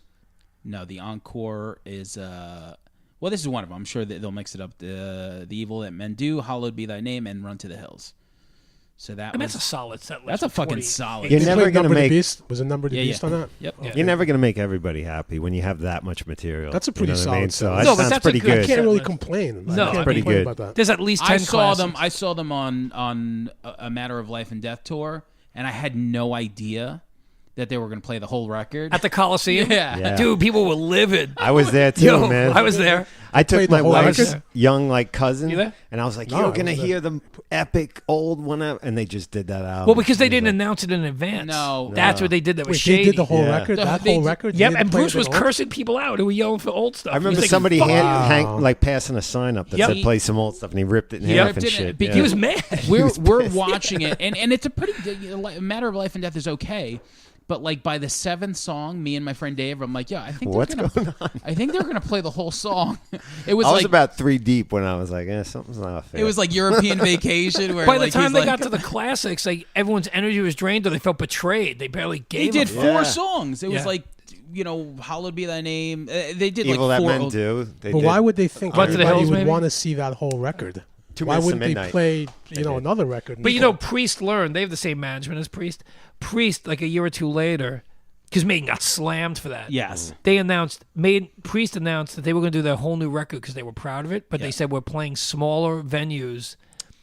No, the encore is well, this is one of them. I'm sure that they'll mix it up. The Evil That Men Do, Hallowed Be Thy Name, and Run to the Hills. So that I mean, was that's a solid set list. that's a for fucking 20. solid. You're They never played gonna Number the make- Beast. Was it Number the Yeah, Beast yeah. on that? Yep. Yeah. You're never gonna make everybody happy when you have that much material. That's a pretty you know what I mean? solid So set. that No, but sounds that's a pretty good I good. can't really list. complain. No, I can't I pretty complain good. about that. There's at least 10 I saw classics. them. I saw them on a Matter of Life and Death tour, and I had no idea that they were going to play the whole record. At the Coliseum? Yeah. Yeah. Dude, people were livid. I was there too, Yo, man. I was there. I took played my the whole wife's record? young cousin, You there? and I was like, No, "You're I gonna wasn't hear the epic old one," and they just did that album. Well, because they It was didn't like- announce it in advance. No. That's No. what they did. That was Wait, shady. they did the whole Yeah. record? No, That they whole did- record? Yep, They and played Bruce the was whole- cursing people out who were yelling for old stuff. I remember He was like, somebody "Fuck." Wow. passing a sign up that Yeah. said "Play some old stuff," and he ripped it in Yep. half and Ripped it in- shit. because He was mad. We're watching it, and it's a pretty Matter of Life and Death is okay. But like by the 7th song, me and my friend Dave, I'm like, yeah, I think What's they're gonna, going on? I think they're gonna play the whole song. It was I was like about 3 deep when I was like, something's not fair. it was like European Vacation, where By the like, time he's they like, got to the classics, like everyone's energy was drained, or they felt betrayed. They barely they gave did them. 4 Yeah. songs. It was Yeah. like, hallowed be thy name. They did Evil like That 4. Men Do. They But did why would they think What, to the everybody Hills, would maybe? want to see that whole record? 2 Why Minutes to wouldn't they Midnight. play, did. another record? But Priest learned. They have the same management as Priest. Priest, like a year or two later, because Maiden got slammed for that. Yes. They Priest announced that they were going to do their whole new record because they were proud of it, but they said we're playing smaller venues.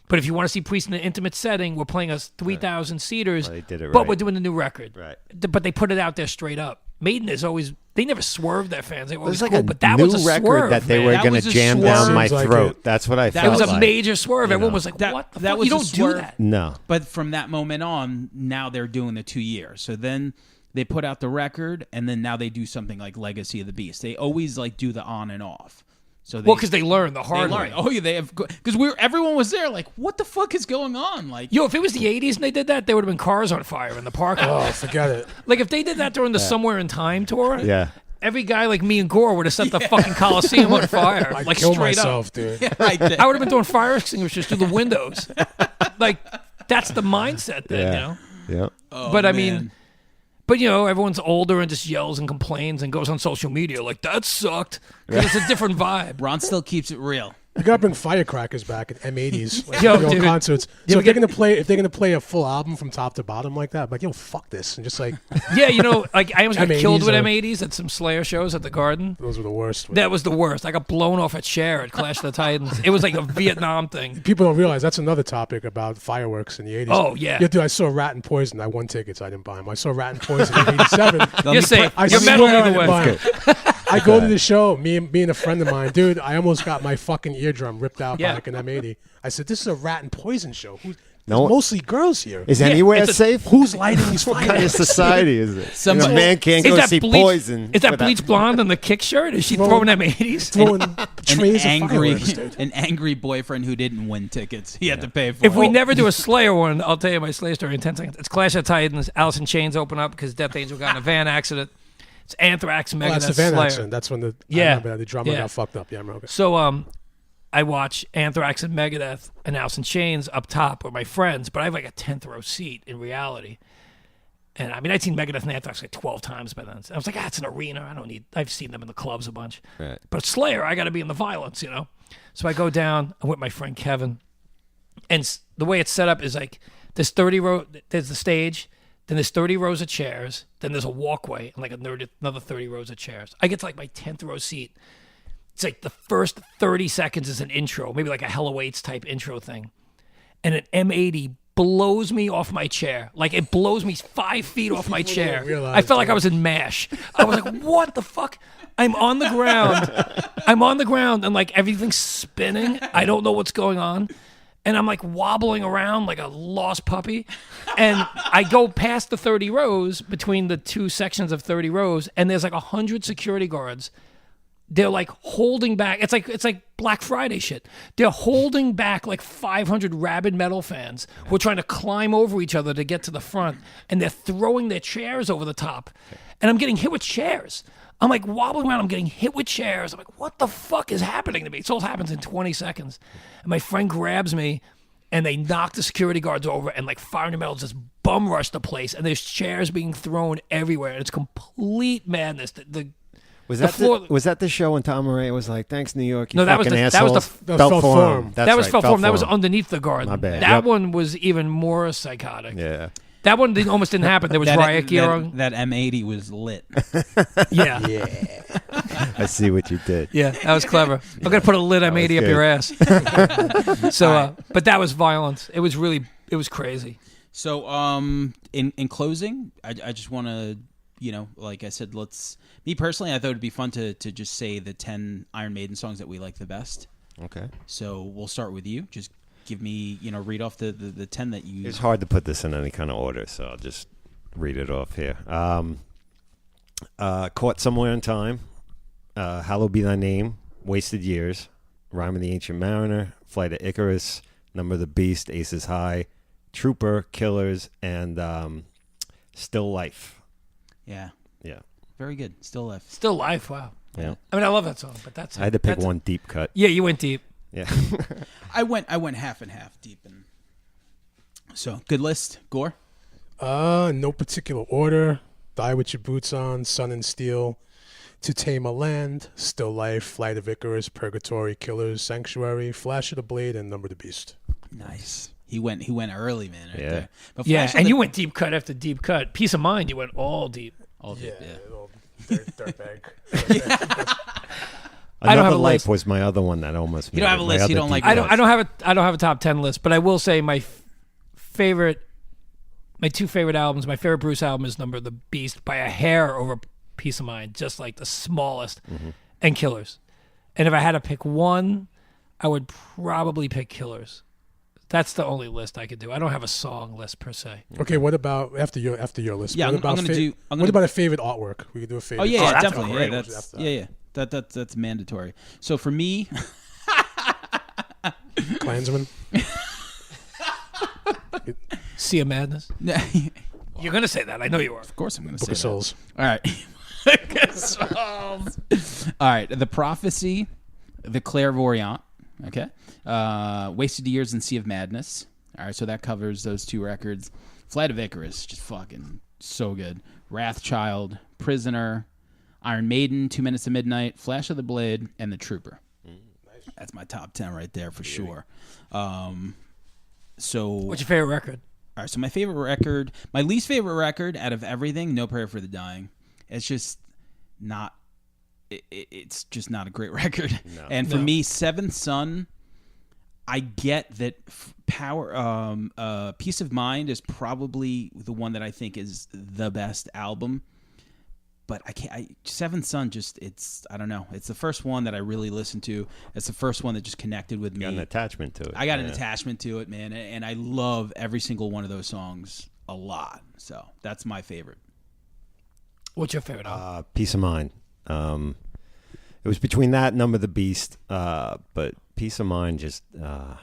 But if you want to see Priest in an intimate setting, we're playing us 3,000 seaters. Well, they did it But right. we're doing the new record. Right. But they put it out there straight up. Maiden is always, they never swerved their fans. They were It was always like cool, a but that new was a record swerve, that they man. were That going was to a jam swerve. down my Seems like throat. it. That's what I It felt was a like. major swerve. You Everyone know. was like, That- what the that fuck? was You a don't do swerve. that. No. But from that moment on, now they're doing the 2 years. So then they put out the record, and then now they do something like Legacy of the Beast. They always like do the on and off. So they, Well, because they learned the they hard learned. way. Oh yeah, they have because everyone was there. Like, what the fuck is going on? Like, Yo, if it was the 80s and they did that, there would have been cars on fire in the parking lot. Oh, forget it. Like, if they did that during the Somewhere in Time tour, Yeah. every guy like me and Gore would have set the fucking Coliseum on fire. I'd like, kill straight myself, up. dude. I did. I would have been throwing fire extinguishers through the windows. Like, that's the mindset then, you know? Yeah. Oh, But I man. mean, but everyone's older and just yells and complains and goes on social media like, that sucked. Because it's a different vibe. Ron still keeps it real. You gotta bring firecrackers back at M80s, like, Yo, you know, dude. concerts. You So ever if they're gonna play a full album from top to bottom like that, I'm like, yo, fuck this, and just like Yeah, like I almost got M80s killed with are- M80s at some Slayer shows at the Garden. those were the worst. That was the worst. I got blown off a chair at Clash of the Titans. It was like a Vietnam thing. People don't realize that's another topic about fireworks in the 80s. Oh, yeah. dude, I saw Rat and Poison. I won tickets. I didn't buy them. I saw Rat and Poison in '87. You're safe. I You're swear metal I either didn't way. buy 'em. I go to the show, me and a friend of mine, dude. I almost got my fucking eardrum ripped out Yeah. by like an M80. I said, "This is a Rat and Poison show. There's No- mostly girls here. Is Yeah, anywhere it's a- safe? Who's lighting these What kind of fireworks?" society is it? Somebody- A man can't Is go that see bleach, Poison. Is that without- bleach blonde on the kick shirt? Is she throwing M80s? Throwing An trays of angry, fireworks, dude. an angry boyfriend who didn't win tickets. He had to pay for. If we it. never do a Slayer one, I'll tell you my Slayer story in 10 seconds. It's Clash of Titans. Alice in Chains open up because Death Angel got in a van accident. It's Anthrax, Oh, Megadeth, that's the van Slayer. accident. That's when I Yeah. remember that the drummer Yeah. got fucked up. Yeah, I remember. So I watch Anthrax and Megadeth and Alice in Chains up top with my friends, but I have like a 10th row seat in reality. And I mean, I'd seen Megadeth and Anthrax like 12 times by then. So I was like, it's an arena. I've seen them in the clubs a bunch. Right. But Slayer, I got to be in the violence, So I go down. I'm with my friend Kevin. And the way it's set up is like there's there's the stage, then there's 30 rows of chairs, then there's a walkway, and like another 30 rows of chairs. I get to like my 10th row seat. It's like the first 30 seconds is an intro, maybe like a Hell Awaits type intro thing. And an M80 blows me off my chair. Like it blows me 5 feet off my chair. realize, I felt like I was in MASH. I was like, what the fuck? I'm on the ground and like everything's spinning. I don't know what's going on. And I'm like wobbling around like a lost puppy. And I go past the 30 rows between the two sections of 30 rows, and there's like 100 security guards. They're like holding back. It's like Black Friday shit. They're holding back like 500 rabid metal fans who are trying to climb over each other to get to the front, and they're throwing their chairs over the top. And I'm getting hit with chairs. I'm like wobbling around. I'm getting hit with chairs. I'm like, what the fuck is happening to me? It all happens in 20 seconds. And my friend grabs me, and they knock the security guards over, and like Fire and Metal just bum rush the place. And there's chairs being thrown everywhere. And it's complete madness. Was The that floor- was that the show when Tom Murray was like, "Thanks, New York"? You No, that was fucking the- that was the- assholes." that was Felt Felt Forum. Forum. That's that was right, Felt Forum. That was Forum. underneath the garden. My bad. That Yep. one was even more psychotic. Yeah. That one almost didn't happen. There was riot gear on. That M80 was lit. Yeah. I see what you did. Yeah, that was clever. I'm gonna put a lid M80 up good. your ass. So, but that was violence. It was crazy. So, in closing, I just want to, like I said, me personally, I thought it'd be fun to just say the 10 Iron Maiden songs that we like the best. Okay. So we'll start with you. Just give me, read off the 10 that you. It's hard to put this in any kind of order, so I'll just read it off here. Caught Somewhere in Time, Hallowed Be Thy Name, Wasted Years, Rhyme of the Ancient Mariner, Flight of Icarus, Number of the Beast, Aces High, Trooper, Killers, and Still Life. Yeah. Yeah. Very good. Still left. Still life. Wow. Yeah. I mean, I love that song, but that's. I had to pick that's- one deep cut. Yeah, you went deep. Yeah. I went half and half deep, and so good list. Gore. No particular order. Die with Your Boots On, Sun and Steel, To Tame a Land, Still Life, Flight of Icarus, Purgatory, Killers, Sanctuary, Flash of the Blade, and Number of the Beast. Nice. He went early, man. Right Yeah. there. But Yeah, Flash of and the- you went deep cut after deep cut. Peace of Mind, you went all deep. all deep, yeah. Little dirtbag. I don't have Another a Life list. was my other one that almost. You don't made have a it. list, My you other don't like deep I don't. cuts. I don't have a top 10 list, but I will say my two favorite albums. My favorite Bruce album is Number of the Beast by a hair over Peace of Mind, just like the smallest, and Killers. And if I had to pick one, I would probably pick Killers. That's the only list I could do. I don't have a song list per se. Okay, what about after your list? Yeah, what I'm about gonna do- I'm what gonna- about a favorite artwork? We could do a favorite. Oh yeah, that's definitely. great. Yeah, that's mandatory. So for me, Klansman. Sea of Madness. of You're gonna say that. I know you are. course I'm going to Book say of that. Souls. All right. All right. The Prophecy, The Clairvoyant. Okay. Wasted Years and Sea of Madness. All right. So that covers those two records. Flight of Icarus, just fucking so good. Wrathchild, Prisoner, Iron Maiden, 2 Minutes to Midnight, Flash of the Blade, and The Trooper. That's my top 10 right there for sure. So What's your favorite record? all right, so my favorite record, my least favorite record out of everything, No Prayer for the Dying. It's just not. It's just not a great record. No. And for me, Seventh Son, I get that Peace of Mind is probably the one that I think is the best album. But I can't. Seventh Son, I don't know. It's the first one that I really listened to. It's the first one that just connected with You me. got an attachment to it. I got an attachment to it, man, and I love every single one of those songs a lot. So that's my favorite. What's your favorite album? Peace of Mind. It was between that and Number of the Beast, but Peace of Mind just, I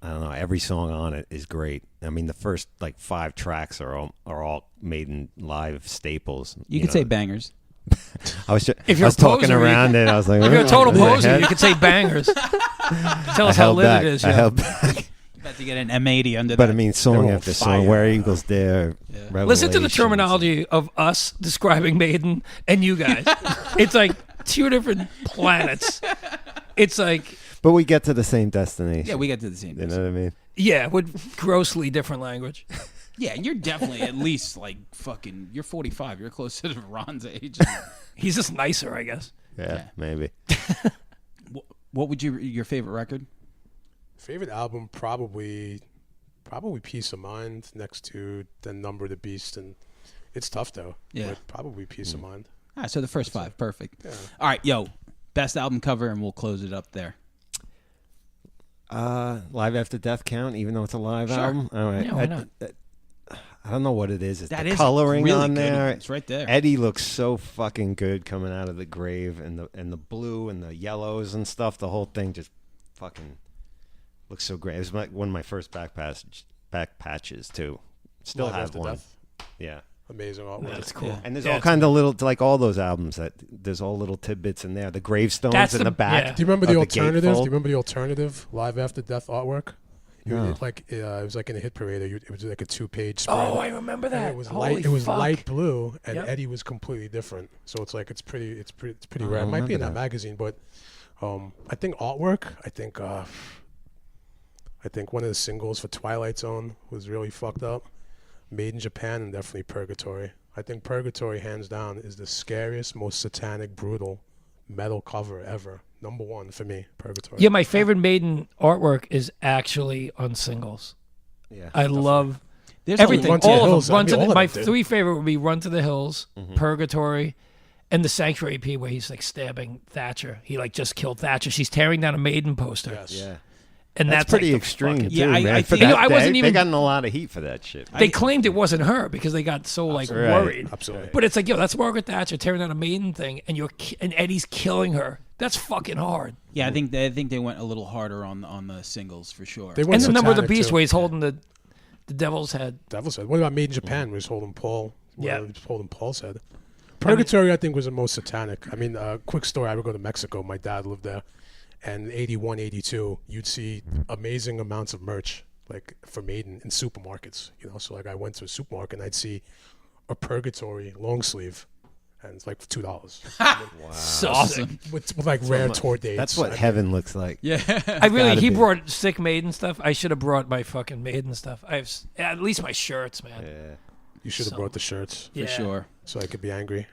don't know, every song on it is great. I mean, the first, 5 tracks are all Maiden live staples. You could say bangers. I was If you're a talking poser, around it. I was like, If you're a total what the poser, heck? you could say bangers. Tell I us how held lit back. it is. I Yeah. held back. About to get an M80 under But that. I mean, song They're on after fire. song, Where Eagles Dare. Listen to the Revelations. terminology of us describing Maiden and you guys. It's like 2 different planets. It's like, But we get to the same destination. yeah, we got to the same. You know what I mean? yeah, with grossly different language. Yeah, you're definitely at least fucking. You're 45. You're closer to Ron's age. He's just nicer, I guess. Yeah, maybe. What would your favorite record? Favorite album probably Peace of Mind next to the Number of the Beast, and it's tough though. Yeah. But probably Peace of Mind. All right, so the first 5, perfect. Yeah. All right, yo, best album cover, and we'll close it up there. Live After Death count, even though it's a live Sure. album? All right. Yeah, why not? I don't know what it is. It's That the is coloring really on good. there. It's right there. Eddie looks so fucking good coming out of the grave, and the blue and the yellows and stuff. The whole thing just fucking looks so great. It was one of my first back patches too. Still Live have After one. Death. Yeah. Amazing artwork. That's cool. Yeah. And there's Yeah, all it's kind of little, like all those albums that there's all little tidbits in there. The gravestones That's in the- the back. yeah. Do you remember of the the alternative? Do you gatefold. remember the alternative Live After Death artwork? No. It was like in a hit parade. It was like a 2-page spread. Oh, I remember And that. it was Holy light. It was fuck. light blue, and Yep. Eddie was completely different. So it's like it's pretty I rare. It might be in remember that that. magazine, but I think artwork. I think one of the singles for Twilight Zone was really fucked up. Made in Japan, and definitely Purgatory. I think Purgatory, hands down, is the scariest, most satanic, brutal metal cover ever. Number one for me, Purgatory. Yeah, my favorite Maiden artwork is actually on singles. Yeah. I love There's everything. Run to the All of Hills. them. I Run mean, to all the, of my them did. 3 favorite would be Run to the Hills, Mm-hmm. Purgatory, and the Sanctuary EP where he's like stabbing Thatcher. He like just killed Thatcher. She's tearing down a Maiden poster. Yes. Yeah. And That's that's pretty like the extreme fucking- too, Yeah, I man. For think- that You know, I wasn't day, even- they got in a lot of heat for that shit. They claimed it wasn't her because they got so like Right. worried. Absolutely. But it's like, yo, that's Margaret Thatcher tearing down a Maiden thing, and and Eddie's killing her. That's fucking hard. Yeah, I think they went a little harder on the singles for sure. They went And the number of the satanic, beast too. where he's holding the devil's head. Devil's Head. What about Made in Japan? Was holding Paul. Yeah. He was holding Paul's head. Purgatory, I think, was the most satanic. I mean, quick story. I would go to Mexico. My dad lived there. And 81, 82, you'd see amazing amounts of merch, like for Maiden in supermarkets. You know, so like I went to a supermarket and I'd see a Purgatory long sleeve, and it's like $2 So awesome. sick. with like rare tour dates. That's what I- heaven looks like. Yeah. I really, gotta he be. brought sick Maiden stuff. I should have brought my fucking Maiden stuff. I have at least my shirts, man. Yeah. You should have So- brought the shirts For sure. so I could be angry.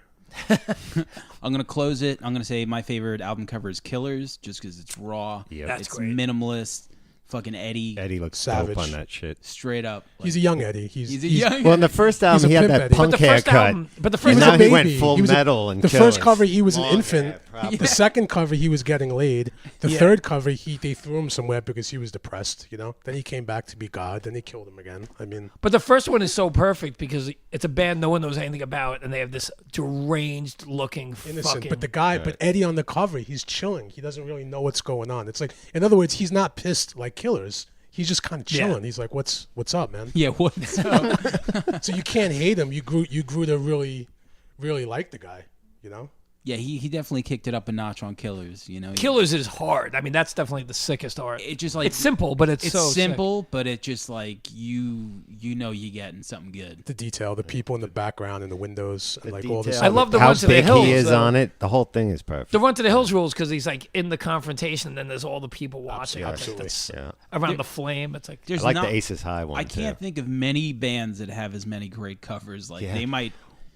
I'm gonna close it. I'm gonna say my favorite album cover is Killers, just because it's raw. Yep. That's It's great. minimalist. Fucking Eddie, Eddie looks Savage. dope on that shit. straight up. He's a young Eddie. He's a young. Well, in the first album, a he had pimp that Eddie. punk But the first haircut. album, but the And first was a now album, he went baby. full He was a- metal and the Killers. first cover he was an Long infant. hair, probably. The second cover he was getting laid. The Yeah. third cover they threw him somewhere because he was depressed. You know. Then he came back to be God. Then they killed him again. I mean, but the first one is so perfect because it's a band no one knows anything about, and they have this deranged looking innocent. fucking. But the guy, but Eddie on the cover, he's chilling. He doesn't really know what's going on. It's like, in other words, he's not pissed like Killers. He's just kind of Yeah. chilling. He's like, "What's up, man?" Yeah. What's up? So you can't hate him. You grew to really like the guy. You know. Yeah. He definitely kicked it up a notch on Killers. You know. Killers is hard. I mean, that's definitely the sickest art. It just like It's simple, but it's It's so sick. simple, but it just like you know you getting something good. The detail, the people in the background, and the windows, and like all this. I love the how ones to the big hills, he is though. on it. The whole thing is perfect. The Run to the Hills rules because he's like in the confrontation, and then there's all the people watching. Absolutely. That's Yeah. around the flame. It's like I There's like not, the Aces High one I can't too. think of many bands that have as many great covers. Like Yeah. they might.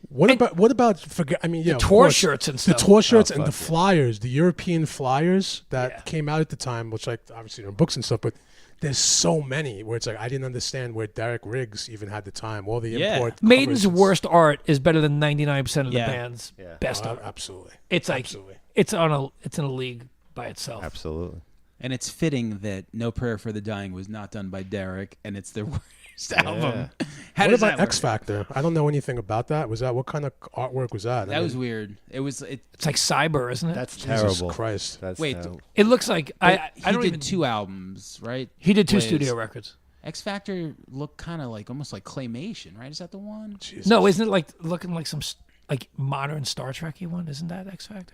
What about forget? I mean, yeah, of tour course, shirts and the stuff. tour shirts and fuck the yeah. flyers, the European flyers that Yeah. came out at the time, which like obviously there are books and stuff, but there's so many where it's like I didn't understand where Derek Riggs even had the time. All the Yeah. import Maiden's covers, worst art is better than 99% of the Yeah. band's Yeah. best Oh, art. absolutely. It's like Absolutely. it's in a league by itself. Absolutely. And it's fitting that No Prayer for the Dying was not done by Derek, and it's their worst album. How What does about that X work? Factor? I don't know anything about that. Was that what kind of artwork was that? That was weird. It was. It's like Cyber, isn't it? That's Jesus terrible. Christ. That's Wait, terrible. It looks like He I don't did even. 2 albums, right? He did 2 Blaze. studio records. X Factor looked kind of like almost like claymation, right? Is that the one? Jesus. No, isn't it like looking like some like modern Star Trek-y one? Isn't that X Factor?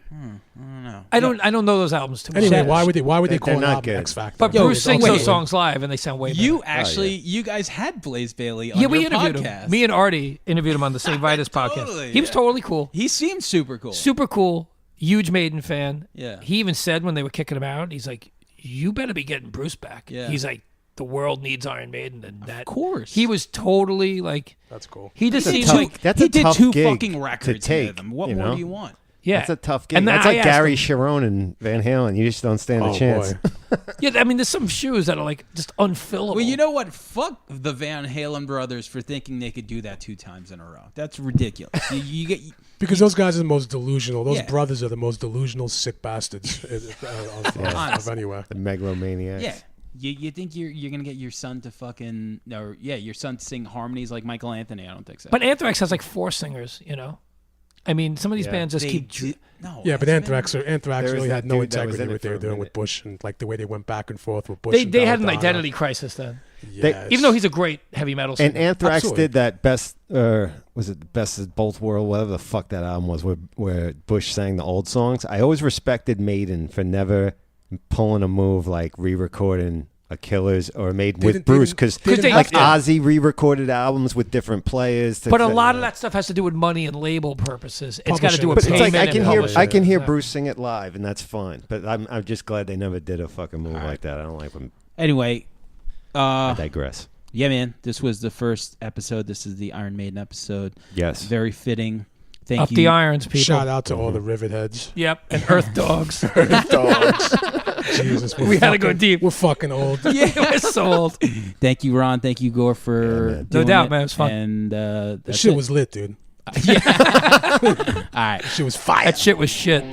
I don't know. I don't know those albums too much. Anyway, Yeah. why would they They're call it not album good. X Factor? But Yo, Bruce sings wait. those songs live, and they sound way better. You actually, you guys had Blaze Bailey on Yeah, we your interviewed podcast. him. Me and Artie interviewed him on the St. Vitus podcast. Totally, He was yeah. totally cool. He seemed super cool. Super cool. Huge Maiden fan. Yeah. He even said when they were kicking him out, he's like, "You better be getting Bruce back." Yeah. He's like, "The world needs Iron Maiden," and that. Of course. He was totally like. That's cool. He just He seems tough- like. that's he a did tough 2 gig fucking to records take, with him. What you more know? do you want? Yeah, That's a tough gig. And then That's I like asked Gary him- Sharon and Van Halen. You just don't stand a Oh, chance. boy. Yeah, I mean, there's some shoes that are like just unfillable. Well, you know what? Fuck the Van Halen brothers for thinking they could do that 2 times in a row. That's ridiculous. you get. Because those guys are the most delusional. Those Yeah. brothers are the most delusional, sick bastards of anywhere. The megalomaniacs. Yeah. You think you're gonna get your son to fucking your son to sing harmonies like Michael Anthony? I don't think so. But Anthrax has like 4 singers. You know, I mean, some of these Yeah. bands just They keep. do- no. Yeah, but it's been- Anthrax There really was had that no dude that was integrity in it what they for were a doing with minute. Bush and like the way they went back and forth with Bush. They and had an Belladonna. identity crisis then. Yeah, Even though he's a great heavy metal singer. And Anthrax Absolutely. did that best, was it Best of Both Worlds, whatever the fuck that album was, where Bush sang the old songs. I always respected Maiden for never pulling a move like re-recording a Killers or made Didn't- with Bruce, didn't- because didn't like have to. Ozzy re-recorded albums with different players. But a lot of that stuff has to do with money and label purposes. It's got to do with But it's like payment and publishing. I can hear Yeah. Bruce sing it live, and that's fine. But I'm just glad they never did a fucking move like that. I don't like when Anyway, I digress. yeah, man, this was the first episode. This is the Iron Maiden episode. Yes. Very fitting. Thank Up you. the irons, people. Shout out to all the rivet heads. Yep, and Earth Dogs. Dogs. Jesus, We had to go deep. We're fucking old. Yeah, we're sold. Thank you, Ron. Thank you, Gore, for man. doing No doubt, it. man. It was fun. And That that's shit it. was lit, dude. All right. Shit was fire. That shit was shit.